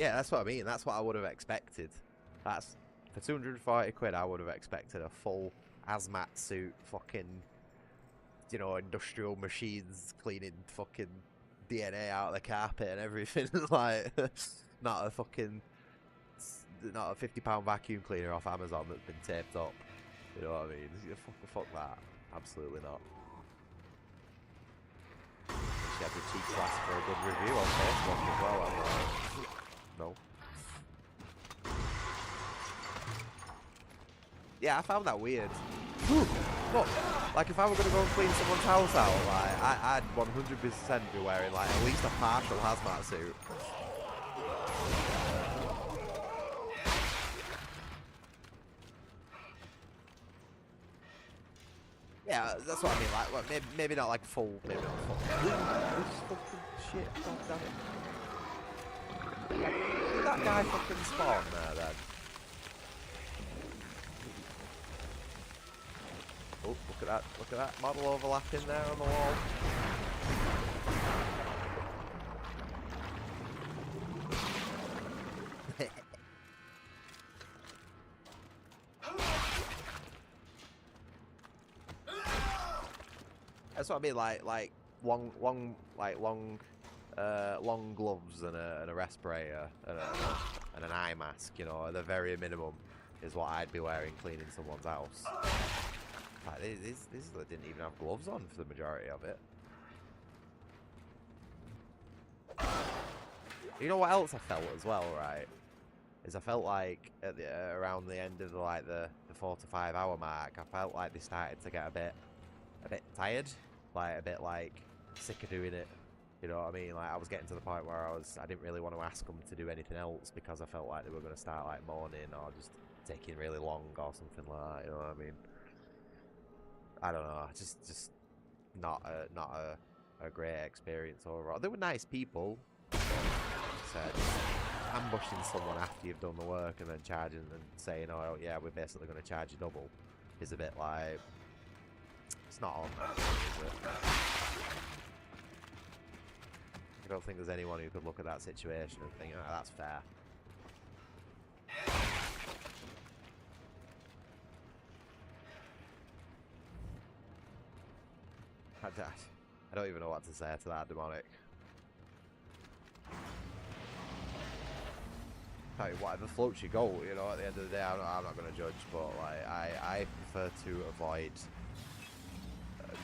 Yeah, that's what I mean. That's what I would have expected. That's for 240 quid. I would have expected a full hazmat suit, fucking, you know, industrial machines cleaning fucking DNA out of the carpet and everything. Like, not a £50 vacuum cleaner off Amazon that's been taped up. You know what I mean? Fuck that. Absolutely not. She had the cheek to ask for a good review on Facebook as well. I'm like, no. Yeah, I found that weird. Look, like if I were going to go and clean someone's house out, like, I'd 100% be wearing like at least a partial hazmat suit. Yeah, that's what I mean. Like, maybe not like full. Maybe not full. This fucking shit. God damn it! Did that guy fucking spawn there then? Oh, look at that! Look at that model overlapping there on the wall. That's what I mean, like long gloves and a respirator and an eye mask, you know, at the very minimum, is what I'd be wearing cleaning someone's house. Like, these didn't even have gloves on for the majority of it. You know what else I felt as well, right? Is I felt like at around the end of the 4 to 5 hour mark, I felt like they started to get a bit tired, like a bit like sick of doing it. You know what I mean? Like I was getting to the point where I didn't really want to ask them to do anything else because I felt like they were going to start like moaning or just taking really long or something like that. You know what I mean? I don't know. Just not a great experience overall. They were nice people. Said ambushing someone after you've done the work and then charging and saying, "Oh yeah, we're basically going to charge you double," is a bit like it's not on that, is it? I don't think there's anyone who could look at that situation and think, "Oh, that's fair." I don't even know what to say to that, demonic. Whatever floats your goat, you know, at the end of the day, I'm not going to judge, but like, I prefer to avoid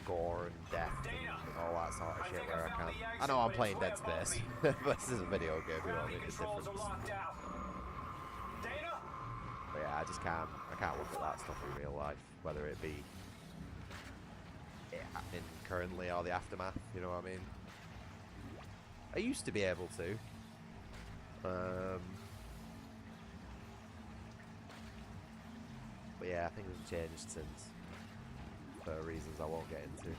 gore and death and all that sort of shit where I can. I know I'm playing Dead Space, but this is a video game, you know what I mean, it's different. But yeah, I can't look at that stuff in real life, whether it be happening currently or the aftermath, you know what I mean? I used to be able to. But yeah, things have changed since, for reasons I won't get into.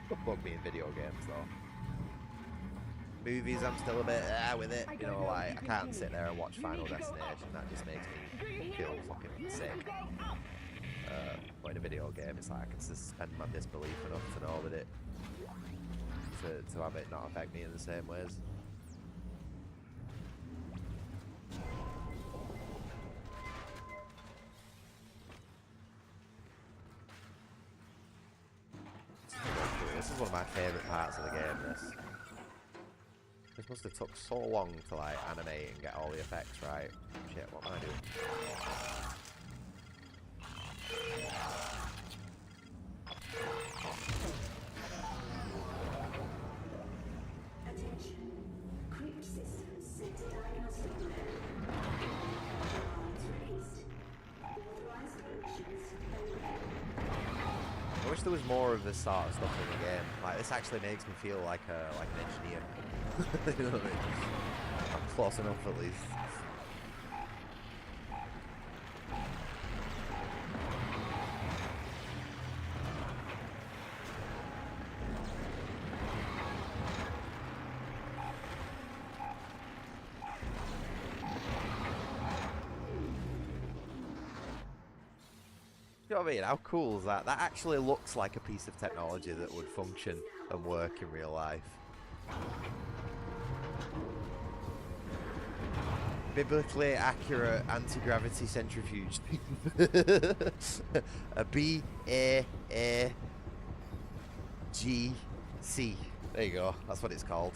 Don't bug me in video games though. Movies, I'm still a bit with it, you know, like I can't sit there and watch Final Destination, that just makes me feel fucking sick. But in a video game, it's like I can suspend my disbelief enough to know that to have it not affect me in the same ways. This is one of my favourite parts of the game, This must have took so long to like animate and get all the effects right. Shit, what am I doing? I wish there was more of this sort of stuff in the game. Like this actually makes me feel like an engineer. You know what I mean? I'm close enough at least. know what I mean? How cool is that? That actually looks like a piece of technology that would function and work in real life. Biblically accurate anti-gravity centrifuge. A BAAGC. There you go. That's what it's called.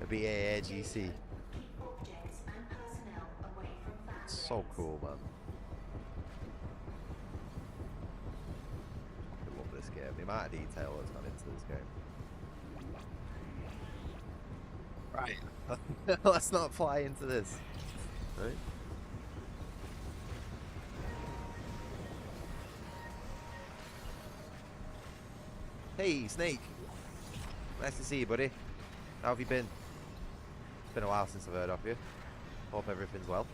A BAAGC. So cool, man. I love this game. The amount of detail that's gone into this game. Right. Let's not fly into this. Right? Hey, Snake. Nice to see you, buddy. How have you been? It's been a while since I've heard of you. Hope everything's well.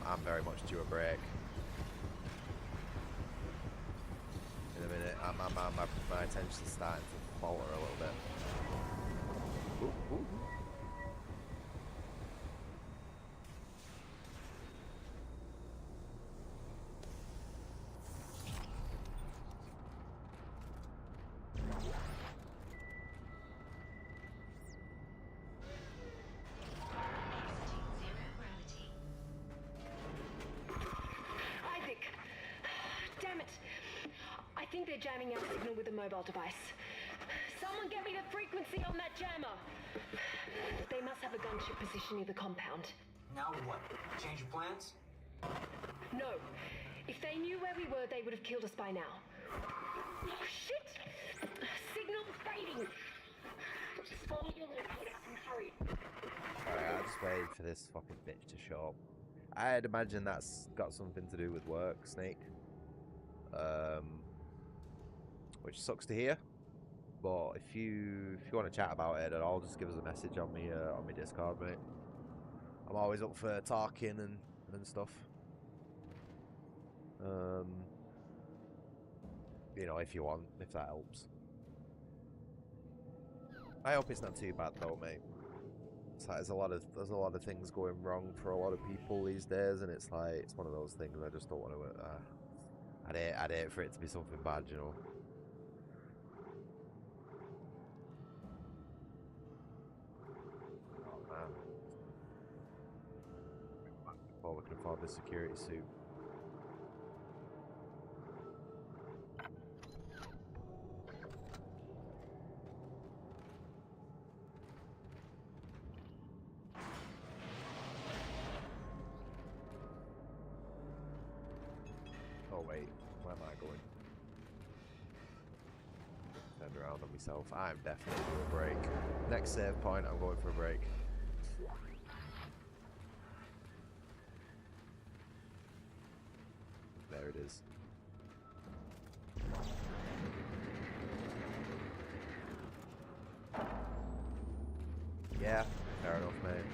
I'm very much due a break. In a minute, my attention's starting to falter a little bit. Ooh, ooh. I think they're jamming our signal with a mobile device. Someone get me the frequency on that jammer! They must have a gunship position near the compound. Now what? Change your plans? No. If they knew where we were, they would have killed us by now. Oh, shit! Signal's fading! Just follow your lead and hurry. Alright, I'm just waiting for this fucking bitch to show up. I'd imagine that's got something to do with work, Snake. Which sucks to hear, but if you want to chat about it at all, just give us a message on me Discord, mate. I'm always up for talking and stuff. You know, if you want, if that helps. I hope it's not too bad though, mate. It's like there's a lot of things going wrong for a lot of people these days, and it's like it's one of those things I just don't want to. I'd hate for it to be something bad, you know. Oh man. Before we can afford this security suit. Oh wait, where am I going? Turned around on myself. I'm definitely doing a break. Next save point, I'm going for a break. There it is. Yeah, fair enough, mate.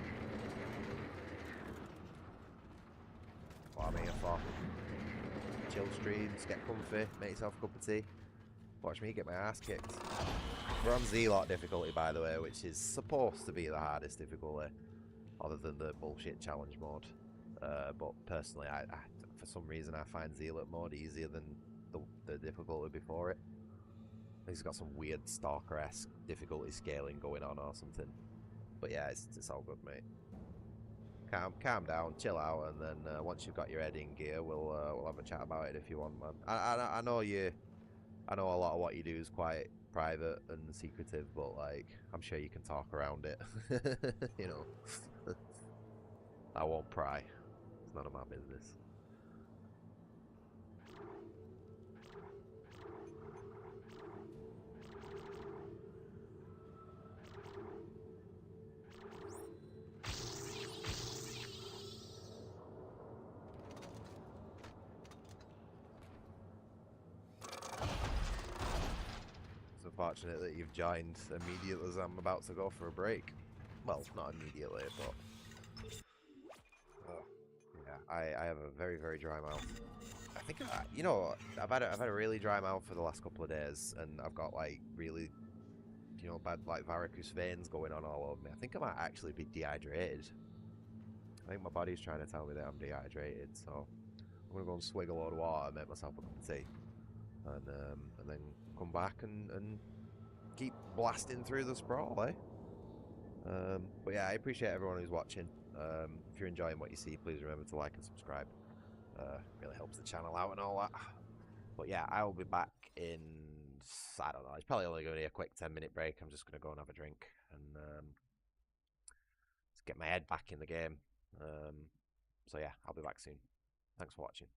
What I'm here for. Chill streams, get comfy, make yourself a cup of tea. Watch me get my ass kicked. We're on Zealot difficulty, by the way, which is supposed to be the hardest difficulty, other than the bullshit challenge mode. But personally, I for some reason I find Zealot mode easier than the difficulty before it. I think it's got some weird stalker-esque difficulty scaling going on or something. But yeah, it's all good, mate. Calm down, chill out, and then once you've got your head in gear, we'll have a chat about it if you want, man. I know I know a lot of what you do is quite private and secretive, but like I'm sure you can talk around it. You know, I won't pry. It's none of my business. Fortunate that you've joined immediately as I'm about to go for a break. Well, not immediately, but yeah, I have a very, very dry mouth. I think you know, I've had a really dry mouth for the last couple of days, and I've got like really, you know, bad like varicose veins going on all over me. I think I might actually be dehydrated. I think my body's trying to tell me that I'm dehydrated, so I'm gonna go and swig a load of water, make myself a cup of tea, and then come back and keep blasting through the Sprawl, eh? But yeah, I appreciate everyone who's watching. If you're enjoying what you see, please remember to like and subscribe. Really helps the channel out and all that. But yeah, I will be back in, I don't know, it's probably only going to be a quick 10-minute break. I'm just going to go and have a drink and just get my head back in the game. So yeah, I'll be back soon. Thanks for watching.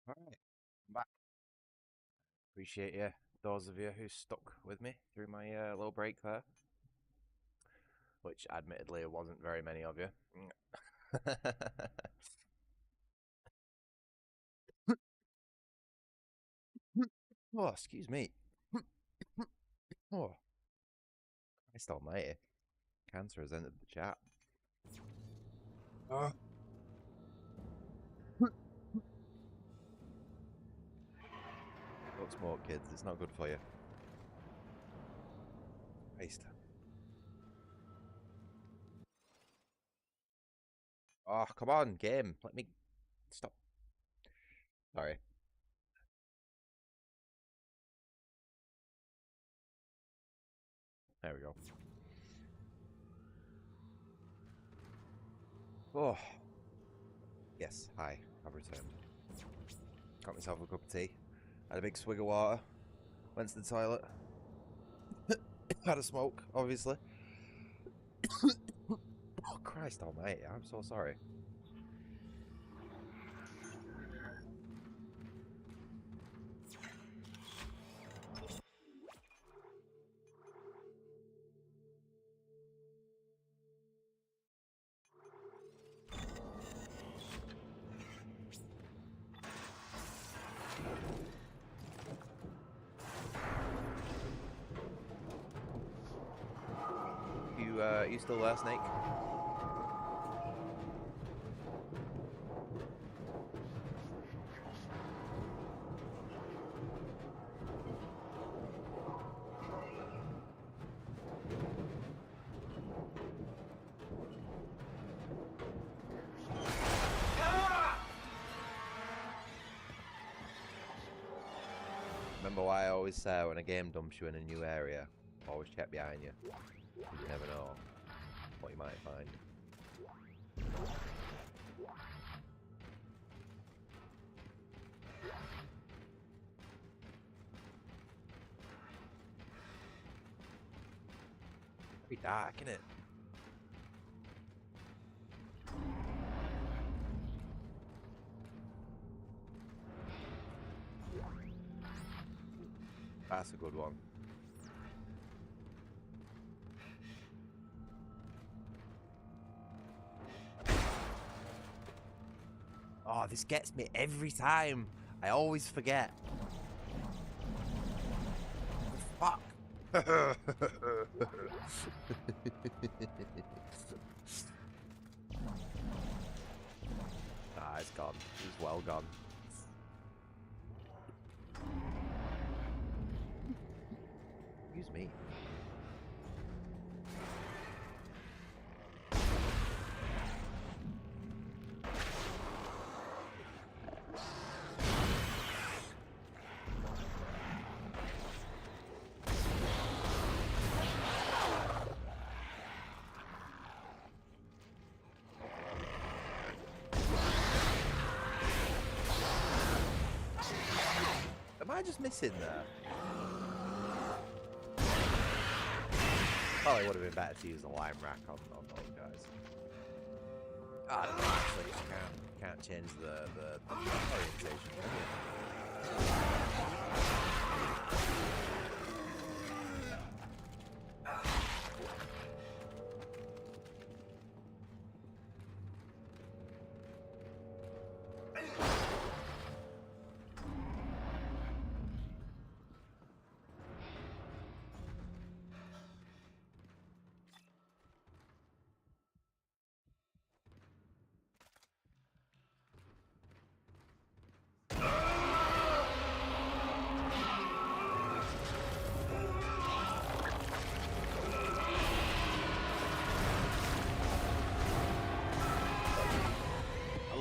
Alright, I'm back. Appreciate you, those of you who stuck with me through my little break there. Which, admittedly, wasn't very many of you. Oh, excuse me. Oh, Christ almighty. Cancer has entered the chat. Don't smoke, kids. It's not good for you. Christ. Oh, come on, game. Let me... Stop. Sorry. There we go. Oh. Yes, hi. I've returned. Got myself a cup of tea. Had a big swig of water. Went to the toilet. Had a smoke, obviously. Oh, Christ almighty. I'm so sorry. You still there, Snake? Remember what I always say when a game dumps you in a new area? Always check behind you. You never know what you might find. Pretty dark, isn't it? That's a good one. Oh, this gets me every time. I always forget. Fuck. Ah, it's gone. It's well gone. Excuse me. Am I just missing there? Probably would have been better to use the lime rack on those guys. I don't know, actually, I can't change the orientation.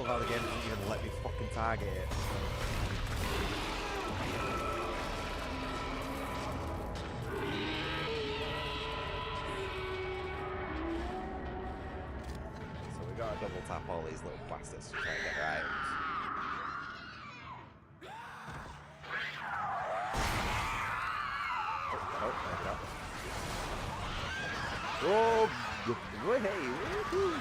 How the game isn't even let me fucking target it. So we gotta double tap all these little bastards to try and get their items. Oh, there we go. Oh, hey, woohoo!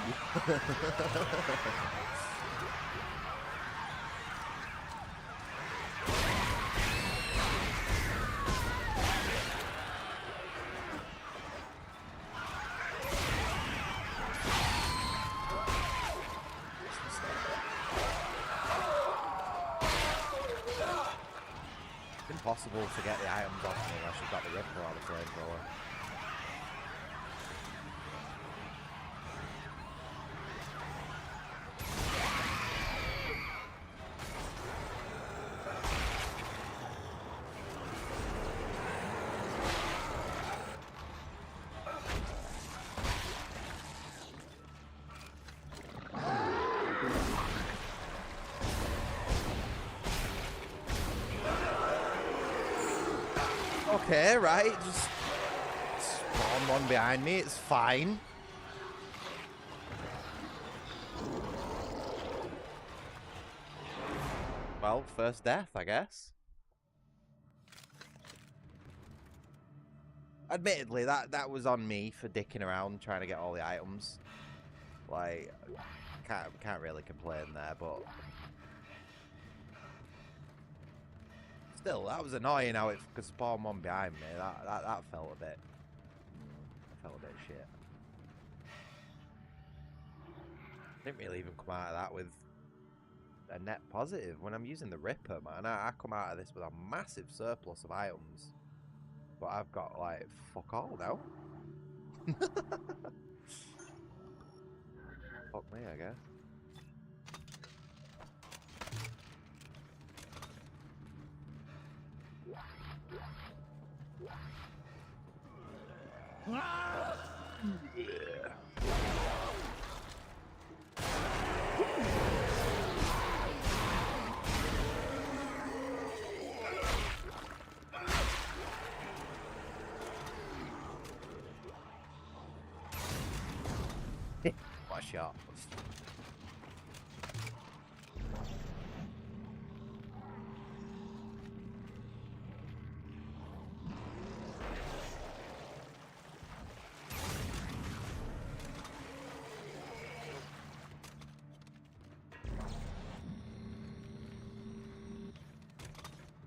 It's impossible to get the items off me unless you've got the Ripper or the Flamethrower. Okay, right, just spawn one behind me, it's fine. Well, first death, I guess. Admittedly, that was on me for dicking around trying to get all the items. Like, can't really complain there, but still, that was annoying how it could spawn one behind me. That felt a bit. Felt a bit shit. Didn't really even come out of that with a net positive. When I'm using the Ripper, man, I come out of this with a massive surplus of items. But I've got, like, fuck all now. Fuck me, I guess. What a shot.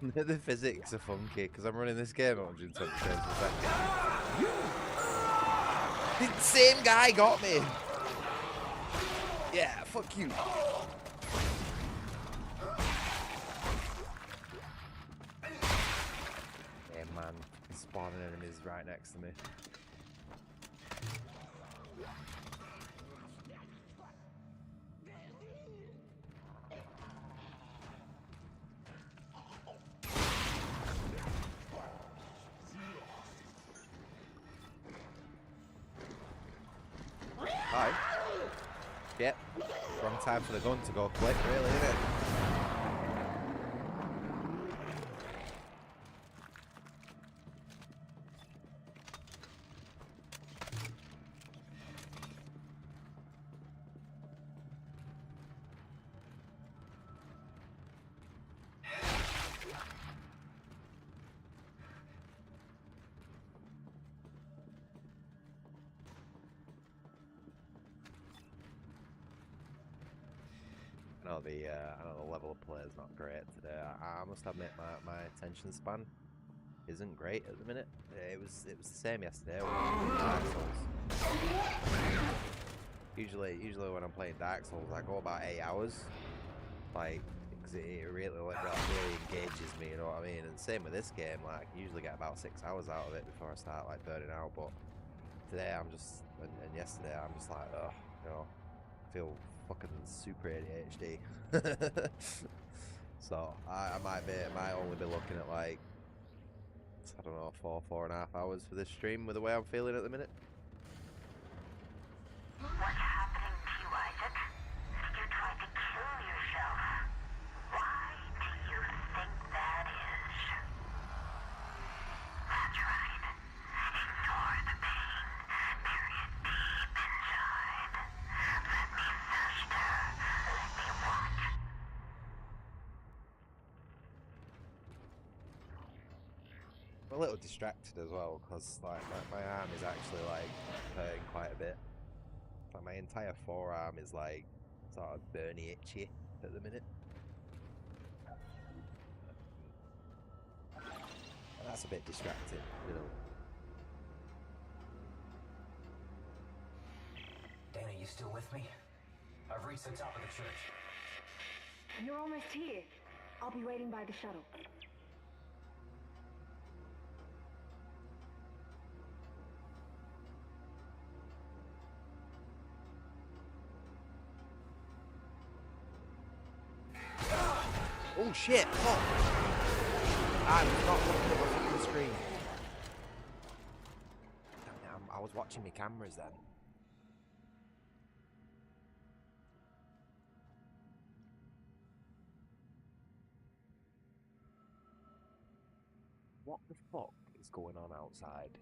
The physics are funky because I'm running this game at 120 frames per second. The same guy got me. Yeah, fuck you. Yeah, man, spawning enemies right next to me. Hi. Yep. Wrong time for the gun to go quick, really, isn't it? I know the level of play is not great today. I must admit my attention span isn't great at the minute. It was the same yesterday when I was playing Dark Souls. Usually when I'm playing Dark Souls, I go about 8 hours, like because it really engages me. You know what I mean? And same with this game. Like I usually get about 6 hours out of it before I start like burning out. But today I'm just and yesterday I'm just like, oh, you know, I feel fucking super ADHD. So I might only be looking at like, I don't know, 4.5 hours for this stream with the way I'm feeling at the minute. What's happening to you, Isaac? You tried to kill yourself. Why do you think that is? That's right. Ignore the pain. Bury it deep inside. Let me fester. Let me watch. I'm a little distracted as well because like my arm is actually like hurting quite a bit. Like my entire forearm is like sort of burny, itchy at the minute. And that's a bit distracting, you know. Dana, you still with me? I've reached the top of the church. You're almost here. I'll be waiting by the shuttle. Oh shit! Fuck! I was not looking at my fucking screen. Damn it, I was watching my cameras then. What the fuck is going on outside?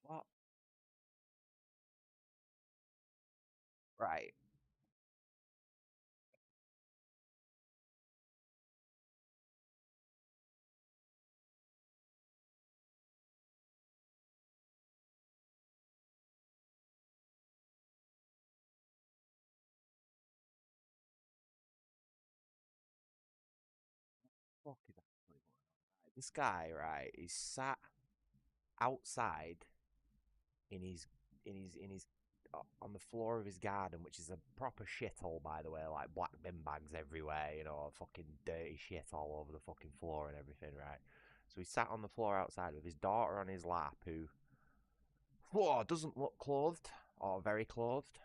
What? Right. Fuck is actually going on? Right, this guy, right, he's sat outside in his on the floor of his garden, which is a proper shithole, by the way, like black bin bags everywhere, you know, fucking dirty shit all over the fucking floor and everything, right? So he sat on the floor outside with his daughter on his lap, who, whoa, doesn't look clothed or very clothed,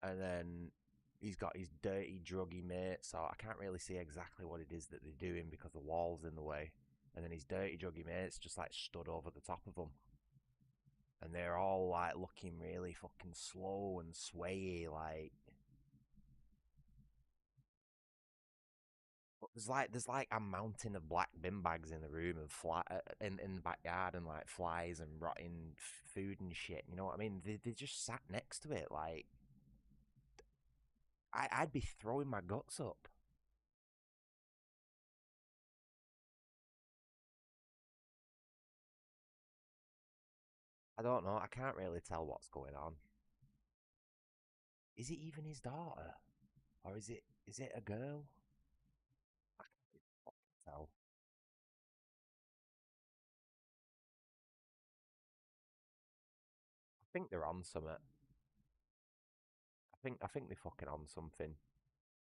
and then he's got his dirty druggy mate, so I can't really see exactly what it is that they're doing because the wall's in the way, and then his dirty druggy mate's just like stood over the top of him. And they're all like looking really fucking slow and swayy, like. But there's like a mountain of black bin bags in the room and in the backyard and like flies and rotting food and shit. You know what I mean? They just sat next to it, like. I'd be throwing my guts up. I don't know. I can't really tell what's going on. Is it even his daughter, or is it a girl? I can't really fucking tell. I think they're on something. I think they're fucking on something.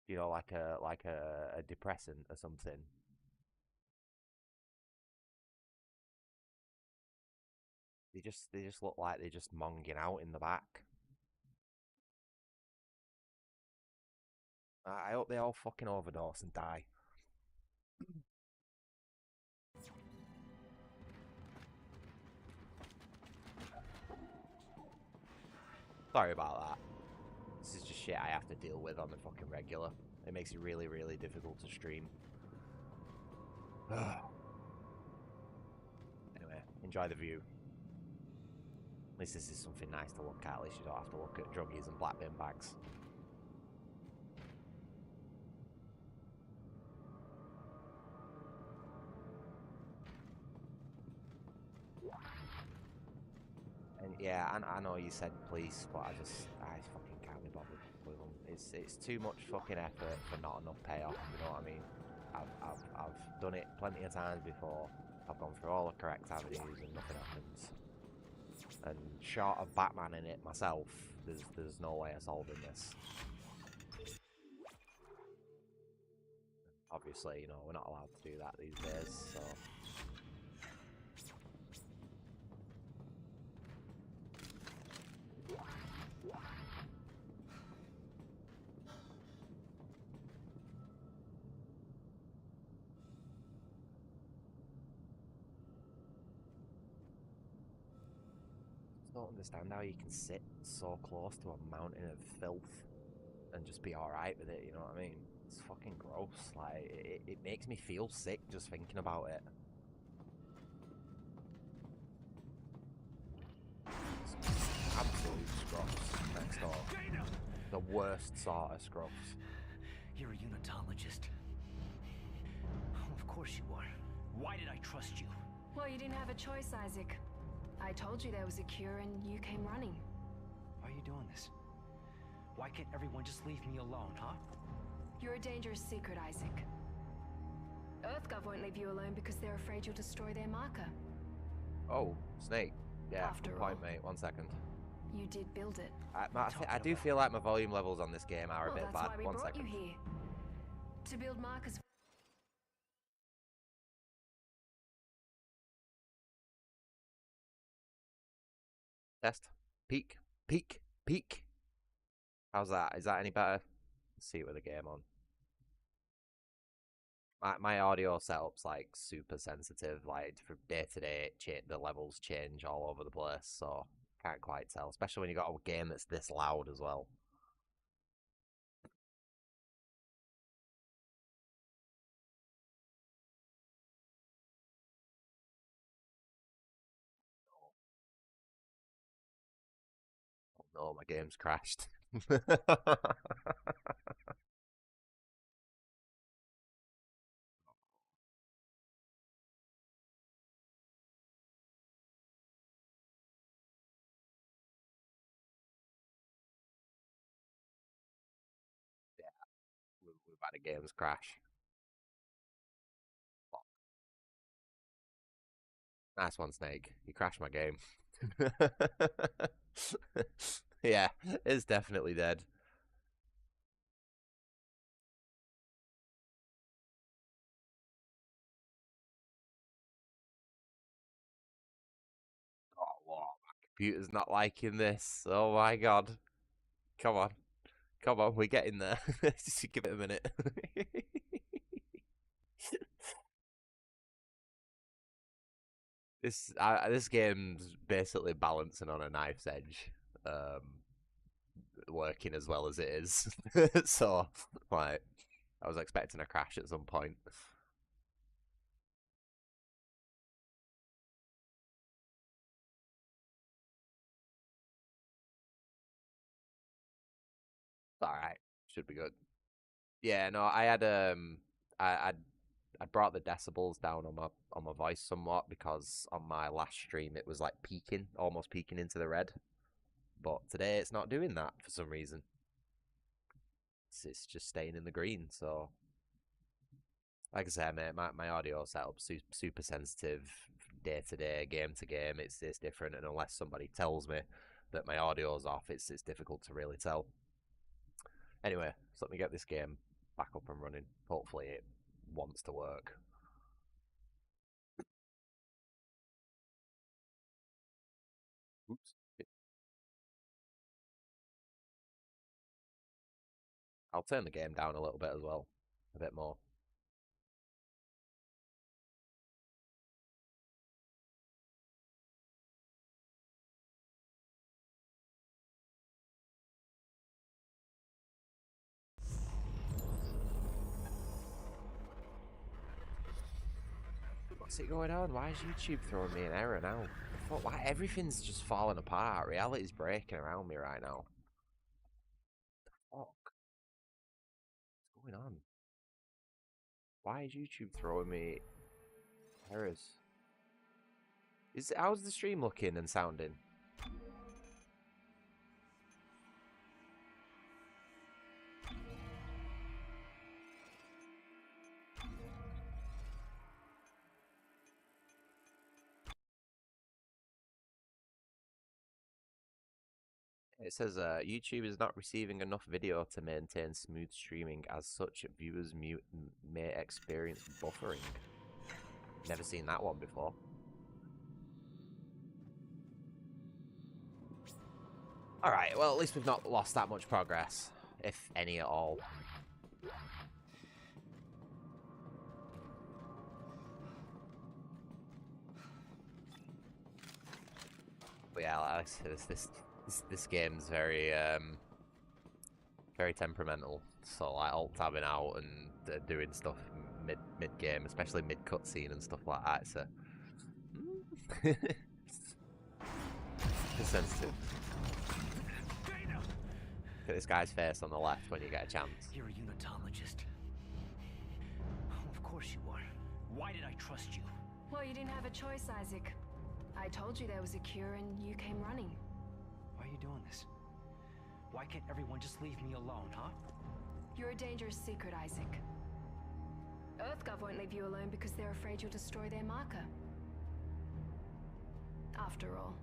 You know, like a depressant or something. They just look like they're just monging out in the back. I hope they all fucking overdose and die. Sorry about that. This is just shit I have to deal with on the fucking regular. It makes it really, really difficult to stream. Anyway, enjoy the view. At least this is something nice to look at. At least you don't have to look at druggies and black bin bags. And yeah, I know you said police, but I fucking can't be bothered with them. It's too much fucking effort for not enough payoff. You know what I mean? I've done it plenty of times before. I've gone through all the correct avenues and nothing happens. And short of Batman in it myself, there's no way of solving this. Obviously, you know, we're not allowed to do that these days, so. Don't understand how you can sit so close to a mountain of filth and just be alright with it, you know what I mean? It's fucking gross. Like, it makes me feel sick just thinking about it. It's absolute scruffs next door. The worst sort of scruffs. You're a unitologist. Oh, of course you are. Why did I trust you? Well, you didn't have a choice, Isaac. I told you there was a cure and you came running. Why are you doing this? Why can't everyone just leave me alone, huh? You're a dangerous secret, Isaac. EarthGov won't leave you alone because they're afraid you'll destroy their marker. Oh, Snake. Yeah, After good point, all, mate. 1 second. You did build it. I do feel like my volume levels on this game are a bit That's bad. why we 1 brought second. you here. To build markers. Test. Peak. Peak. Peak. How's that? Is that any better? Let's see it with the game on. My audio setup's like super sensitive. Like from day to day, the levels change all over the place. So can't quite tell, especially when you got a game that's this loud as well. Oh no, my game's crashed. We've had a game's crash. Nice one, Snake. You crashed my game. Yeah, it's definitely dead. Oh, wow. My computer's not liking this. Oh my god. Come on. Come on, we're getting there. Just give it a minute. This game's basically balancing on a knife's edge, working as well as it is. So, like, I was expecting a crash at some point. All right, should be good. Yeah, no, I brought the decibels down on my voice somewhat because on my last stream it was like peaking, almost peaking into the red. But today it's not doing that for some reason. It's just staying in the green. So, like I said, mate, my audio setup's super sensitive, day to day, game to game. It's different, and unless somebody tells me that my audio's off, it's difficult to really tell. Anyway, so let me get this game back up and running. Hopefully, it wants to work. Oops. I'll turn the game down a little bit as well, a bit more. What's it going on? Why is YouTube throwing me an error now? Why everything's just falling apart? Reality's breaking around me right now. Fuck. What's going on? Why is YouTube throwing me errors? How's the stream looking and sounding? It says YouTube is not receiving enough video to maintain smooth streaming. As such, viewers may experience buffering. Never seen that one before. Alright, well, at least we've not lost that much progress, if any at all. But yeah, like, this game's very very temperamental. So like alt tabbing out and doing stuff mid game, especially mid cutscene and stuff like that. So it's sensitive. Look at this guy's face on the left when you get a chance. You're a unitologist. Oh, of course you are. Why did I trust you? Well, you didn't have a choice, Isaac. I told you there was a cure and you came running. Why are you doing this? Why can't everyone just leave me alone, huh? You're a dangerous secret, Isaac. EarthGov won't leave you alone because they're afraid you'll destroy their marker. After all,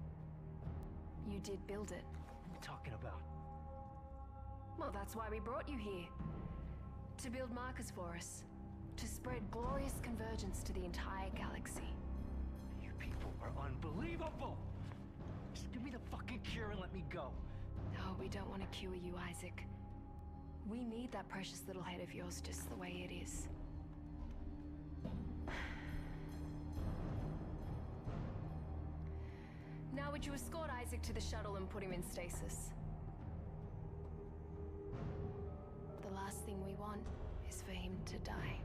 you did build it. What are you talking about? Well, that's why we brought you here. To build markers for us. To spread glorious convergence to the entire galaxy. You people are unbelievable! Just give me the fucking cure and let me go. Oh, we don't want to cure you, Isaac. We need that precious little head of yours just the way it is. Now would you escort Isaac to the shuttle and put him in stasis? The last thing we want is for him to die.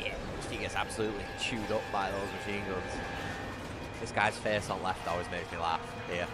Yeah, he gets absolutely chewed up by those machine guns. This guy's face on left always makes me laugh. Here.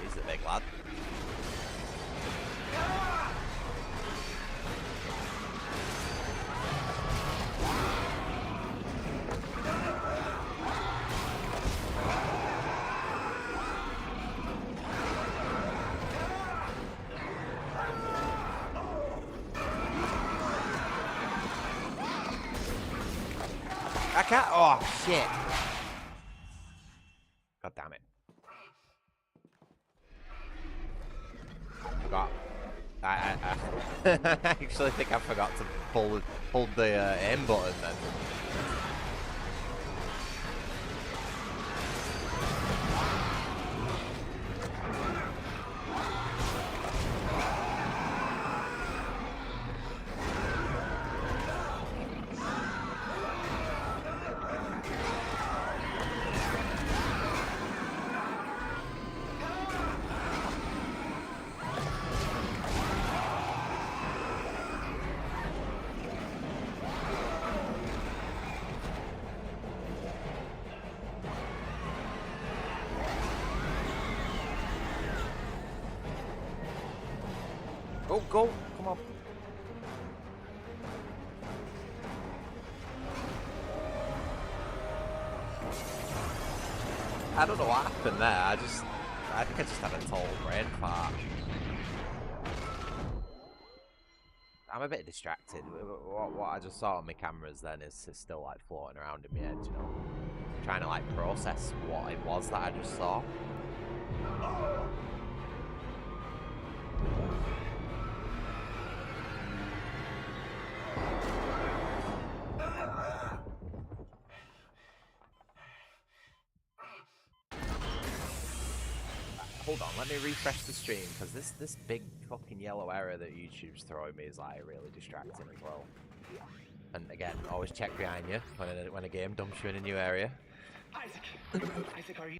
He's the big lad. I can't. Oh shit! God damn it! Forgot. I actually think I forgot to pull the aim button then. Go, go, come on. I don't know what happened there. I think I just had a total brain fart. I'm a bit distracted. What I just saw on my cameras then is still like floating around in my head, you know. Trying to like process what it was that I just saw. Hold on, let me refresh the stream, because this big fucking yellow error that YouTube's throwing me is like really distracting as well. And again, always check behind you when a game dumps you in a new area. Isaac! Isaac, are you...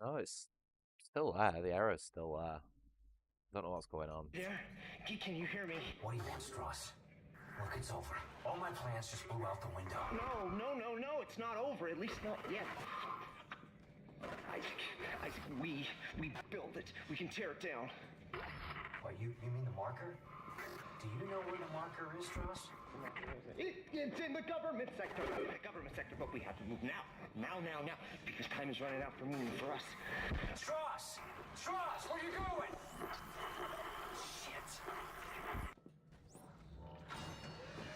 Oh, it's still there. The error's still there. Don't know what's going on. There? Can you hear me? What do you want, Strauss? Look, it's over. All my plans just blew out the window. No, it's not over. At least not yet. Isaac, we build it. We can tear it down. What, you mean the marker? Do you know where the marker is, Strauss? It's in the government sector. But we have to move now. Now. Because time is running out for me and for us. Strauss! Strauss, where are you going? Shit.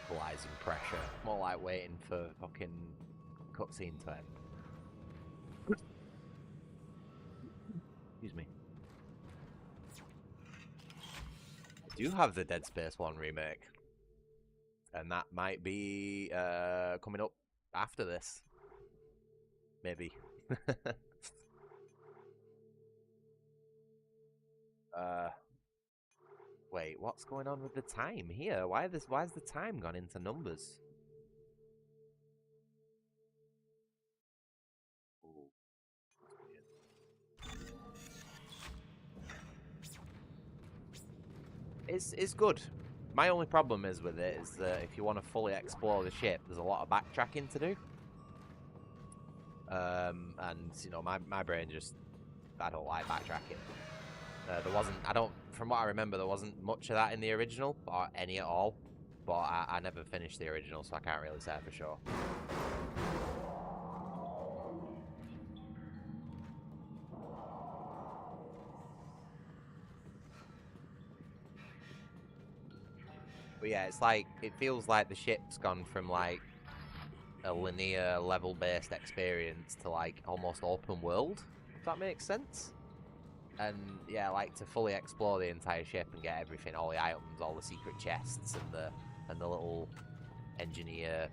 Equalizing pressure. More like waiting for fucking cutscene to end. Excuse me. I do have the Dead Space 1 remake. And that might be coming up after this. Maybe. Wait, what's going on with the time here? Why's the time gone into numbers? Ooh. It's good. My only problem is with it is that if you want to fully explore the ship, there's a lot of backtracking to do. and you know, my brain just, I don't like backtracking. There wasn't, from what I remember, there wasn't much of that in the original, or any at all. But I never finished the original, so I can't really say for sure. But yeah, it's like, it feels like the ship's gone from like a linear level-based experience to like almost open world, if that makes sense. And yeah, like to fully explore the entire ship and get everything, all the items, all the secret chests, and the little engineer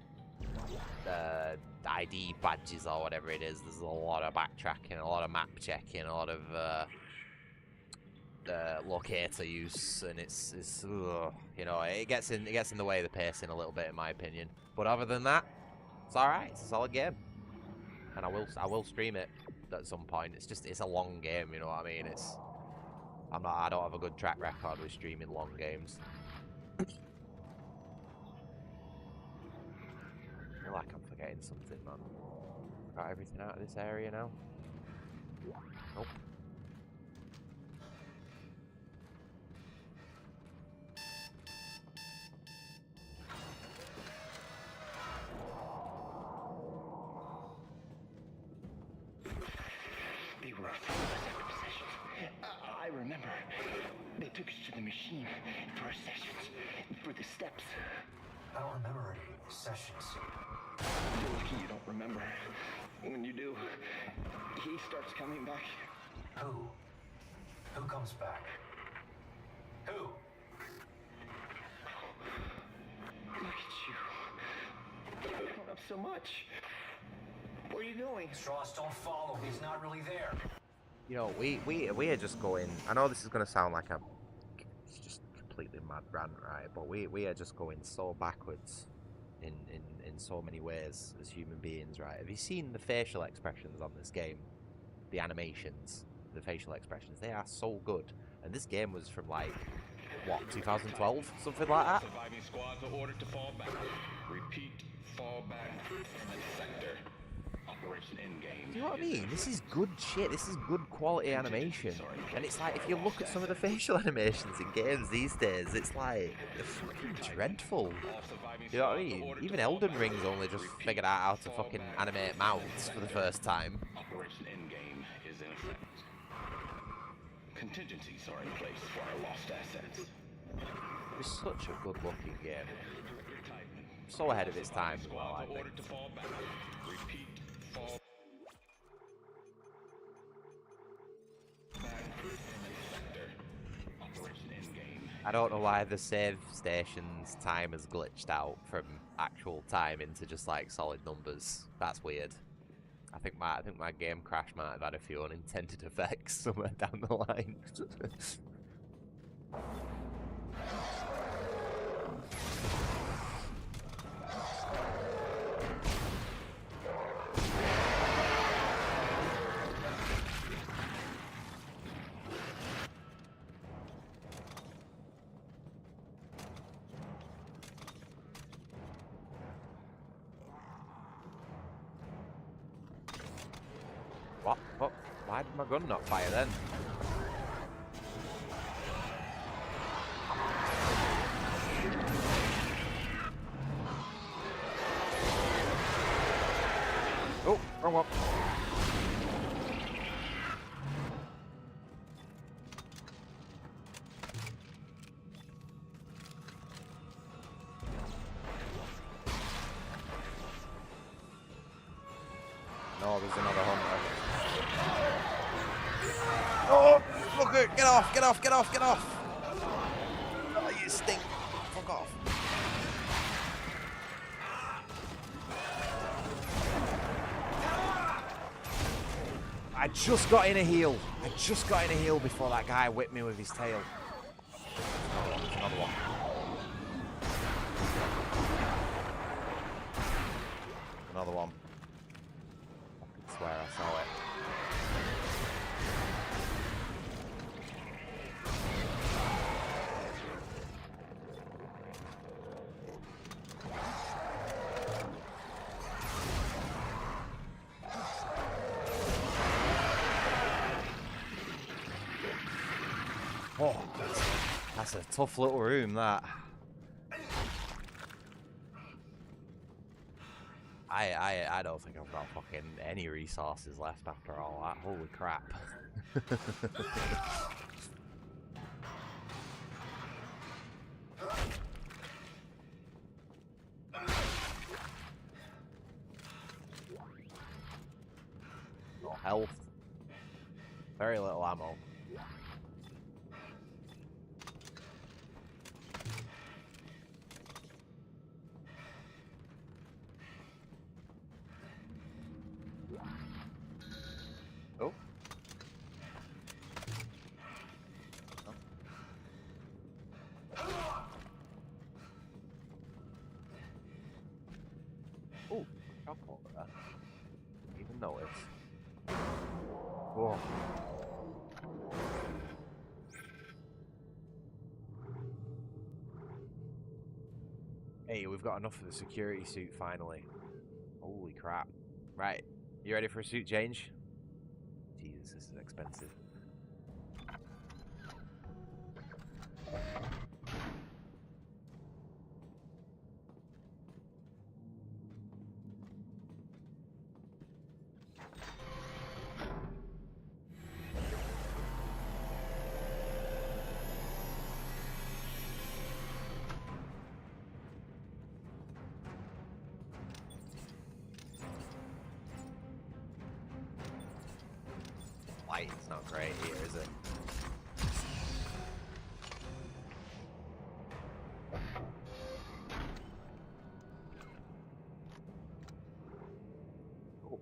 ID badges or whatever it is. There's a lot of backtracking, a lot of map checking, a lot of locator use, and it's ugh, you know, it gets in the way of the pacing a little bit, in my opinion. But other than that, it's all right. It's a solid game, and I will stream it at some point. It's a long game, you know what I mean? I don't have a good track record with streaming long games. I feel like I'm forgetting something, man. Got everything out of this area now? Nope. They were sessions. I remember. They took us to the machine for sessions, for the steps. I don't remember any sessions. You're lucky you don't remember. When you do, he starts coming back. Who? Who comes back? Who? Look at you. You've grown up so much. Where are you going? Straws, don't follow. He's not really there. You know, we are just going. I know this is going to sound like I'm just completely mad rant, right? But we are just going so backwards in so many ways as human beings, right? Have you seen the facial expressions on this game? The animations, the facial expressions, they are so good. And this game was from like, what, 2012? Something like that? Surviving squads are ordered to fall back. Repeat, fall back from the sector. Operation Endgame. Do you know what I mean? This is good shit. This is good quality animation. And it's like, if you look at some of the facial animations in games these days, it's like, they're fucking dreadful. You know what I mean? Even Elden Ring's only just figured out how to fucking animate mouths for the first time. Operation Endgame is in effect. Contingencies are in place for our lost assets. It's such a good looking game. So ahead of its time as well, I think. Ordered to fall back. Repeat, fall back from the sector. Operation Endgame. I don't know why the save station's time has glitched out from actual time into just like solid numbers. That's weird. I think my game crash might have had a few unintended effects somewhere down the line. What? What? Why did my gun not fire then? Oh, wrong one. No, there's another hunter. Oh, look at, get off, get off, get off, get off. Oh, you stink. Fuck off. I just got in a heal. I just got in a heal before that guy whipped me with his tail. There's another one. Another one. I swear I saw it. Oh, that's a tough little room, that. I don't think I've got fucking any resources left after all that. Holy crap. No health. Very little ammo. Oh. Oh, drop over there. Didn't even notice. Whoa. Hey, we've got enough of the security suit finally. Holy crap. Right, you ready for a suit change? Jesus, this is expensive. Light's not great here, is it? Cool.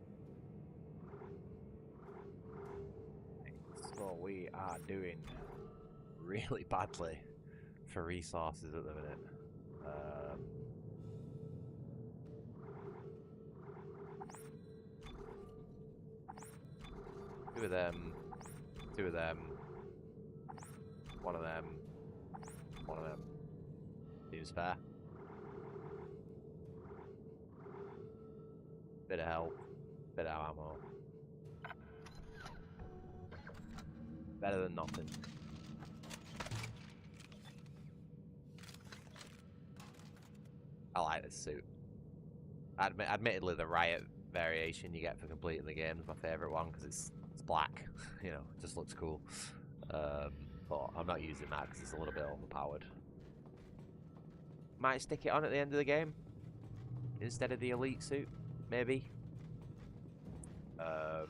So we are doing really badly for resources at the minute. Two of them, one of them, seems fair. Bit of health, bit of ammo. Better than nothing. I like this suit. Admittedly, the riot variation you get for completing the game is my favourite one because it's black. You know, it just looks cool. But I'm not using that because it's a little bit overpowered. Might stick it on at the end of the game instead of the elite suit, maybe. But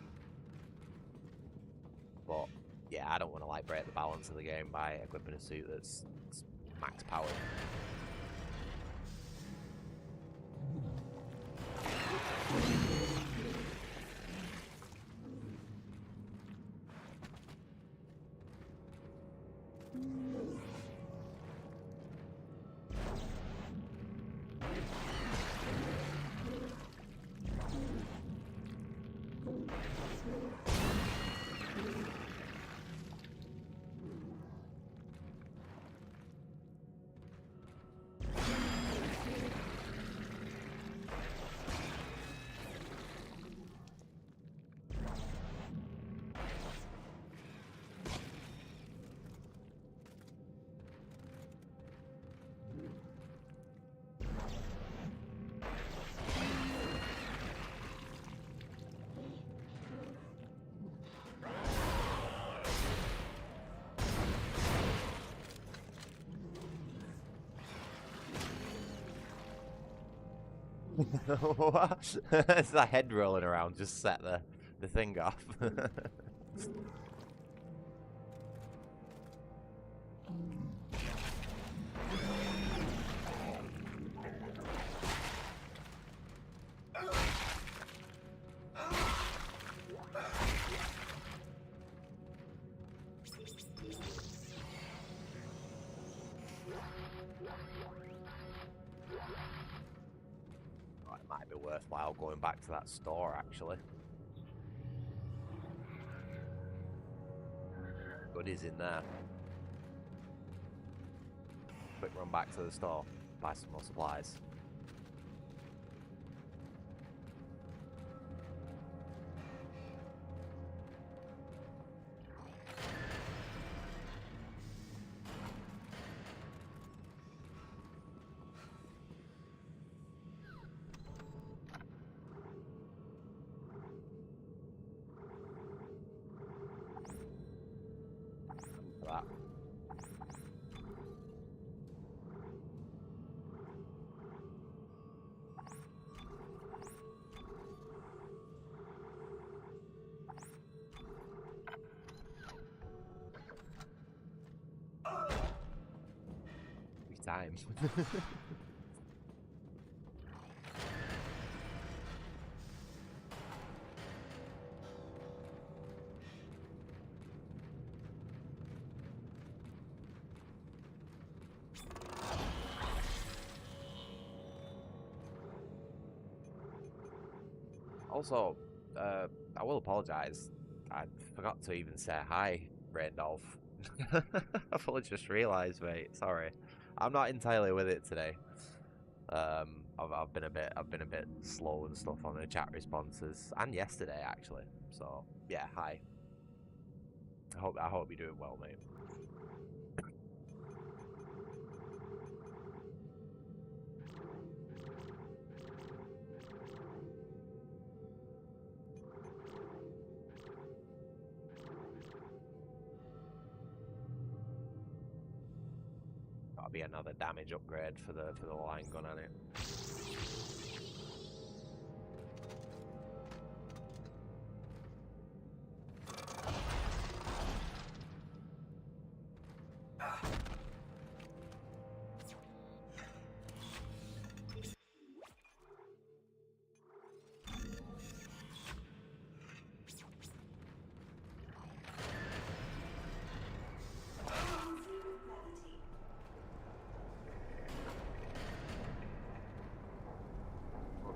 yeah, I don't want to like break the balance of the game by equipping a suit that's max powered. What? It's that head rolling around, just set the thing off. It might be worthwhile going back to that store, actually. Goodies in there. Quick run back to the store, buy some more supplies. time. Also, I will apologise. I forgot to even say hi, Randolph. I fully just realised, mate. Sorry, I'm not entirely with it today. I've been a bit slow and stuff on the chat responses, and yesterday actually. So yeah, hi. I hope you're doing well, mate. That'll be another damage upgrade for the line gun on it.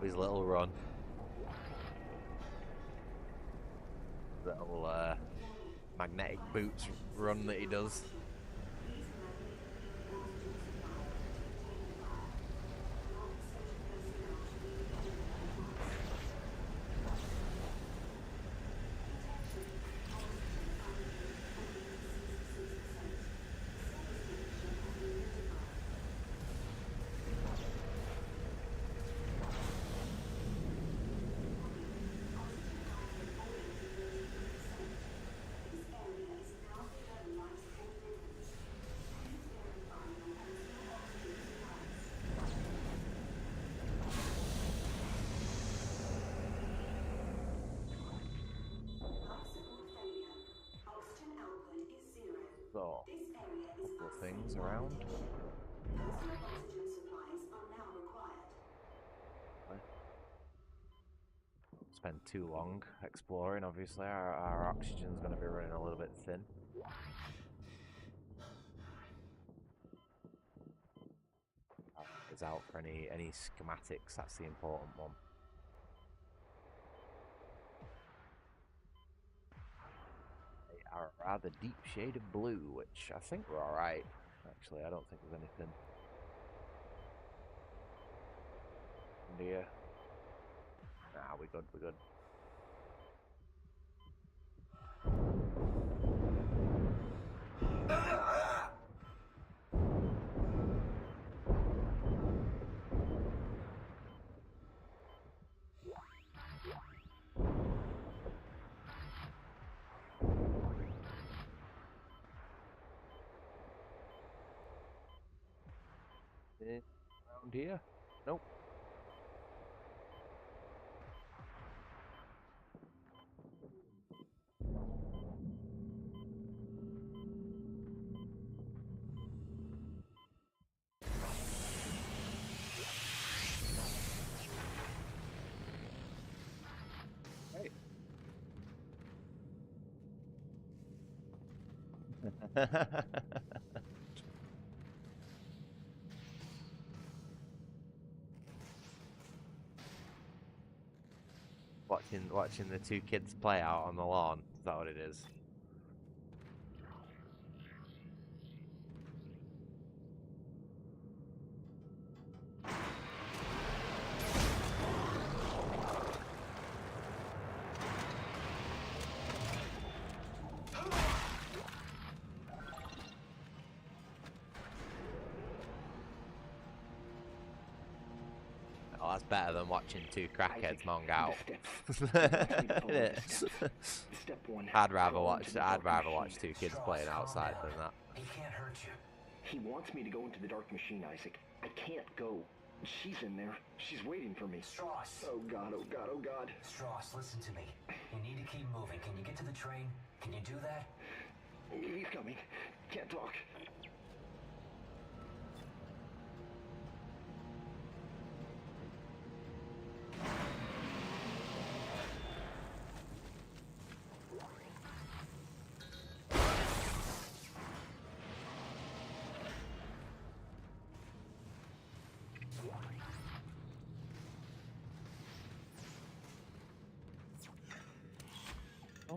His little run. Little magnetic boots run that he does. So, a couple of things around. Spend too long exploring, obviously. Our oxygen's going to be running a little bit thin. Is out for any schematics, that's the important one. They are a rather deep shade of blue, which I think we're alright. Actually, I don't think there's anything. Dear. Nah, we're good, we're good. Around here? Nope. Hey. Watching the two kids play out on the lawn. Is that what it is? Oh, that's better than watching two crackheads mong out. I'd rather watch two kids playing outside than that. He can't hurt you. He wants me to go into the dark machine, Isaac. I can't go. She's in there. She's waiting for me. Strauss. Oh God, oh God, oh God. Strauss, listen to me. You need to keep moving. Can you get to the train? Can you do that? He's coming. Can't talk.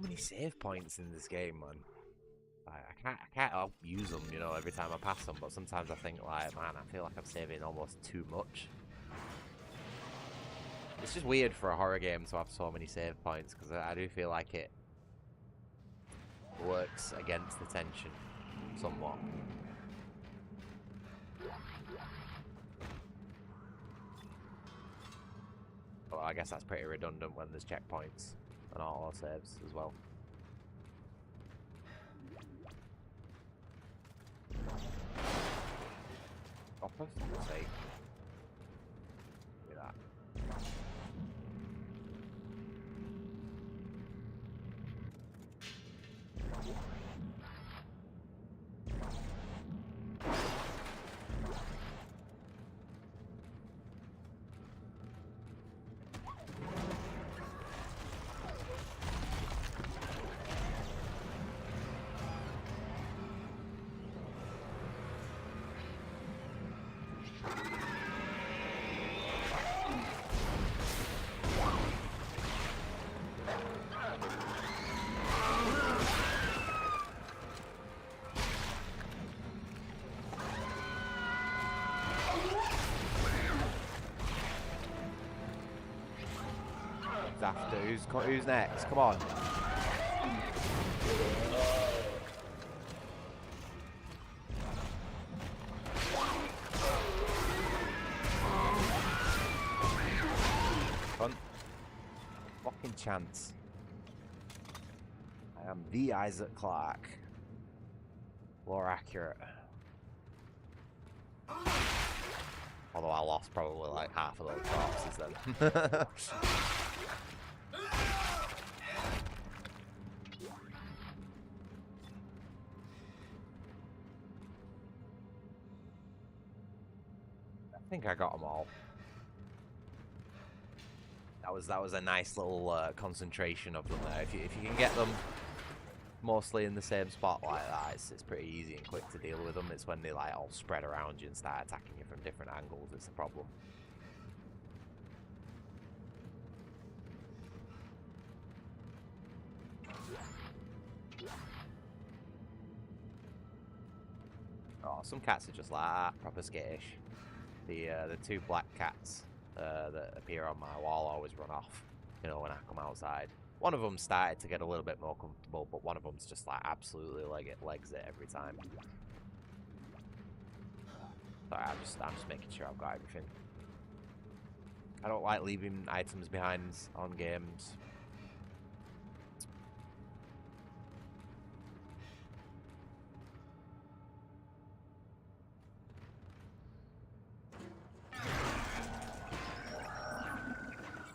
so many save points in this game, man. I can't use them, you know, every time I pass them, but sometimes I think, like, man, I feel like I'm saving almost too much. It's just weird for a horror game to have so many save points, because I do feel like it works against the tension somewhat. Well, I guess that's pretty redundant when there's checkpoints and auto saves as well. Oh, for fuck's sake. Look at that. After who's next? Come on. Fun. Fucking chance. I am the Isaac Clarke. More accurate. Although I lost probably like half of those corpses then. I think I got them all. That was a nice little concentration of them there. If you can get them mostly in the same spot like that, it's pretty easy and quick to deal with them. It's when they like all spread around you and start attacking you from different angles it's the problem. Oh, some cats are just like that, proper skittish. The two black cats that appear on my wall always run off, you know, when I come outside. One of them started to get a little bit more comfortable, but one of them's just like absolutely legs it every time. Sorry, I'm just making sure I've got everything. I don't like leaving items behind on games.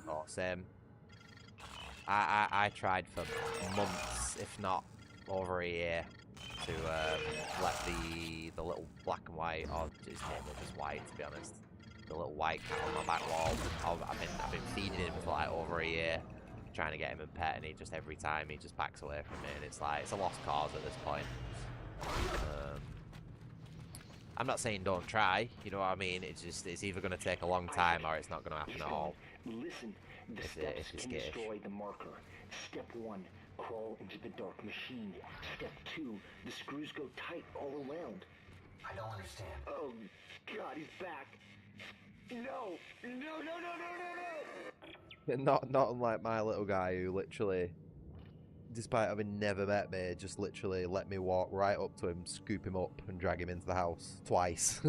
Oh, same. I tried for months, if not over a year, to let the little black and white, or his name was just white to be honest, the little white cat on my back wall. I've been feeding him for like over a year, trying to get him a pet, and he just every time he just backs away from me, and it's like it's a lost cause at this point. I'm not saying don't try, you know what I mean? It's either going to take a long time or it's not going to happen at all. Listen, the steps can destroy the marker. Step 1, crawl into the dark machine. Step 2, the screws go tight all around. I don't understand. Oh, God, he's back. No, no, no, no, no, no, no! Not unlike my little guy who literally, despite having never met me, just literally let me walk right up to him, scoop him up and drag him into the house twice.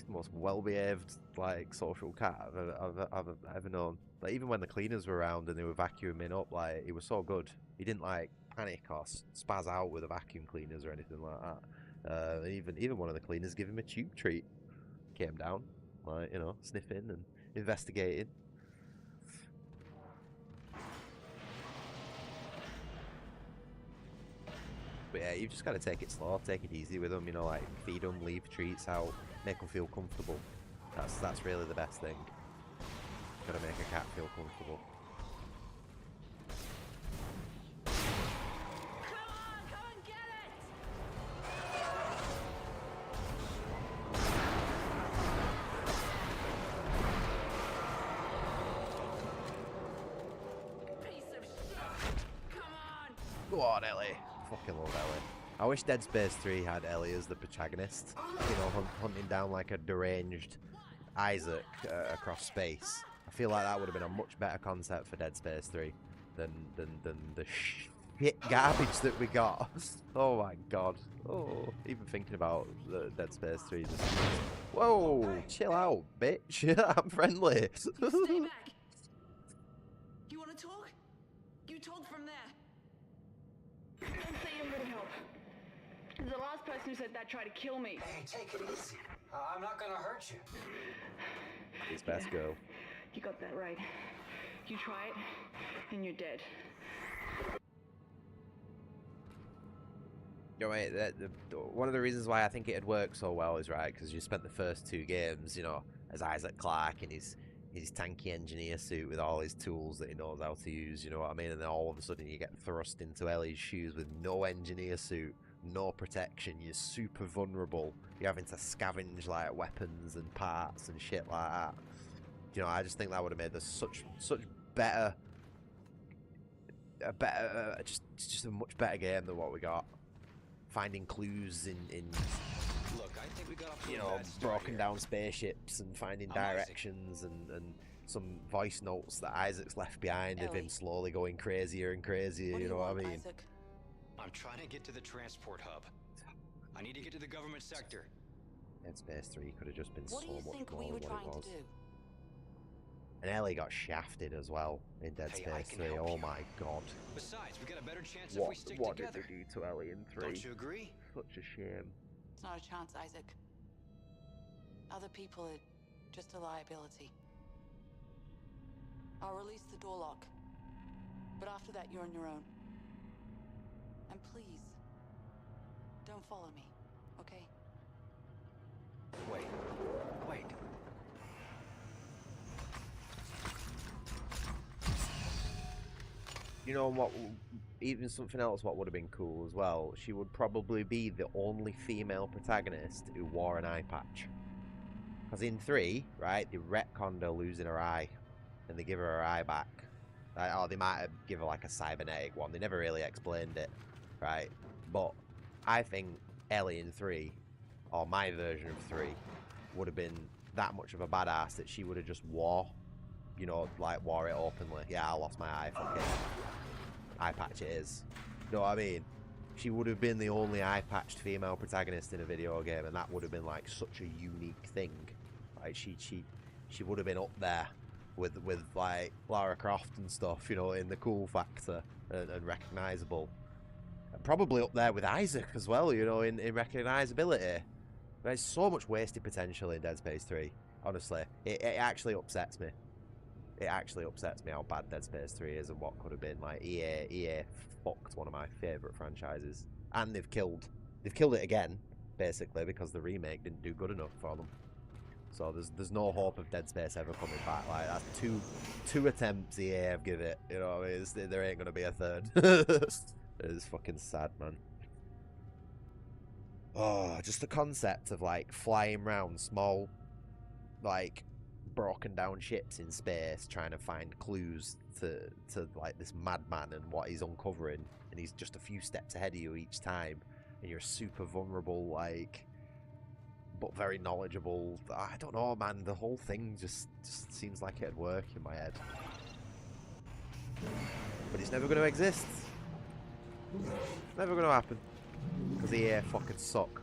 The most well-behaved, like, social cat I've ever known. Like, even when the cleaners were around and they were vacuuming up, like, he was so good. He didn't like panic or spaz out with the vacuum cleaners or anything like that. Even one of the cleaners gave him a tube treat. Came down, like, you know, sniffing and investigating. But yeah, you've just got to take it slow, take it easy with them, you know, like feed them, leave treats out, make them feel comfortable. That's really the best thing. Got to make a cat feel comfortable. Go on, Ellie. Fucking love Ellie. I wish Dead Space 3 had Ellie as the protagonist. You know, hunting down like a deranged Isaac across space. I feel like that would have been a much better concept for Dead Space 3 than the shit garbage that we got. Oh my god. Oh, even thinking about the Dead Space 3 just... Whoa, chill out, bitch. I'm friendly. Stay back. You want to talk? You talk from there. Don't say you're gonna help. The last person who said that tried to kill me. Hey, take it easy. I'm not gonna hurt you. His best go. You got that right. You try it, and you're dead. You know, mate, one of the reasons why I think it'd work so well is, right, because you spent the first 2 games, you know, as Isaac Clarke in his tanky engineer suit with all his tools that he knows how to use, you know what I mean? And then all of a sudden you get thrust into Ellie's shoes with no engineer suit, no protection, you're super vulnerable, you're having to scavenge like weapons and parts and shit like that. You know, I just think that would have made this such better, just a much better game than what we got. Finding clues in Look, I think we got off to you a know, bad start broken here. down spaceships and finding directions and some voice notes that Isaac's left behind of him Ellie. slowly going crazier and crazier, What do you know want, what I mean? Isaac? I'm trying to get to the transport hub. I need to get to the government sector. Dead Space 3 could have just been What so do you much think more we were than what trying it to was. do? And Ellie got shafted as well in Dead Hey, I Space can 3, help oh you. my god. Besides, we got a better chance if we stick What together. did they do to Ellie in 3? Don't you agree? Such a shame. It's not a chance, Isaac. Other people are just a liability. I'll release the door lock. But after that, you're on your own. And please, don't follow me, okay? Wait. You know what, even something else what would have been cool as well, she would probably be the only female protagonist who wore an eye patch. Because in 3, right, they retconned her losing her eye, and they give her eye back. Right? Or they might have given her like a cybernetic one, they never really explained it, right? But I think Ellie in 3, or my version of 3, would have been that much of a badass that she would have just wore, you know, like wore it openly. Yeah, I lost my eye, fuck it. Eye patch it is. You know what I mean? She would have been the only eye-patched female protagonist in a video game, and that would have been like such a unique thing. Like she would have been up there with like Lara Croft and stuff, you know, in the cool factor and recognizable. And probably up there with Isaac as well, you know, in recognizability. There's so much wasted potential in Dead Space 3. Honestly, it actually upsets me. It actually upsets me how bad Dead Space 3 is and what could have been. Like EA fucked one of my favourite franchises, and they've killed it again, basically, because the remake didn't do good enough for them. So there's no hope of Dead Space ever coming back. Like that's two attempts EA have give it. You know what I mean? There ain't gonna be a third. It's fucking sad, man. Oh, just the concept of like flying around small, like broken down ships in space trying to find clues to like this madman and what he's uncovering, and he's just a few steps ahead of you each time, and you're super vulnerable, like, but very knowledgeable. I don't know, man, the whole thing just seems like it'd work in my head, but it's never going to exist. Never going to happen because EA fucking suck.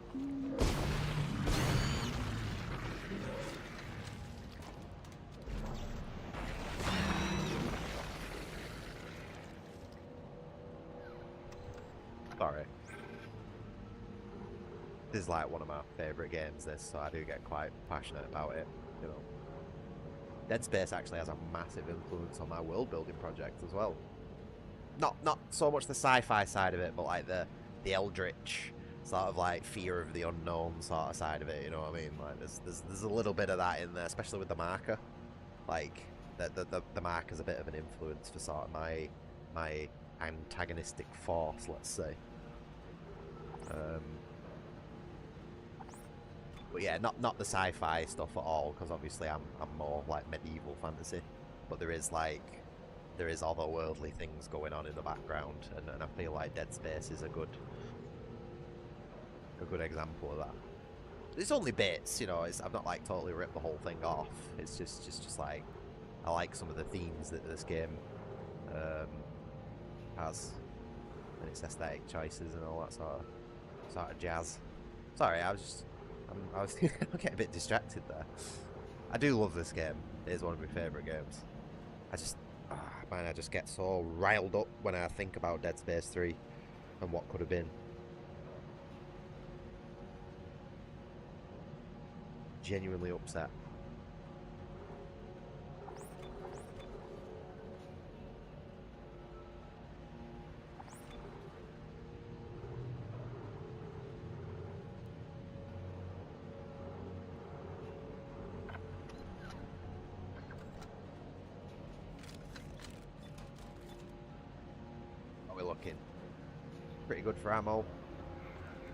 Sorry. This is like one of my favourite games, this, so I do get quite passionate about it, you know. Dead Space actually has a massive influence on my world building project as well. Not so much the sci-fi side of it, but like the eldritch sort of like fear of the unknown sort of side of it, you know what I mean? Like there's a little bit of that in there, especially with the marker. Like the marker's a bit of an influence for sort of my antagonistic force, let's say. But yeah, not the sci-fi stuff at all, because obviously I'm more like medieval fantasy. But there is like there is otherworldly things going on in the background, and I feel like Dead Space is a good example of that. It's only bits, you know. I've not like totally ripped the whole thing off. It's just like I like some of the themes that this game has, and its aesthetic choices and all that sort of jazz. Sorry, I was getting a bit distracted there. I do love this game. It is one of my favourite games. I just get so riled up when I think about Dead Space 3 and what could have been. Genuinely upset. How are we looking? Pretty good for ammo,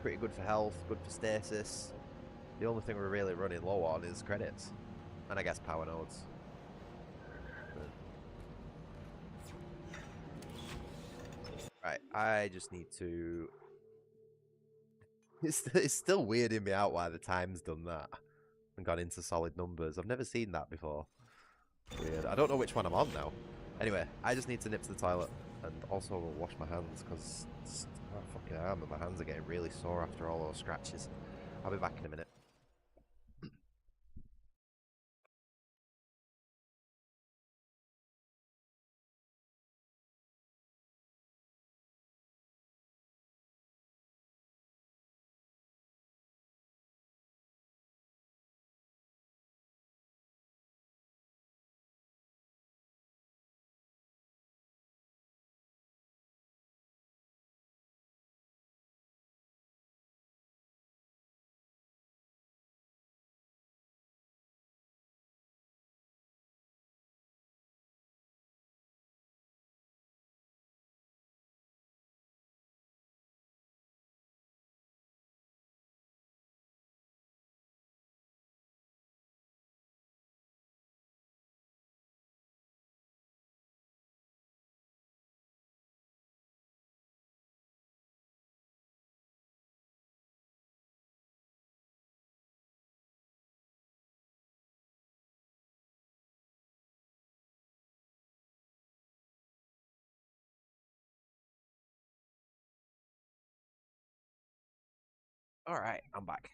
pretty good for health, good for stasis. The only thing we're really running low on is credits. And I guess power nodes. Right, I just need to... It's still weirding me out why the time's done that. And gone into solid numbers. I've never seen that before. Weird. I don't know which one I'm on now. Anyway, I just need to nip to the toilet. And also wash my hands, because my fucking arm and my hands are getting really sore after all those scratches. I'll be back in a minute. Alright, I'm back.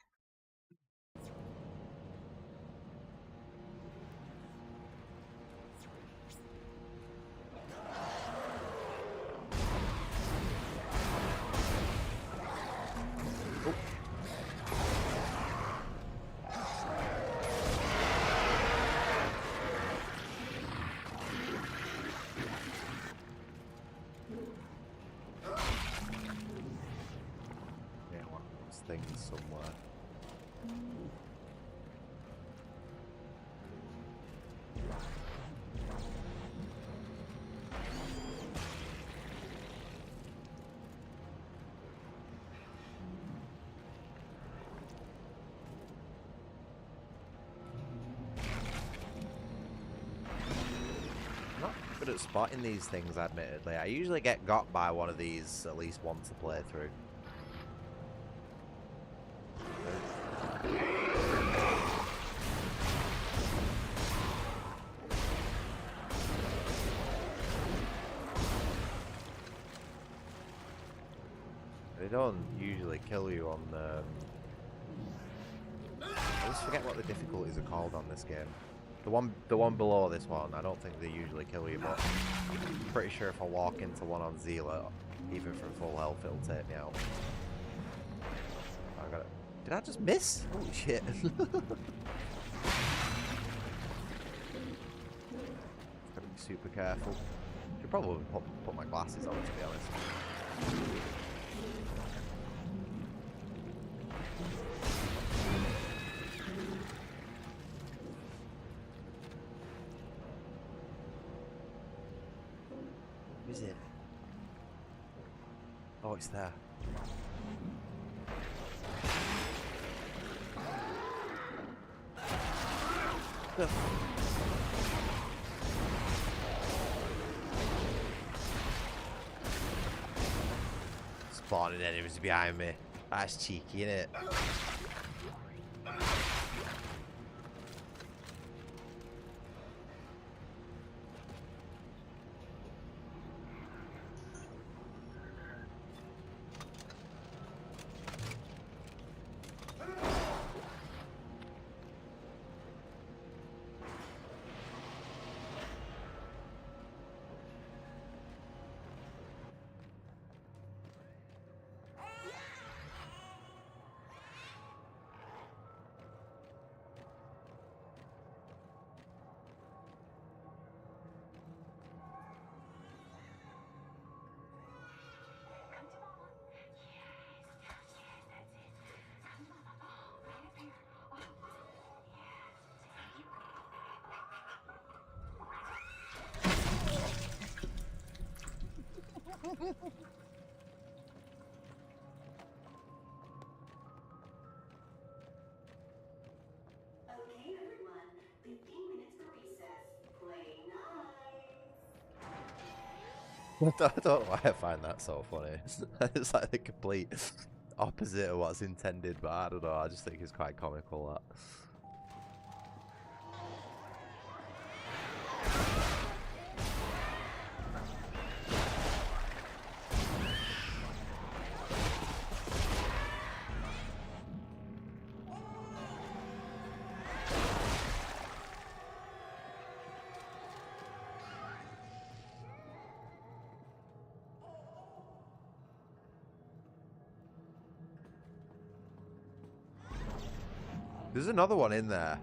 Things somewhere. Not good at spotting these things, admittedly. I usually get got by one of these at least once a playthrough. They don't usually kill you on I just forget what the difficulties are called on this game. The one below this one, I don't think they usually kill you, but I'm pretty sure if I walk into one on Zealot, even from full health, it'll take me out. I got it. Did I just miss? Holy shit. Gotta be super careful. Should probably put my glasses on, to be honest. Is it? Oh, it's there. spawning enemies behind me. That's cheeky, innit? Okay, everyone. 15 minutes for recess. Play nice. I don't know why I find that so funny. It's like the complete opposite of what's intended, but I don't know. I just think it's quite comical, that. There's another one in there.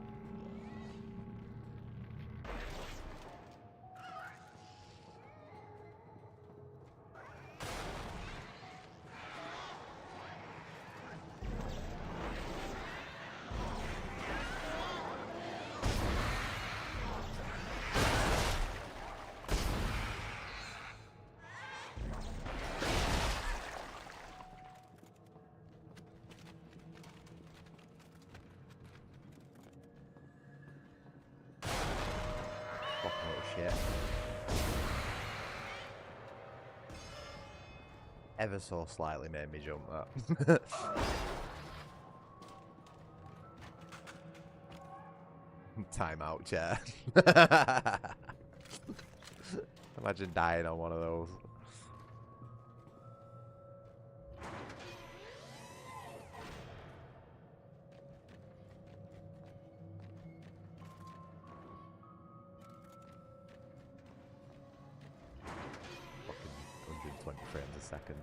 Shit. Ever so slightly made me jump that. Time out, chair. Imagine dying on one of those. Fucking 120 frames a second.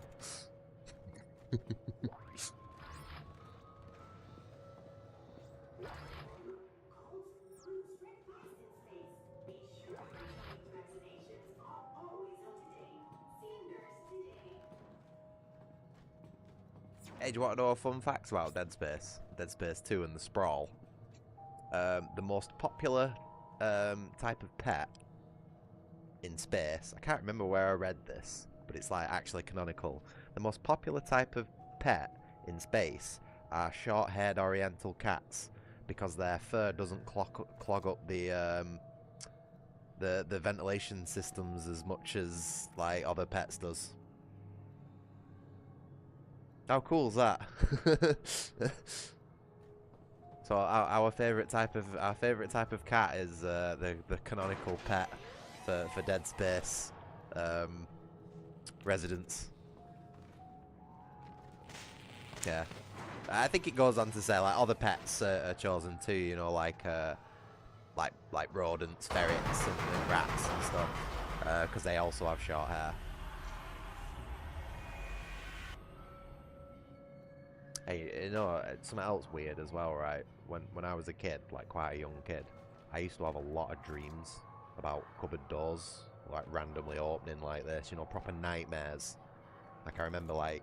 Hey, do you want to know a fun fact about Dead Space? Dead Space 2 and the Sprawl. The most popular type of pet in space, I can't remember where I read this, but it's like actually canonical. The most popular type of pet in space are short-haired oriental cats because their fur doesn't clog up the ventilation systems as much as like other pets does. How cool is that? So our favorite type of cat is the canonical pet for Dead Space residents. Yeah, I think it goes on to say like other pets are chosen too. You know, like rodents, ferrets, and rats and stuff, because they also have short hair. Hey, you know, something else weird as well, right? When I was a kid, like quite a young kid, I used to have a lot of dreams about cupboard doors, like randomly opening like this, you know, proper nightmares. Like I remember one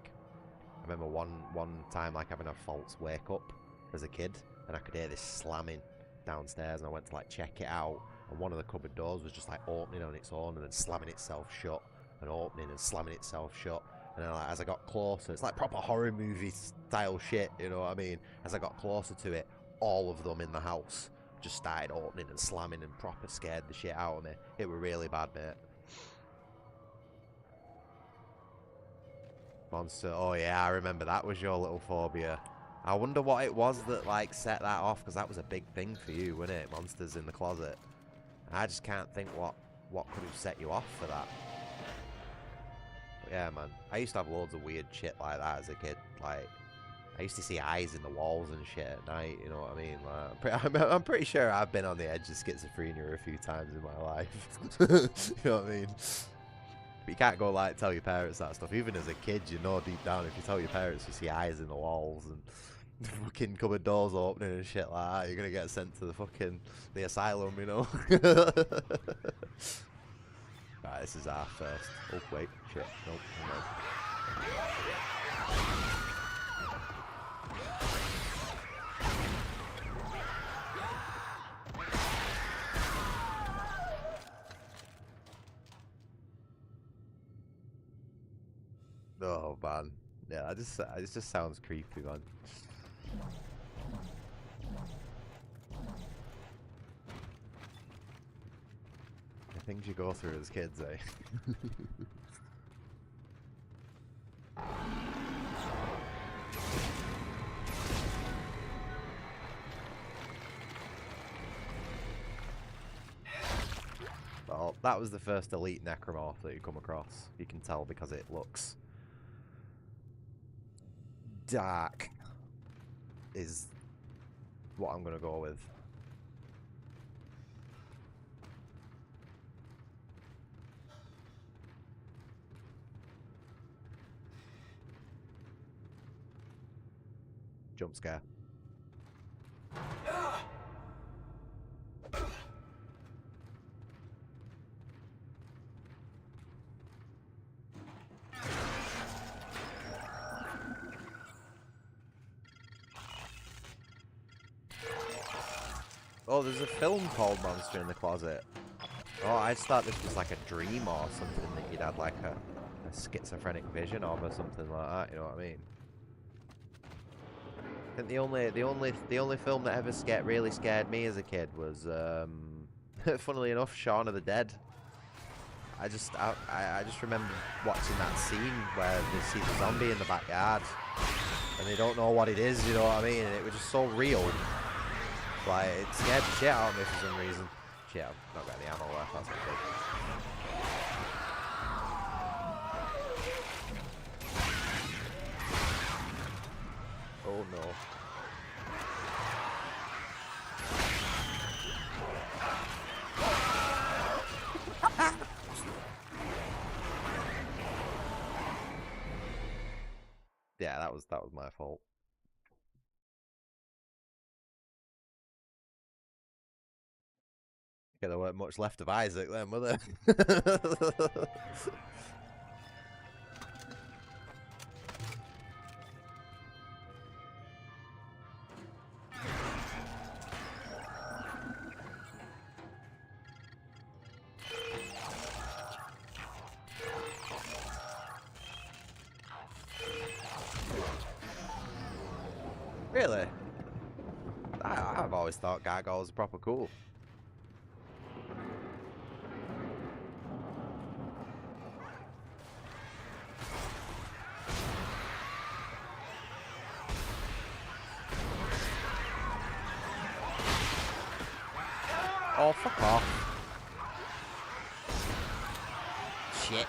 time like having a false wake up as a kid, and I could hear this slamming downstairs, and I went to like check it out, and one of the cupboard doors was just like opening on its own and then slamming itself shut, and opening and slamming itself shut. And then, like, as I got closer, it's like proper horror movie style shit, you know what I mean? As I got closer to it, all of them in the house just started opening and slamming and proper scared the shit out of me. It were really bad, mate. monster. Oh yeah, I remember that was your little phobia. I wonder what it was that like set that off, because that was a big thing for you, wasn't it? Monsters in the closet. I just can't think what could have set you off for that. But yeah, man. I used to have loads of weird shit like that as a kid. Like, I used to see eyes in the walls and shit at night, you know what I mean? Like, I'm pretty sure I've been on the edge of schizophrenia a few times in my life. You know what I mean? But you can't go like tell your parents that stuff. Even as a kid, you know deep down if you tell your parents you see eyes in the walls and fucking cupboard doors opening and shit like that, you're gonna get sent to the asylum, you know? Right, this is our first. Oh wait, shit, nope, no. Oh man, yeah, it just sounds creepy, man. The things you go through as kids, eh? Well, that was the first elite Necromorph that you come across. You can tell because it looks dark is what I'm gonna go with. Jump scare. Oh, there's a film called Monster in the Closet. Oh, I just thought this was like a dream or something that you'd had like a schizophrenic vision of or something like that, you know what I mean? I think the only film that ever really scared me as a kid was funnily enough, Shaun of the Dead. I just remember watching that scene where they see the zombie in the backyard and they don't know what it is, you know what I mean? And it was just so real. Like, it scared the shit out of me for some reason. Shit, I've not got any ammo left, that's not good. Oh no. Yeah, that was my fault. Yeah, there weren't much left of Isaac then, were there? Really? I've always thought gargoyles are proper cool. Oh, fuck off. Shit.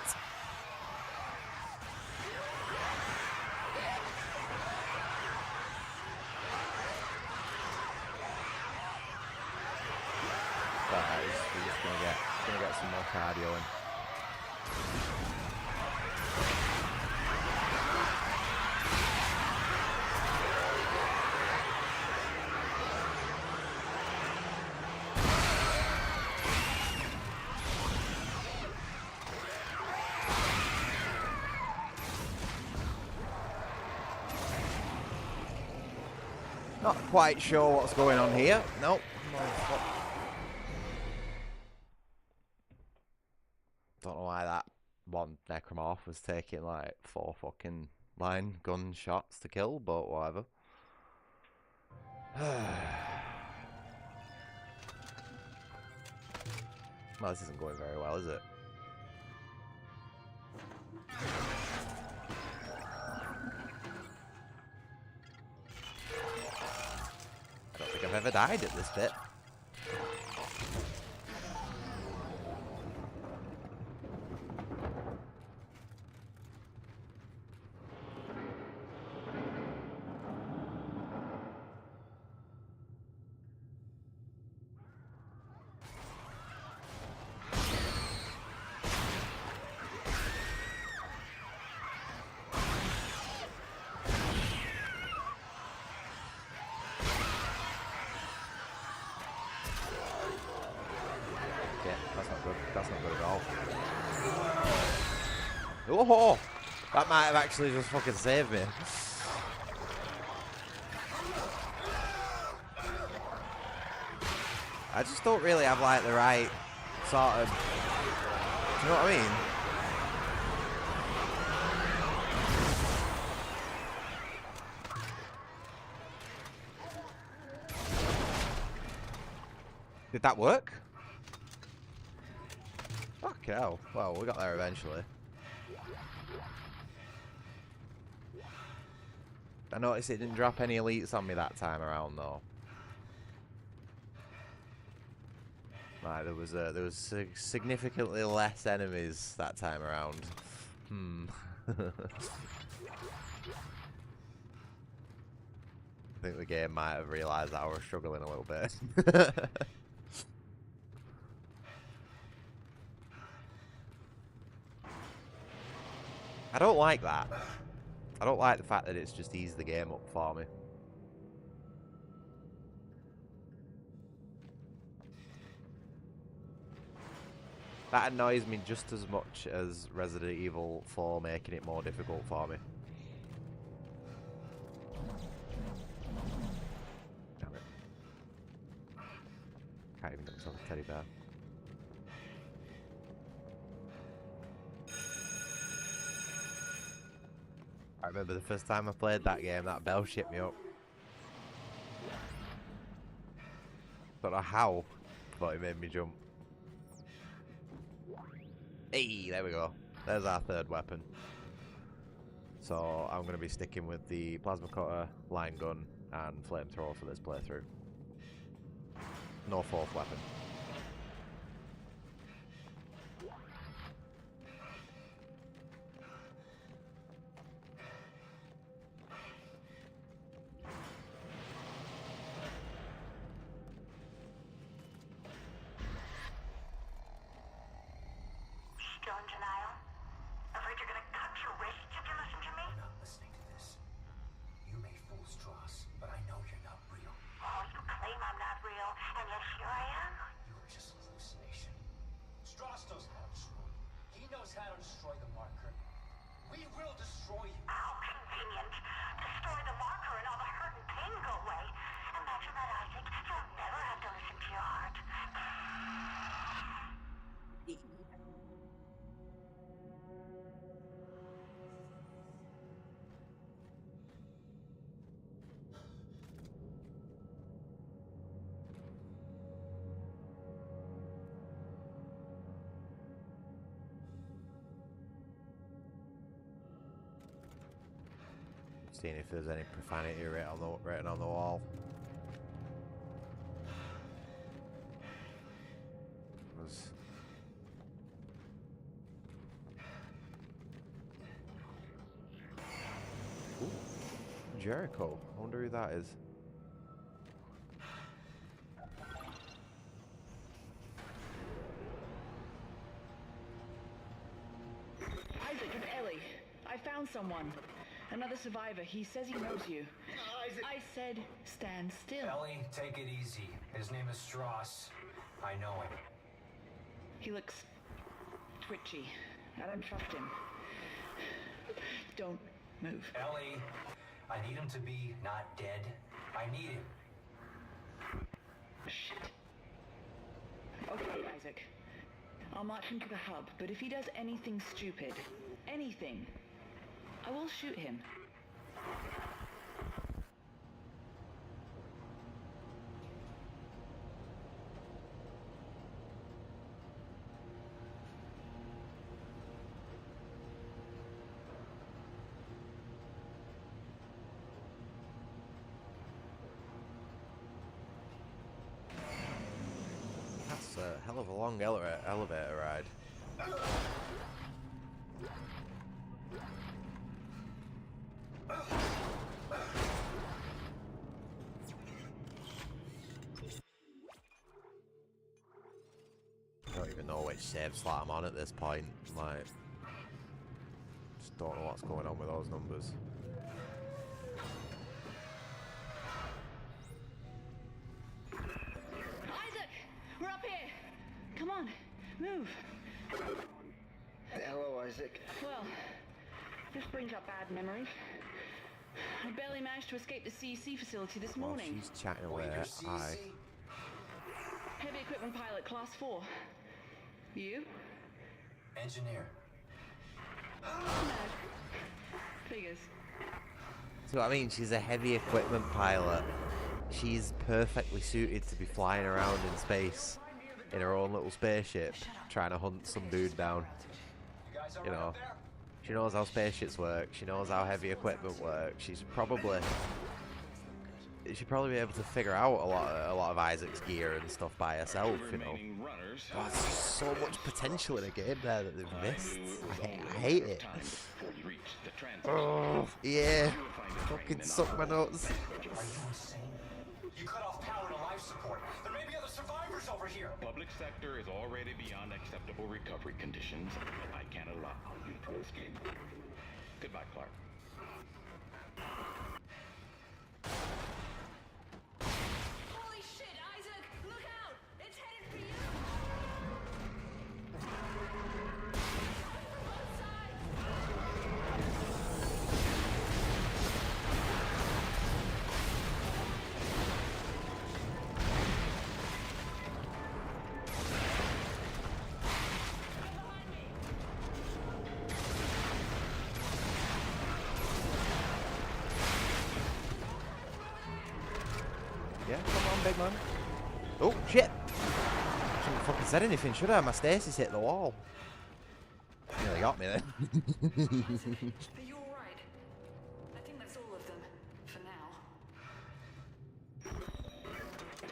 We're just gonna get some more cardio in. Not quite sure what's going on here. Nope. Don't know why that one Necromorph was taking like 4 fucking line gun shots to kill, but whatever. Well, this isn't going very well, is it? ever died at this bit. That's not good at all. Oh! That might have actually just fucking saved me. I just don't really have like the right sort of... Do you know what I mean? Did that work? Fuck hell. Well, we got there eventually. I noticed it didn't drop any elites on me that time around though. Right, there was significantly less enemies that time around. I think the game might have realised that I was struggling a little bit. I don't like that. I don't like the fact that it's just eased the game up for me. That annoys me just as much as Resident Evil 4 making it more difficult for me. Damn it. Can't even get myself a teddy bear. I remember the first time I played that game, that bell shit me up. Don't know how, but it made me jump. Hey, there we go. There's our third weapon. So I'm going to be sticking with the plasma cutter, line gun, and flamethrower for this playthrough. No fourth weapon. Seeing if there's any profanity written on the wall. Ooh, Jericho. I wonder who that is. Isaac, it's Ellie. I found someone. Another survivor. He says he knows you. Isaac. I said stand still. Ellie, take it easy. His name is Strauss. I know him. He looks twitchy. I don't trust him. Don't move. Ellie, I need him to be not dead. I need him. Shit. Okay, Isaac. I'll march him to the hub, but if he does anything stupid, anything, I will shoot him. Hell of a long elevator ride. I don't even know which save slot I'm on at this point. Like, just don't know what's going on with those numbers. Isaac! We're up here! Come on, move! Hello, Isaac. Well, this brings up bad memories. I barely managed to escape the CEC facility this While morning. she's chatting away, Heavy equipment pilot, class 4. You? Engineer. No. Figures. So I mean, she's a heavy equipment pilot. She's perfectly suited to be flying around in space in her own little spaceship, trying to hunt some dude down. You know, she knows how spaceships work. She knows how heavy equipment works. She'd probably be able to figure out a lot of Isaac's gear and stuff by herself. You know, oh, there's so much potential in a game there that they've missed. I hate it. Oh yeah, fucking suck my nuts. Are you insane? You cut off power to life support. There may be other survivors over here. Public sector is already beyond acceptable recovery conditions. I can't allow you to escape. Goodbye, Clark. Holy shit, Isaac! Look out! It's headed for you! Both sides! Yeah, come on, big man. Oh, shit. Shouldn't have fucking said anything, should I? My stasis hit the wall. Nearly got me then. Are you alright? I think that's all of them. For now.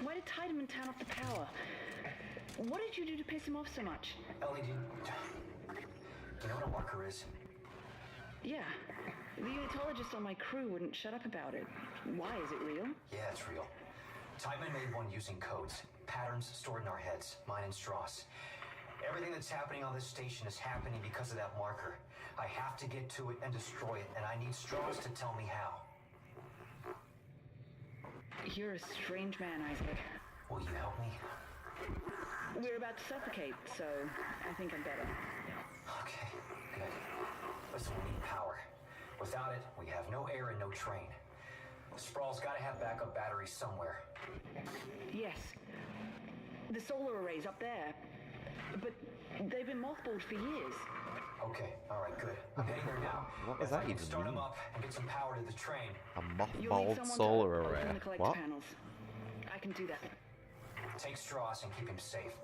Why did Tiedemann turn off the power? What did you do to piss him off so much? Ellie, do you know what a marker is? Yeah. The unitologist on my crew wouldn't shut up about it. Why? Is it real? Yeah, it's real. Tiedemann made one using codes, patterns stored in our heads, mine and Strauss. Everything that's happening on this station is happening because of that marker. I have to get to it and destroy it, and I need Strauss to tell me how. You're a strange man, Isaac. Will you help me? We're about to suffocate, so I think I'm better. Okay, good. Listen, we need power. Without it, we have no air and no train. Sprawl's gotta have backup batteries somewhere. Yes. The solar array's up there. But they've been mothballed for years. Okay, alright, good. I'm heading there now. What does If that I can even start mean? them up and get some power to the train. A You'll need mothballed someone solar to array. open the collector What? panels. I can do that. Take Strauss and keep him safe.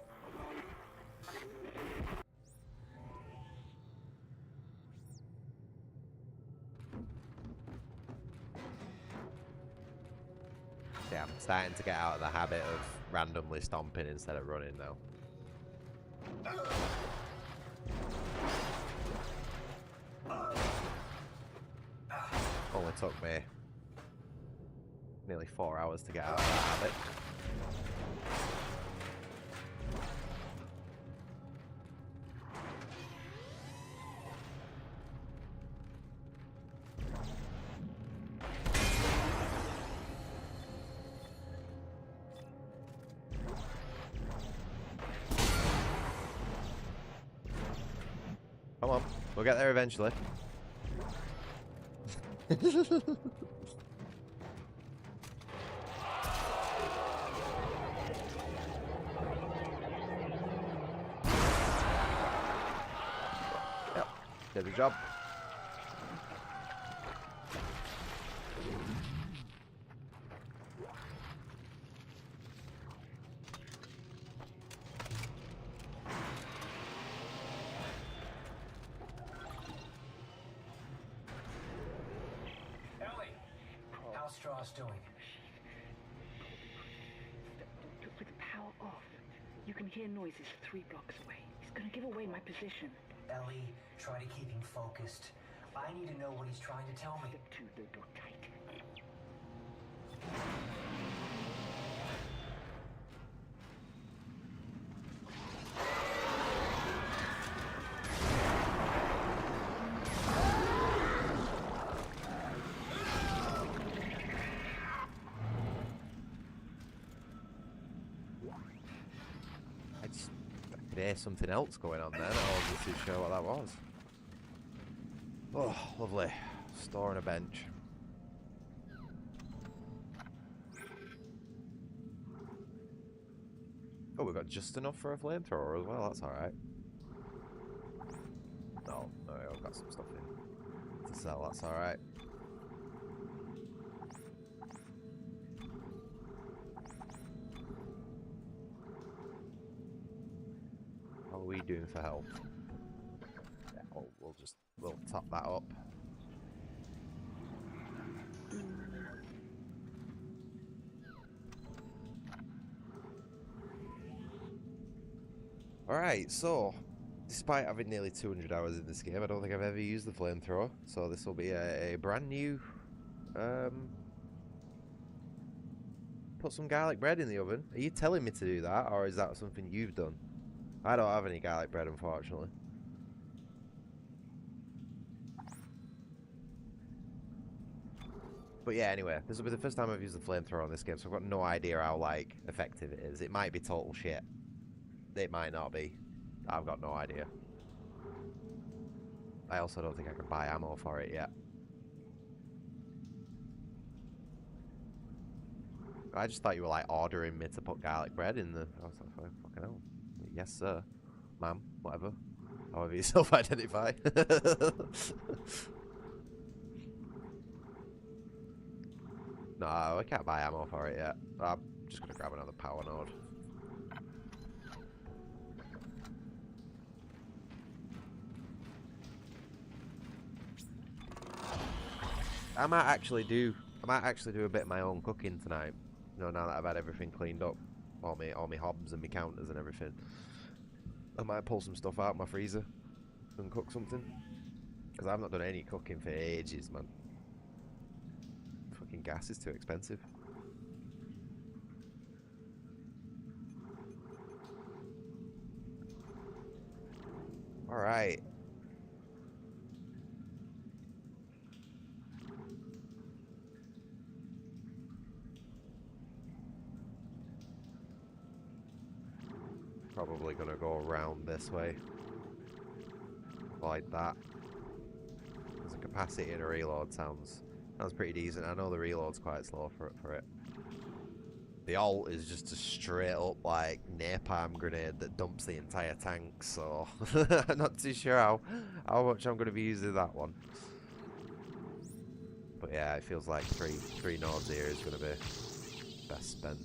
Yeah, I'm starting to get out of the habit of randomly stomping instead of running now. Only took me nearly 4 hours to get out of that habit. Come on, we'll get there eventually. Yep, did the job. How's Strauss doing? With the power off, You can hear noises 3 blocks away. He's gonna give away my position. Ellie, try to keep him focused. I need to know what he's trying to tell me. Step 2, the door tight. There's something else going on there. I wasn't too sure what that was. Oh, lovely. Store and a bench. Oh, we've got just enough for a flamethrower as well. That's alright. No, I've got some stuff in to sell. That's alright. How are we doing for health? Yeah, we'll top that up. Alright, so despite having nearly 200 hours in this game, I don't think I've ever used the flamethrower, so this will be a brand new put some garlic bread in the oven. Are you telling me to do that, or is that something you've done? I don't have any garlic bread, unfortunately. But yeah, anyway, this will be the first time I've used the flamethrower on this game, so I've got no idea how, like, effective it is. It might be total shit. It might not be. I've got no idea. I also don't think I can buy ammo for it yet. I just thought you were, like, ordering me to put garlic bread in the... I was like, fucking hell. Yes, sir. Ma'am. Whatever. However you self-identify. No, I can't buy ammo for it yet. I'm just going to grab another power node. I might actually do a bit of my own cooking tonight. You know, now that I've had everything cleaned up. All my hobs and my counters and everything. I might pull some stuff out of my freezer and cook something. Because I've not done any cooking for ages, man. Fucking gas is too expensive. Alright. Probably gonna go around this way. Like that. There's a capacity and a reload sounds pretty decent. I know the reload's quite slow for it. The ult is just a straight up like napalm grenade that dumps the entire tank, so I'm not too sure how much I'm gonna be using that one. But yeah, it feels like three nodes here is gonna be best spent.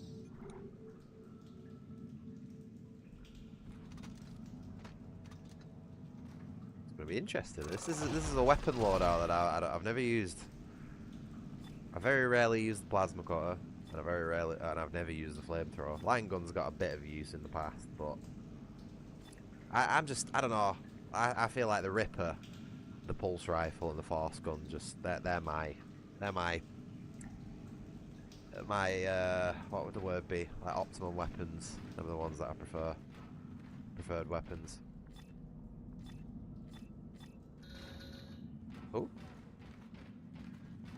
Gonna be interesting. This is a weapon loadout that I've never used. I very rarely use the plasma cutter, and I've never used the flamethrower. Line gun's got a bit of use in the past, but I don't know. I feel like the Ripper, the pulse rifle, and the force gun they're my what would the word be? Like optimum weapons. They're the ones that I preferred weapons. Oh.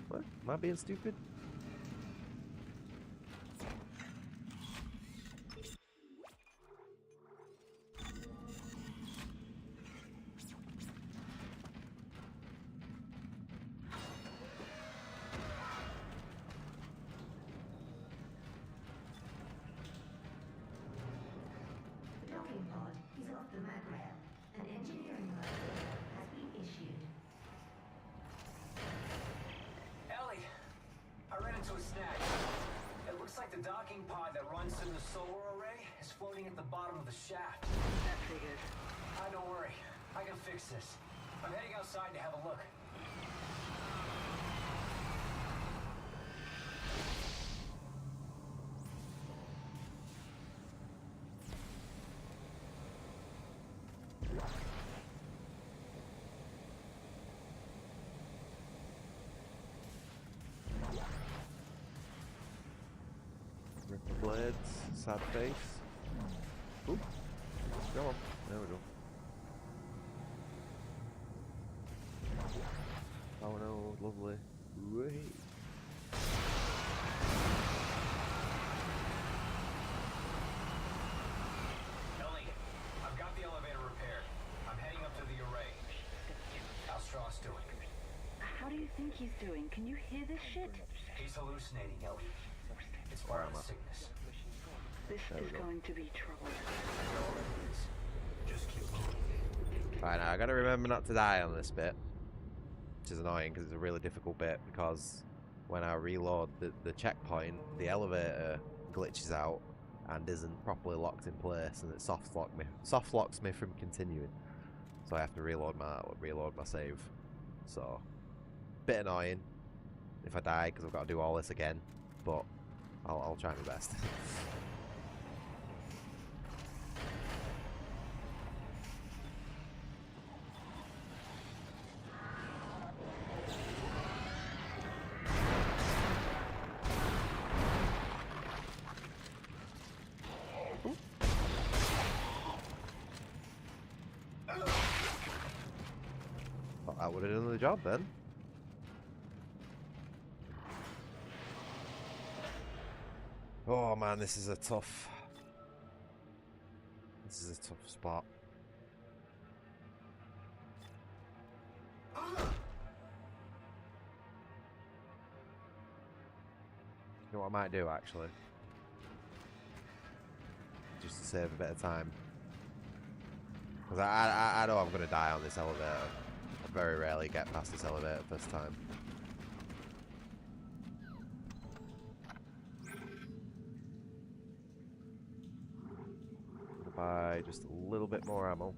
What? Am I being stupid? The docking pod is off the mag rail. An engineering alert has been issued. Ellie, I ran into a snag. It looks like the docking pod that runs to the solar array is floating at the bottom of the shaft. That figures. Don't worry, I can fix this. I'm heading outside to have a look. heads, sad face. Oop. Come on, there we go. Oh no, lovely. Wait. Ellie, I've got the elevator repaired. I'm heading up to the array. How's Strauss doing? How do you think he's doing? Can you hear this shit? He's hallucinating, Ellie. It's part of the sickness. This is going to be trouble. Just keep moving. Right, now I gotta remember not to die on this bit, which is annoying because it's a really difficult bit, because when I reload the checkpoint, the elevator glitches out and isn't properly locked in place, and it soft locks me from continuing. So I have to reload my save. So bit annoying if I die because I've got to do all this again, but I'll try my best. That would have done the job then. Oh man, this is a tough spot. You know what I might do actually? Just to save a bit of time. Because I know I'm going to die on this elevator. I very rarely get past this elevator first time. Buy just a little bit more ammo.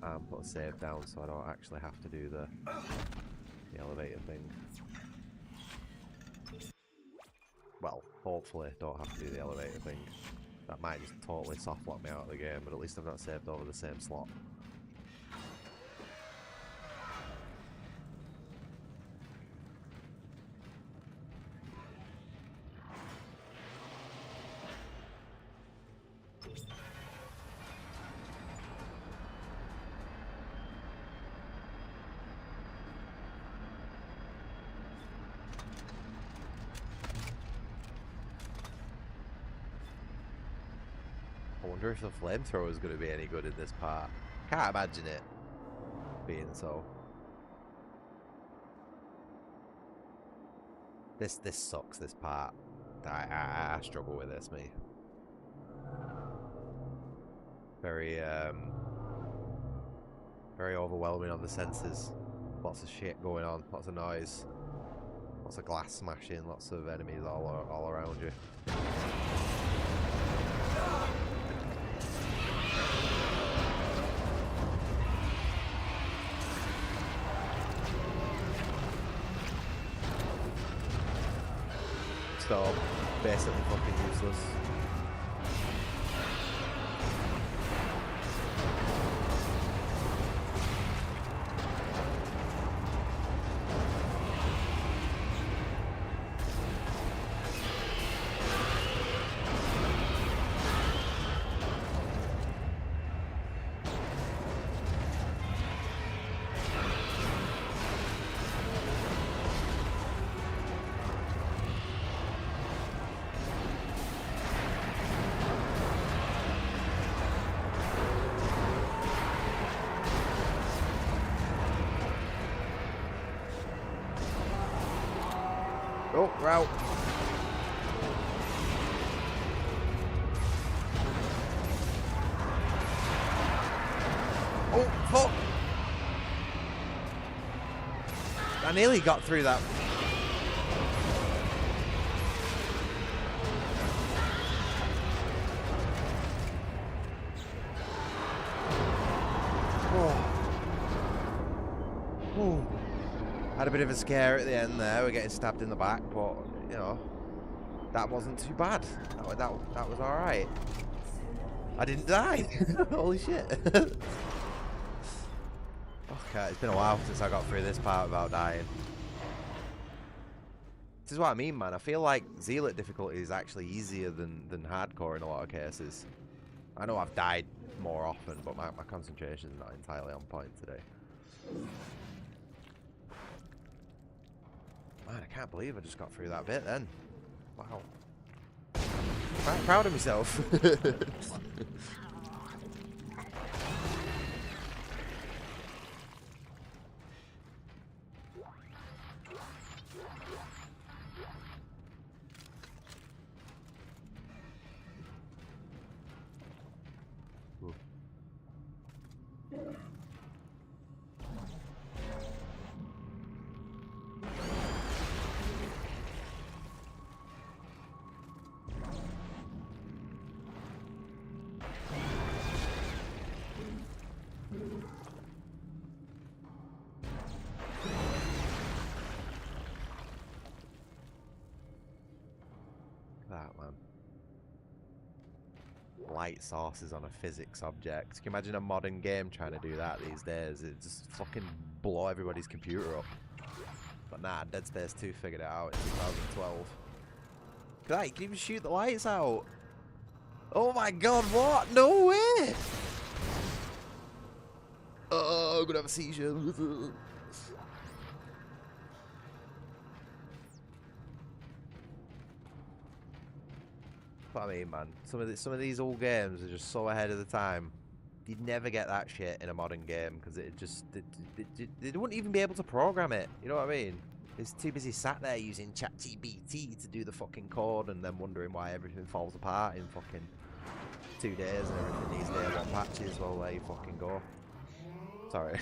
And put a save down so I don't actually have to do the elevator thing. Well, hopefully don't have to do the elevator thing. That might just totally soft lock me out of the game, but at least I've not saved over the same slot. I wonder if the flamethrower is going to be any good in this part. Can't imagine it being so. This sucks, this part. I struggle with this, me. Very overwhelming on the senses. Lots of shit going on, lots of noise, lots of glass smashing, lots of enemies all around you. So, basically fucking useless. Oh, route. Oh, fuck. I nearly got through that. Oh. Had a bit of a scare at the end there. We're getting stabbed in the back, but you know, that wasn't too bad. That was all right. I didn't die. Holy shit. Okay, it's been a while since I got through this part without dying. This is what I mean, man. I feel like Zealot difficulty is actually easier than hardcore in a lot of cases. I know I've died more often, but my concentration is not entirely on point today. Man, I can't believe I just got through that bit then. Wow. I'm quite proud of myself. That man. Light sources on a physics object. Can you imagine a modern game trying to do that these days? It just fucking blow everybody's computer up. But nah, Dead Space 2 figured it out in 2012. Can you even shoot the lights out? Oh my god, what? No way! Oh, I'm gonna have a seizure. What I mean, man, some of these old games are just so ahead of the time. You'd never get that shit in a modern game because they wouldn't even be able to program it. You know what I mean? It's too busy sat there using ChatGPT to do the fucking code and then wondering why everything falls apart in fucking 2 days and everything needs day one patches. Well, there you fucking go. Sorry.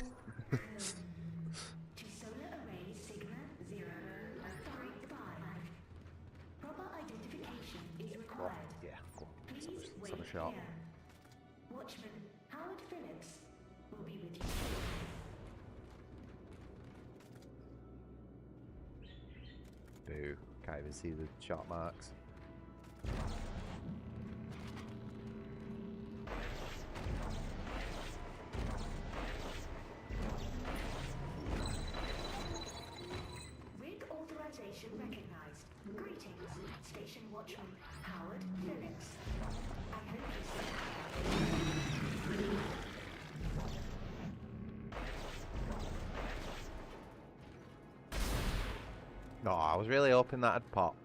Let's have a shot. Watchman Howard Phillips will be with you. Boo. Can't even see the shot marks. Rig authorization recognized. Greetings, Station Watchman Howard Phillips. I hope you see. No, I was really hoping that would pop.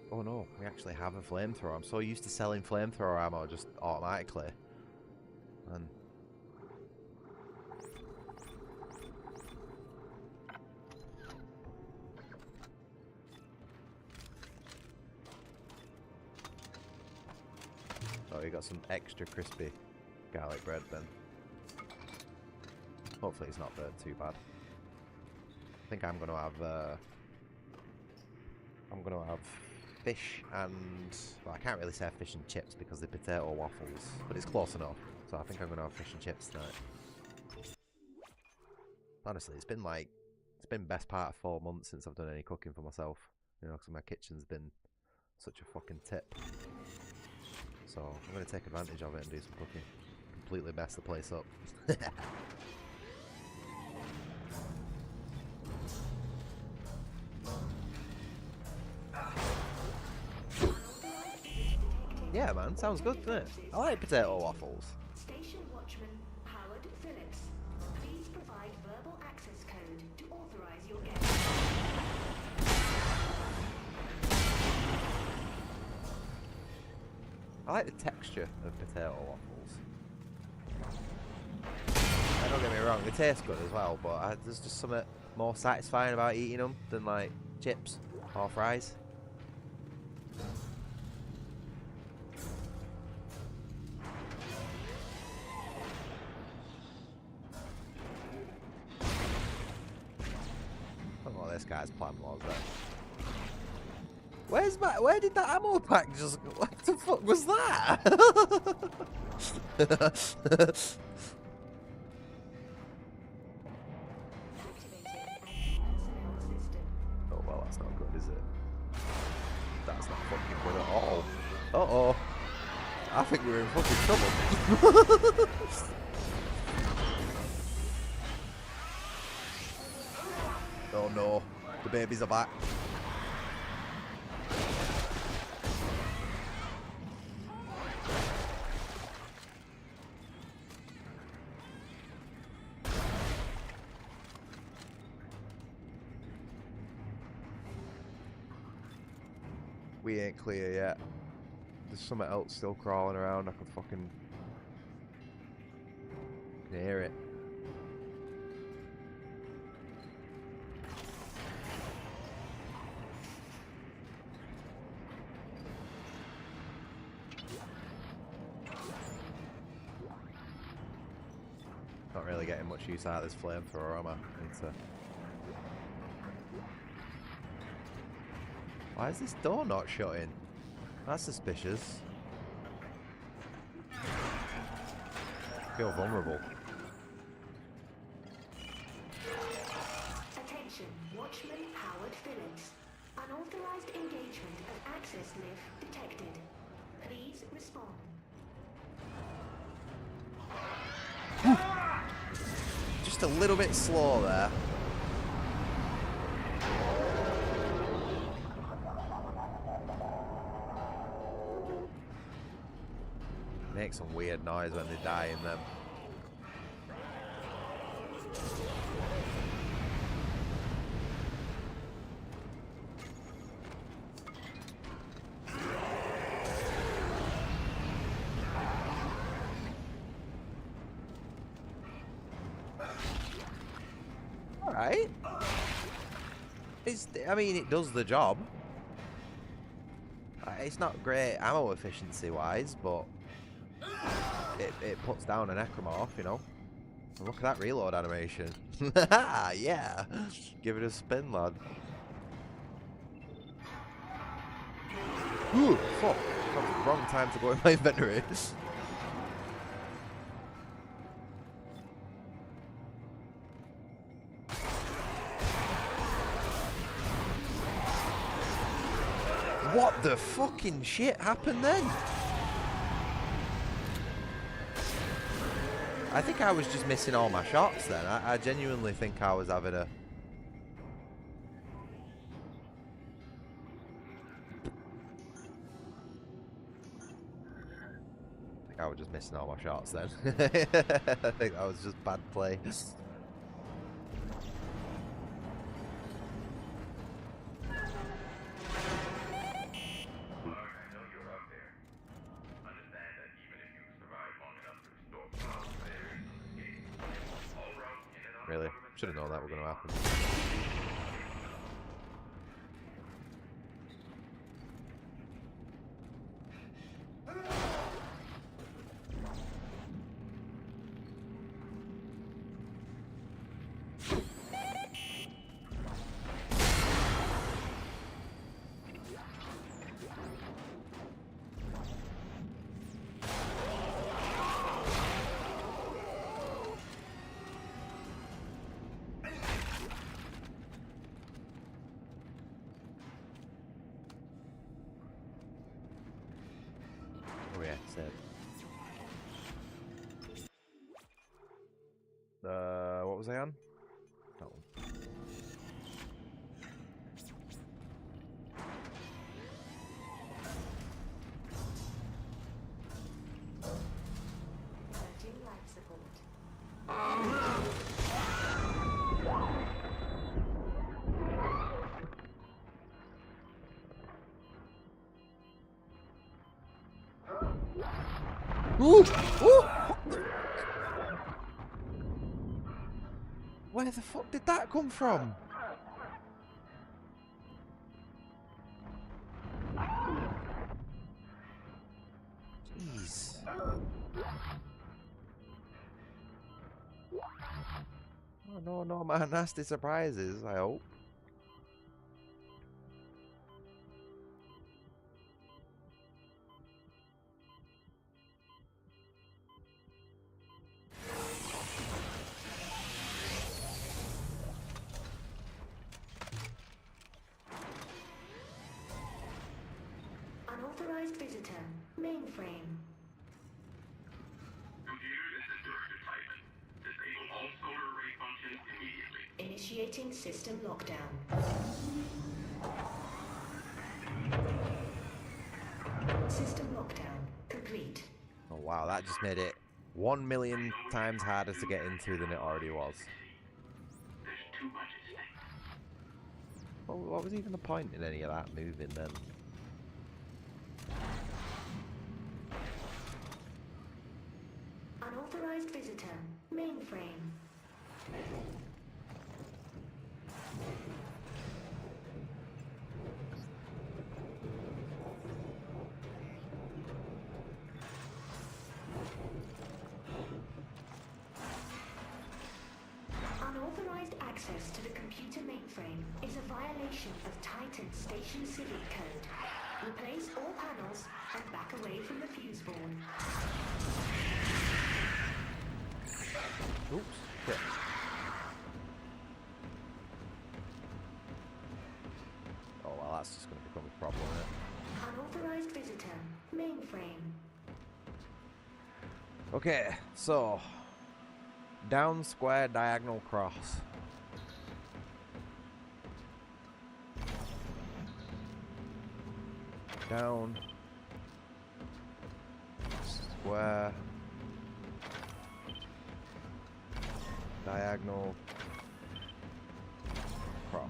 Oh no, we actually have a flamethrower. I'm so used to selling flamethrower ammo just automatically. And oh, you got some extra crispy garlic bread then. Hopefully it's not burnt too bad. I think I'm gonna have fish and, well, I can't really say fish and chips because they're potato waffles, but it's close enough. So I think I'm gonna have fish and chips tonight. Honestly, it's been best part of 4 months since I've done any cooking for myself. You know, because my kitchen's been such a fucking tip. So I'm gonna take advantage of it and do some cooking. Completely mess the place up. Yeah, man, sounds good, doesn't it? I like potato waffles. Station Watchman Howard Phillips. Please provide verbal access code to authorize your guest. I like the texture of potato waffles. Don't get me wrong, they taste good as well, but there's just something more satisfying about eating them than like chips or fries. This guy's plan was then. Where did that ammo pack just go? What the fuck was that? Oh well, that's not good, is it? That's not fucking good at all. Uh-oh. I think we're in fucking trouble. Oh no. The babies are back. We ain't clear yet. There's something else still crawling around. I can fucking hear it. Not really getting much use out of this flamethrower, am I? Need to... Why is this door not shutting? That's suspicious. I feel vulnerable. Attention, Watchman-powered Phillips. Unauthorized engagement of access lift detected. Please respond. Just a little bit slow there. Make some weird noise when they die in them. Alright. I mean, it does the job. It's not great ammo efficiency wise, but it puts down a Necromorph, you know. And look at that reload animation. Yeah. Give it a spin, lad. Ooh, fuck. That was the wrong time to go in my inventory. What the fucking shit happened then? I think I was just missing all my shots then. I genuinely think I was having a... I think I was just missing all my shots then. I think that was just bad play. Really? Should have known that was going to happen. Oh yeah, said. What was I on? That one. Life support. Ooh! Ooh! Where the fuck did that come from? Jeez. Oh no, no, my nasty surprises, I hope. Mainframe. Computer, this is Director Titan. Disable all solar array functions immediately. Initiating system lockdown. System lockdown complete. Oh wow, that just made it 1,000,000 times harder to get into than it already was. There's too much at stake. Well, what was even the point in any of that moving then? Unauthorized visitor. Mainframe. Unauthorized access to the computer mainframe is a violation of Titan Station Civic Code. Replace all panels and back away from the fuse board. Oops. Shit. Oh well, that's just going to become a problem, isn't it? Unauthorized visitor. Mainframe. Okay, so down, square, diagonal, cross. Down, square, diagonal, cross.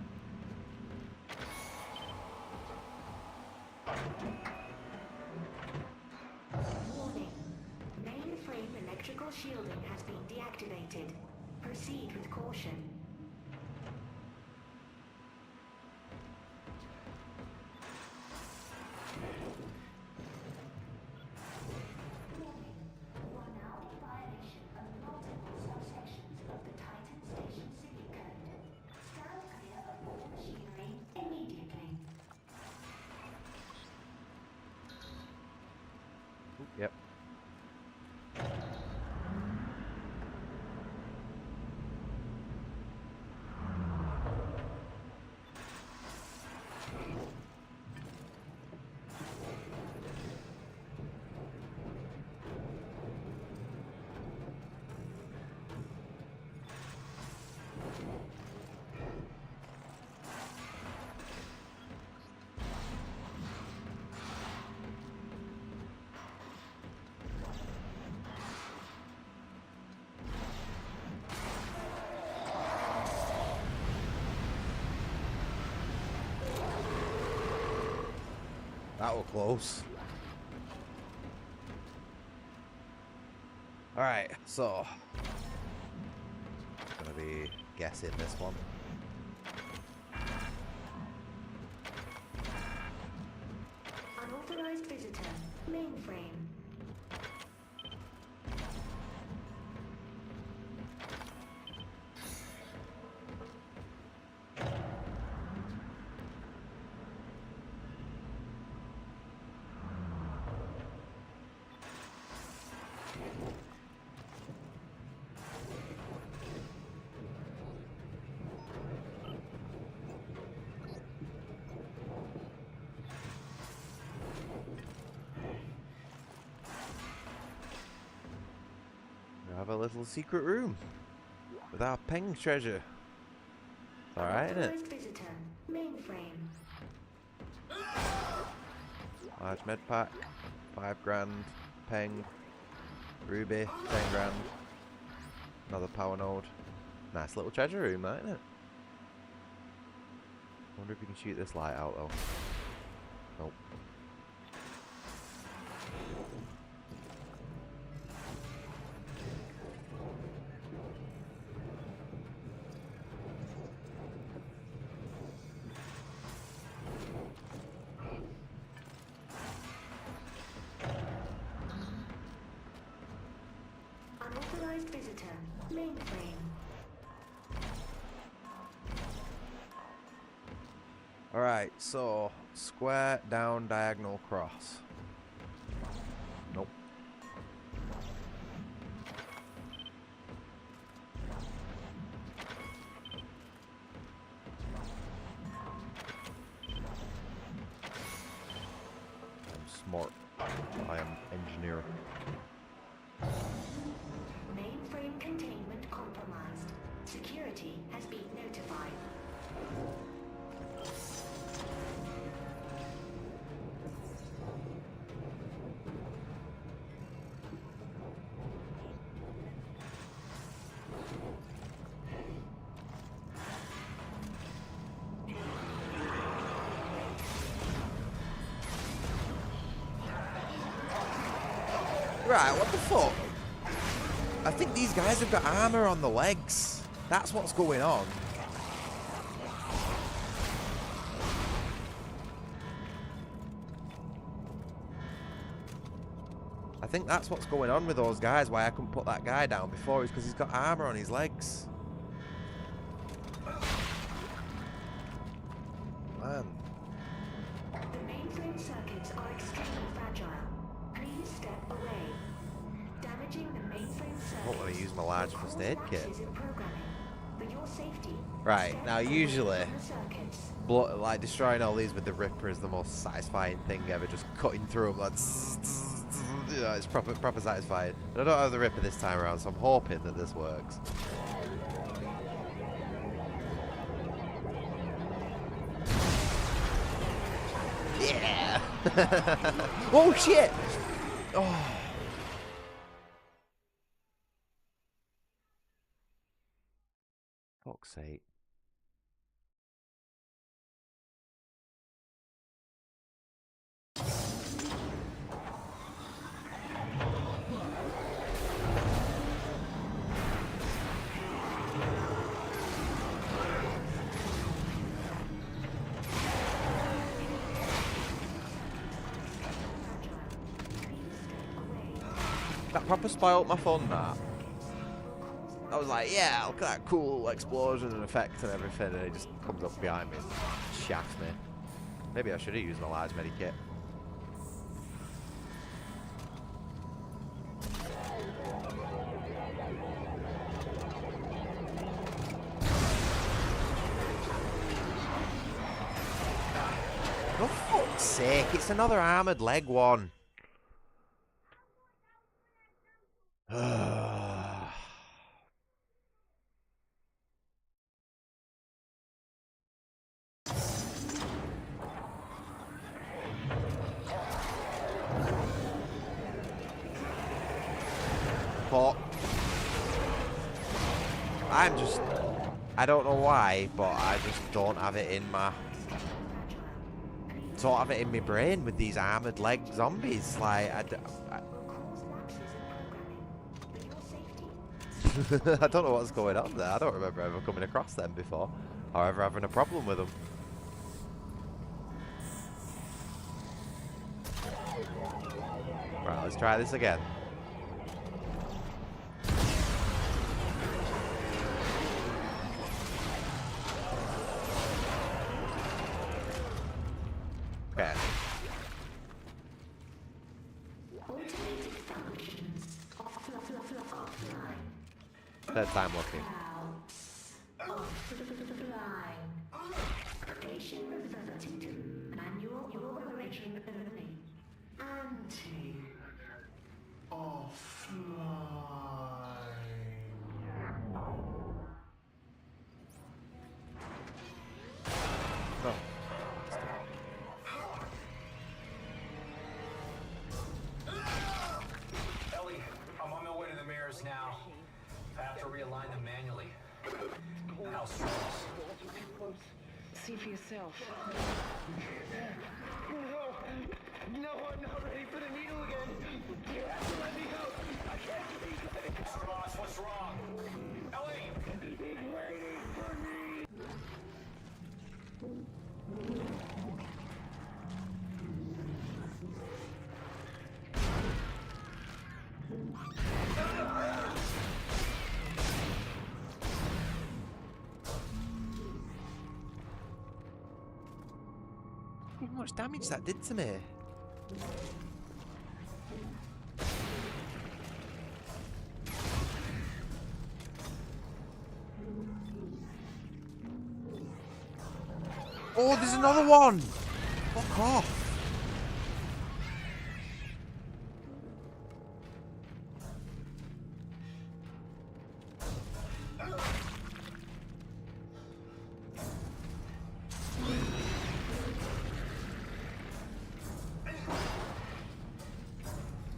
Warning. Mainframe electrical shielding has been deactivated. Proceed with caution. Warning. You are now in violation of multiple subsections of the Titan Station City Code. Stand clear of all machinery immediately. Yep. That was close. Alright, so I'm gonna be guessing this one. Unauthorized visitor. Mainframe. We have a little secret room with our Peng treasure. It's alright, isn't it? Unauthorized visitor. Mainframe. Large med pack, 5 grand, Peng, Ruby, 10 grand, another power node. Nice little treasure room, that, isn't it? Wonder if you can shoot this light out though. Nope. Unauthorized visitor. Mainframe. Alright, so square, down, diagonal, cross. Nope. I'm smart. I am engineering. Mainframe containment compromised. Security has been notified. Right, what the fuck? I think these guys have got armor on the legs. That's what's going on. I think that's what's going on with those guys. Why I couldn't put that guy down before is because he's got armor on his legs. Man. The mainframe circuits are extremely fragile. Please step away. Damaging the mainframe circuits. I don't want to use my large first aid kit. For your safety. Right, now usually, like destroying all these with the Ripper is the most satisfying thing ever. Just cutting through them, you know, it's proper satisfying. But I don't have the Ripper this time around, so I'm hoping that this works. Yeah! Oh shit! Oh. Fuck's sake. That proper spoiled my fun, that. I was like, yeah, look at that cool explosion and effect and everything, and it just comes up behind me and shafts me. Maybe I should have used my large medikit. For fuck's sake, it's another armoured leg one. But I don't know why, but I just don't have it in my brain with these armoured leg zombies. Like, I don't know what's going on there. I don't remember ever coming across them before, or ever having a problem with them. Right, let's try this again. Okay. Third time looking. Ellie, I'm on my way to the mirrors now. I have to realign them manually. How strong? See for yourself. No, I'm not ready for the needle again. You have to let me go. I can't breathe. Ross, what's wrong? Ellie! He's waiting for me. How much damage that did to me. Oh, there's another one! Fuck off.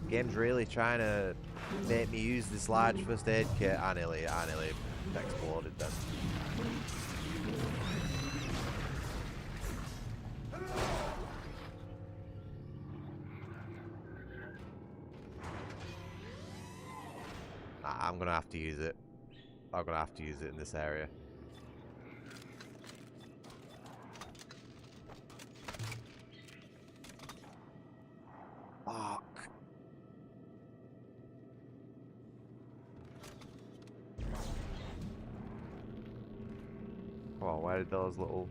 Game's really trying to make me use this large first aid kit. I nearly exploded then. I'm gonna have to use it. I'm gonna have to use it in this area. Fuck. Oh, where did those little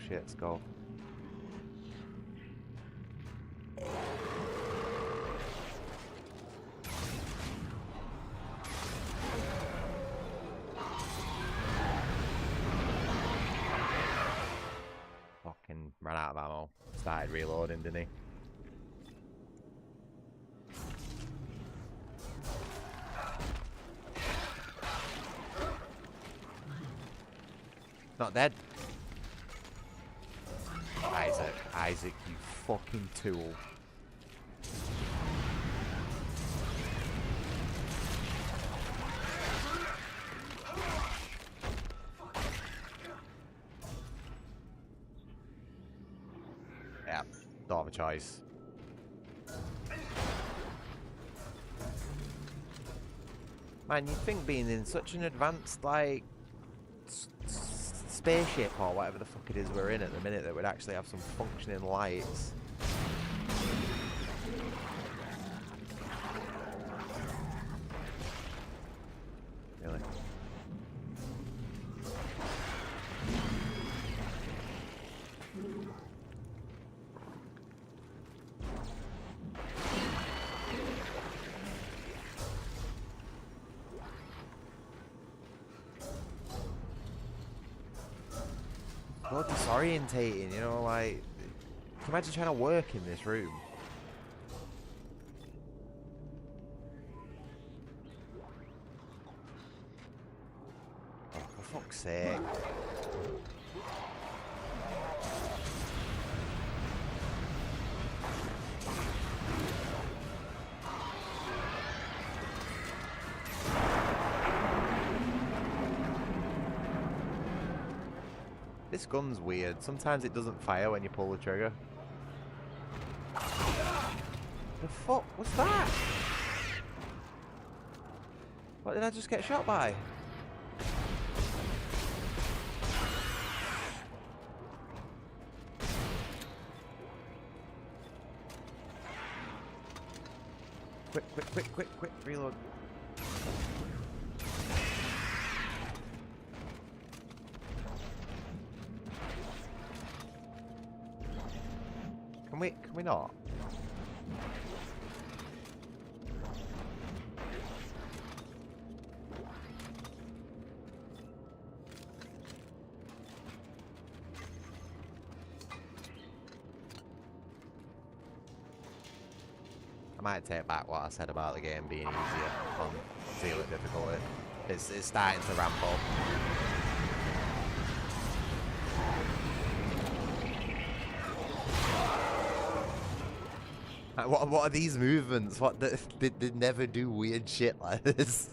shits go? Fucking ran out of ammo. Started reloading, didn't he? Not dead. Isaac, you fucking tool. Yeah, don't have a choice. Man, you'd think being in such an advanced, like, spaceship or whatever the fuck it is we're in at the minute that would actually have some functioning lights. Really? So disorientating, you know, like, can you imagine trying to work in this room? Oh, for fuck's sake. This gun's weird. Sometimes it doesn't fire when you pull the trigger. The fuck was that? What did I just get shot by? Quick, reload. Can we not? I might take back what I said about the game being easier on Zealot difficulty. It's starting to ramp up. What are these movements? What they never do weird shit like this.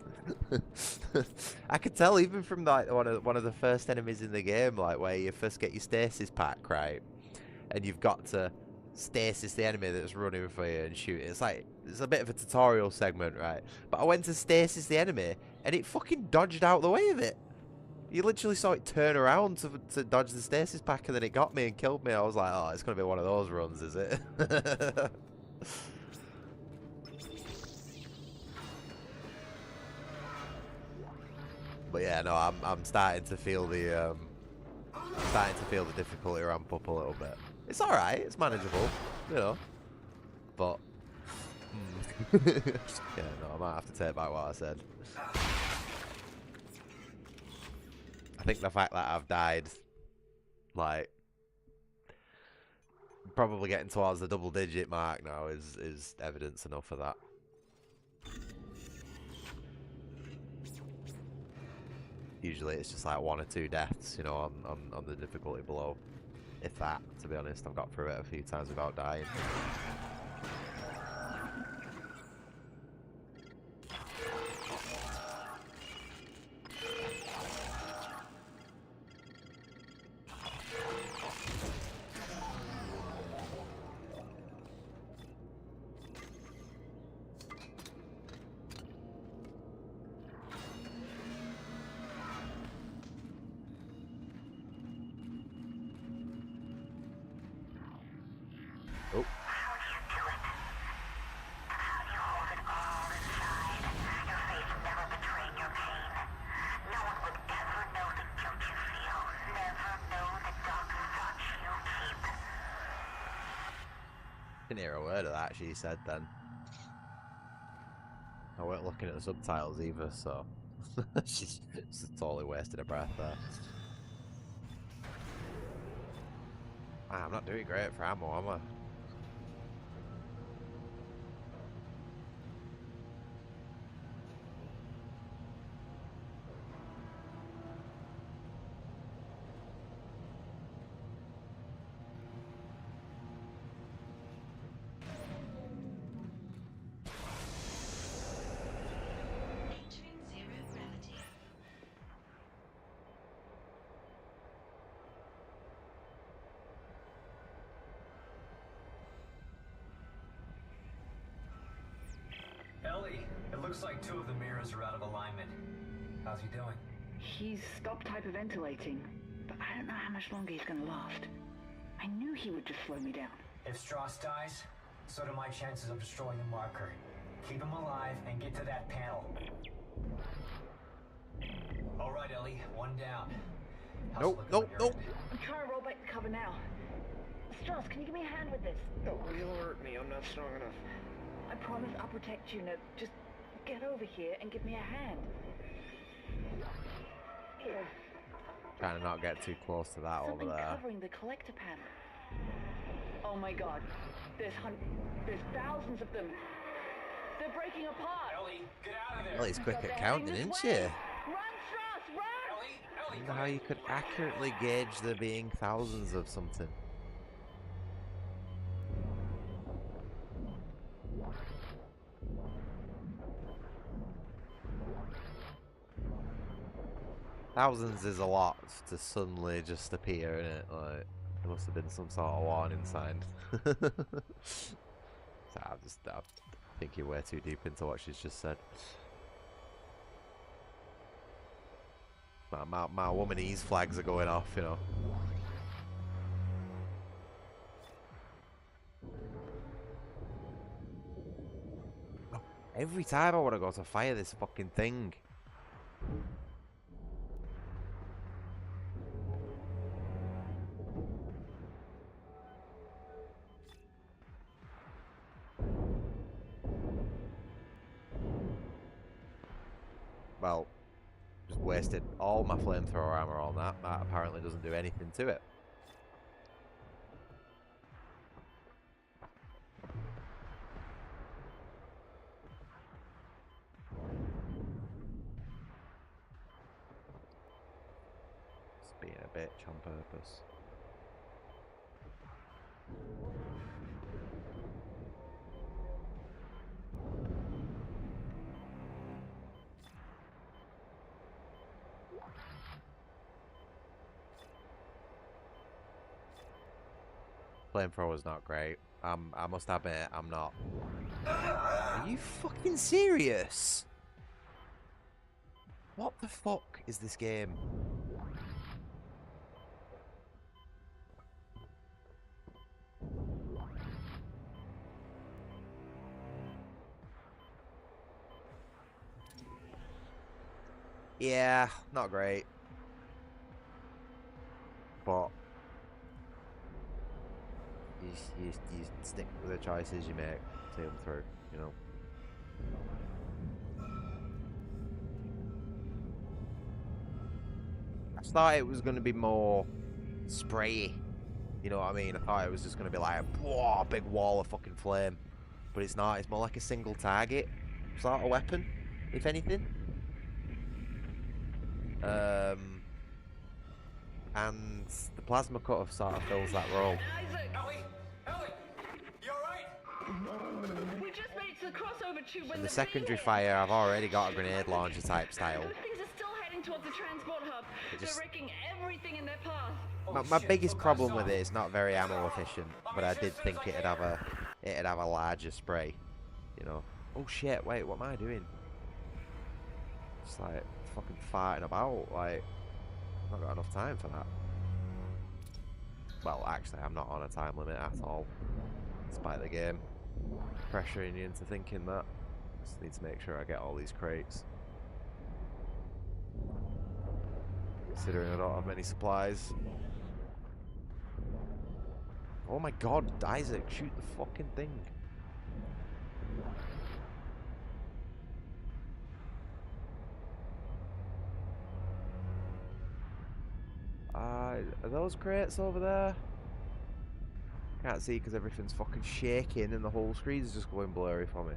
I could tell even from like one of the first enemies in the game, like where you first get your stasis pack, right? And you've got to stasis the enemy that's running for you and shoot it. It's like it's a bit of a tutorial segment, right? But I went to stasis the enemy and it fucking dodged out the way of it. You literally saw it turn around to dodge the stasis pack, and then it got me and killed me. I was like, oh, it's gonna be one of those runs, is it? But yeah, no, I'm starting to feel the difficulty ramp up a little bit. It's all right, it's manageable, you know. But yeah, no, I might have to take back what I said. I think the fact that I've died, like, probably getting towards the double-digit mark now is evidence enough of that. Usually it's just like 1 or 2 deaths, you know, on the difficulty below. If that, to be honest. I've got through it a few times without dying. Oh. How do you do it? How do you hold it all inside? Your face never betraying your pain. No one would ever know the guilt you feel. Never know the dark thoughts you keep. Didn't hear a word of that she said then. I weren't looking at the subtitles either, so she's totally wasted her breath there. Ah, I'm not doing great for ammo, am I? Entering zero gravity. Ellie, it looks like 2 of the mirrors are out of alignment. How's he doing? He's stopped hyperventilating, but I don't know how much longer he's gonna last. I knew he would just slow me down. If Strauss dies, so do my chances of destroying the marker. Keep him alive and get to that panel. All right, Ellie, 1 down. How's it Nope, looking nope, on your nope. end? I'm trying to roll back the cover now. Strauss, can you give me a hand with this? Oh, you'll hurt me. I'm not strong enough. I promise I'll protect you. Now, just get over here and give me a hand. Here. Trying to not get too close to that Something over there. covering the collector panel. Oh my god. There's thousands of them. They're breaking apart. Ellie, get out of there! Ellie's quick They're at heading counting, this isn't way. she? Run, Strauss, run! Ellie, I wonder how you could accurately gauge there being thousands of something. Thousands is a lot to suddenly just appear, innit? Like, there must have been some sort of warning sign. So I'm thinking way too deep into what she's just said. My womanese flags are going off, you know. Every time I want to go to fire this fucking thing. Well, just wasted all my flamethrower ammo on that. That apparently doesn't do anything to it. Just being a bitch on purpose. Flamethrower's not great. I must admit, I'm not. Are you fucking serious? What the fuck is this game? Yeah, not great. But you stick with the choices you make, see them through, you know. I thought it was going to be more sprayy, you know what I mean? I thought it was just going to be like, whoa, big wall of fucking flame. But it's not, it's more like a single target sort of weapon, if anything. And the plasma cutter sort of fills that role. Isaac! Ellie, you alright? We just made it to the crossover tube when In the secondary fire, I've already got a grenade launcher type style. Those things are still heading towards the transport hub. just- They're wrecking everything in their path. My biggest problem with it is not very ammo efficient, but I did think it'd have a larger spray, you know. Oh shit! Wait, what am I doing? Just like fucking farting about. Like, I've not got enough time for that. Well, actually, I'm not on a time limit at all. despite the game pressuring you into thinking that. Just need to make sure I get all these crates. Considering I don't have many supplies. Oh my god, Isaac, shoot the fucking thing. Are those crates over there? Can't see because everything's fucking shaking and the whole screen is just going blurry for me.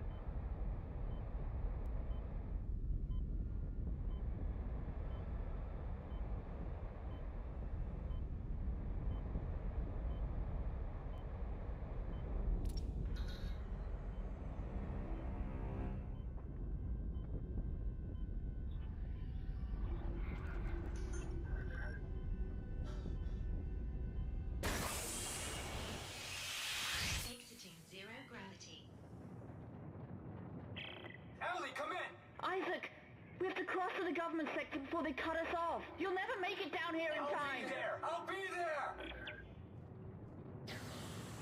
Exiting zero gravity. Emily, come in! Isaac, we have to cross to the government sector before they cut us off. You'll never make it down here in time. I'll be there!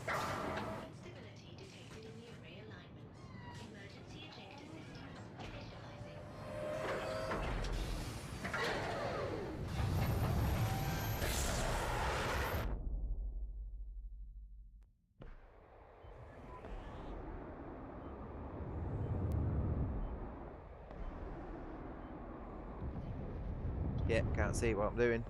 Instability detected in new realignments. Emergency ejector systems initializing. Yeah, can't see what I'm doing.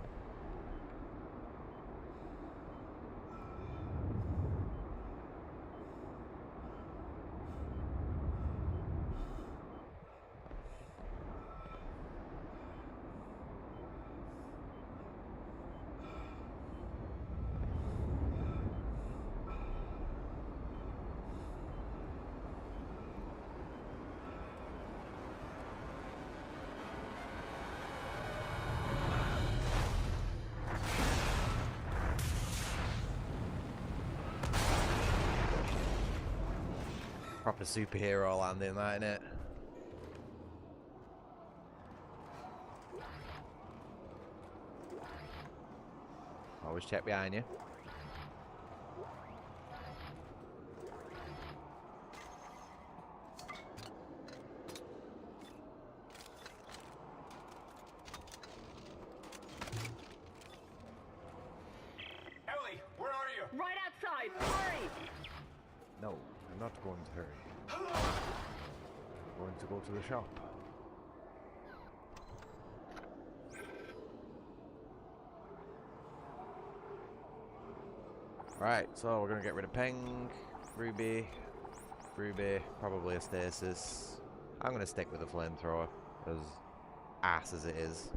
Proper superhero landing, that innit? Always check behind you. Emily, where are you? Right outside, hurry! No, I'm not going to hurry. I'm going to go to the shop. Right, so we're going to get rid of Peng, Ruby, probably a stasis. I'm going to stick with the flamethrower, as ass as it is.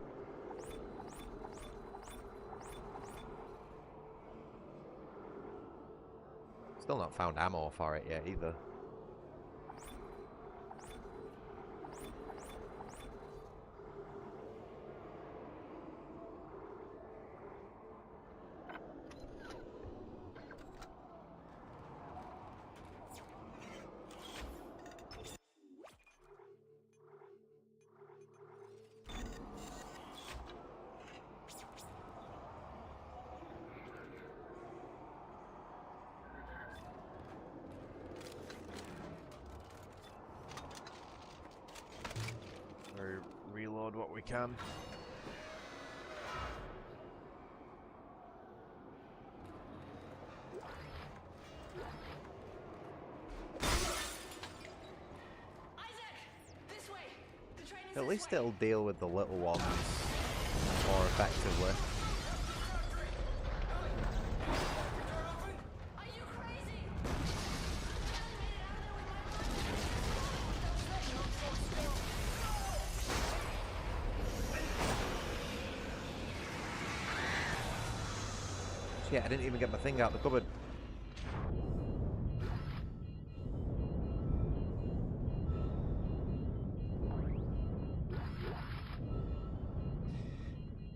Still not found ammo for it yet either. Reload what we can. At least it'll deal with the little ones more effectively. Yeah, I didn't even get my thing out the cupboard.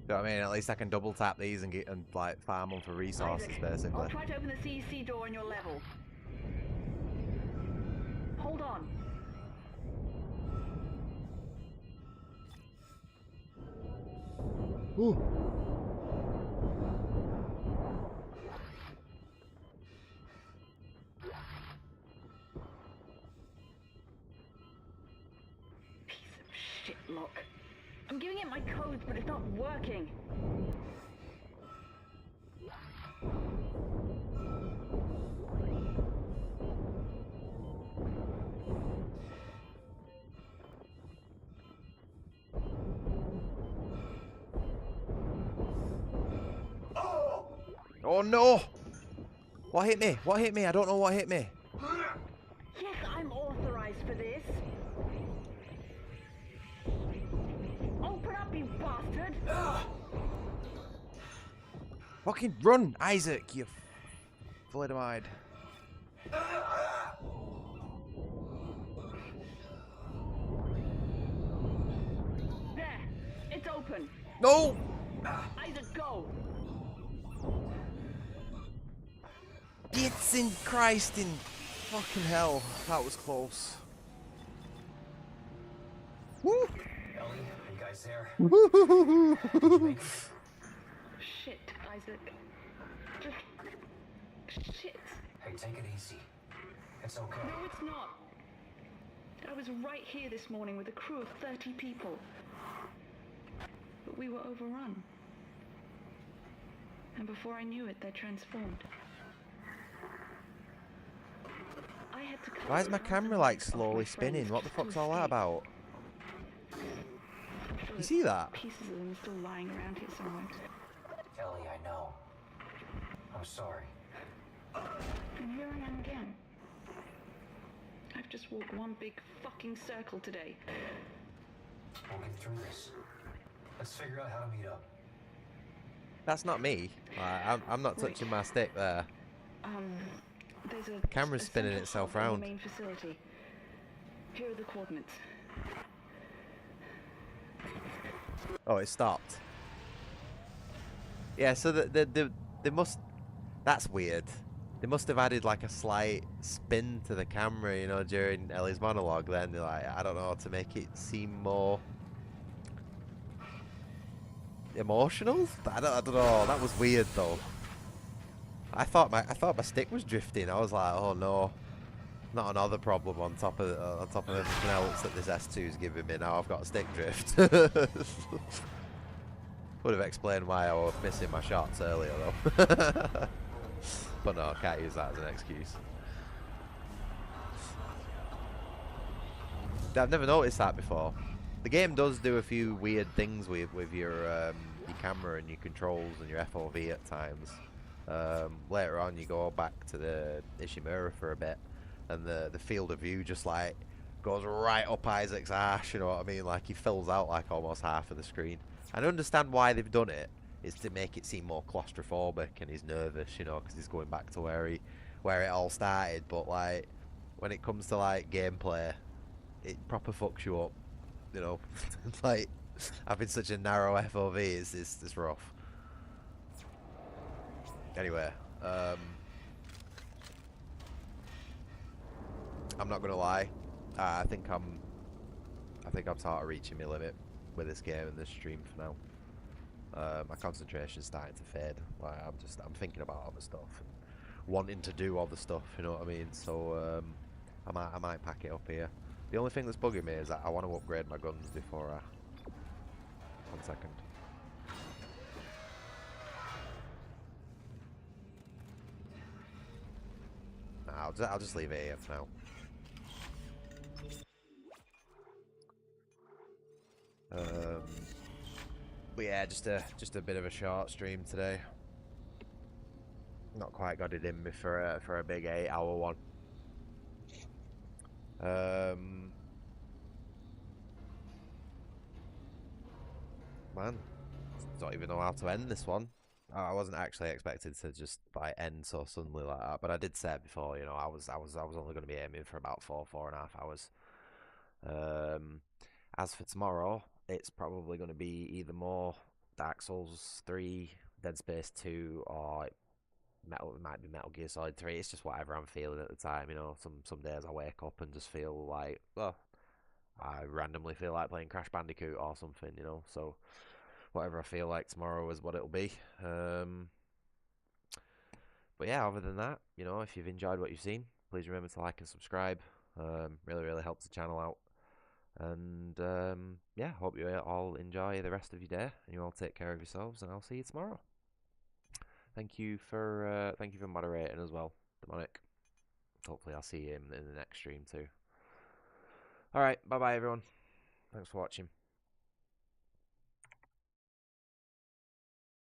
You know what I mean? At least I can double tap these and get and like farm them for resources, Isaac, basically. I'll try to open the CEC door on your level. Hold on. Ooh. lock. I'm giving it my codes, but it's not working. Oh no! What hit me? What hit me? I don't know what hit me. Yes, I'm authorized for this. Open up, you bastard! Fucking run, Isaac, you thalidomide. There! It's open! No! Isaac, go! It's in Christ in fucking hell. That was close. Woo! Ellie, are you guys there? Shit, Isaac. Just shit. Hey, take it easy. It's okay. No, it's not. I was right here this morning with a crew of 30 people. But we were overrun. And before I knew it, they transformed. I had to Why is my camera like slowly spinning? What the fuck's all that about? You see that? Pieces of them are still lying around here somewhere. Ellie, I know. I'm sorry. And here I am again. I've just walked one big fucking circle today. We'll get through this. Let's figure out how to meet up. That's not me. I'm not touching my stick there. There's a Camera's spinning central itself hub in round. the main facility. Here are the coordinates. Oh, it stopped. Yeah, so they must. That's weird. They must have added like a slight spin to the camera, you know, during Ellie's monologue. Then they're like, I don't know, to make it seem more emotional. I don't know. That was weird though. I thought my stick was drifting. I was like, oh no, not another problem on top of everything else that this S2 is giving me. Now I've got a stick drift. Would have explained why I was missing my shots earlier though. But no, I can't use that as an excuse. I've never noticed that before. The game does do a few weird things with your camera and your controls and your FOV at times. Later on, you go back to the Ishimura for a bit, and the field of view just like goes right up Isaac's ass. You know what I mean? Like he fills out like almost half of the screen. I don't understand why they've done it. Is to make it seem more claustrophobic, and he's nervous, you know, because he's going back to where it all started. But like when it comes to like gameplay, it proper fucks you up, you know. Like having such a narrow FOV is rough. Anyway, I'm not gonna lie. I think I'm sort of reaching my limit with this game and this stream for now. My concentration's starting to fade. Like I'm thinking about other stuff and wanting to do other stuff. You know what I mean? So I might pack it up here. The only thing that's bugging me is that I want to upgrade my guns before I. 1 second. Nah, I'll just leave it here for now. But yeah, just a bit of a short stream today. Not quite got it in me for a big 8-hour one. Man, don't even know how to end this one. I wasn't actually expected to just like end so suddenly like that, but I did say it before. You know, I was only going to be aiming for about 4.5 hours. As for tomorrow, it's probably going to be either more Dark Souls 3, Dead Space 2, or it might be Metal Gear Solid 3. It's just whatever I'm feeling at the time, you know. Some days I wake up and just feel like, well, I randomly feel like playing Crash Bandicoot or something, you know. So whatever I feel like tomorrow is what it'll be. But yeah, other than that, you know, if you've enjoyed what you've seen, please remember to like and subscribe. Really helps the channel out. And yeah, hope you all enjoy the rest of your day, and you all take care of yourselves, and I'll see you tomorrow. Thank you for moderating as well, Demonic. Hopefully I'll see you in the next stream too. Alright, bye bye everyone. Thanks for watching.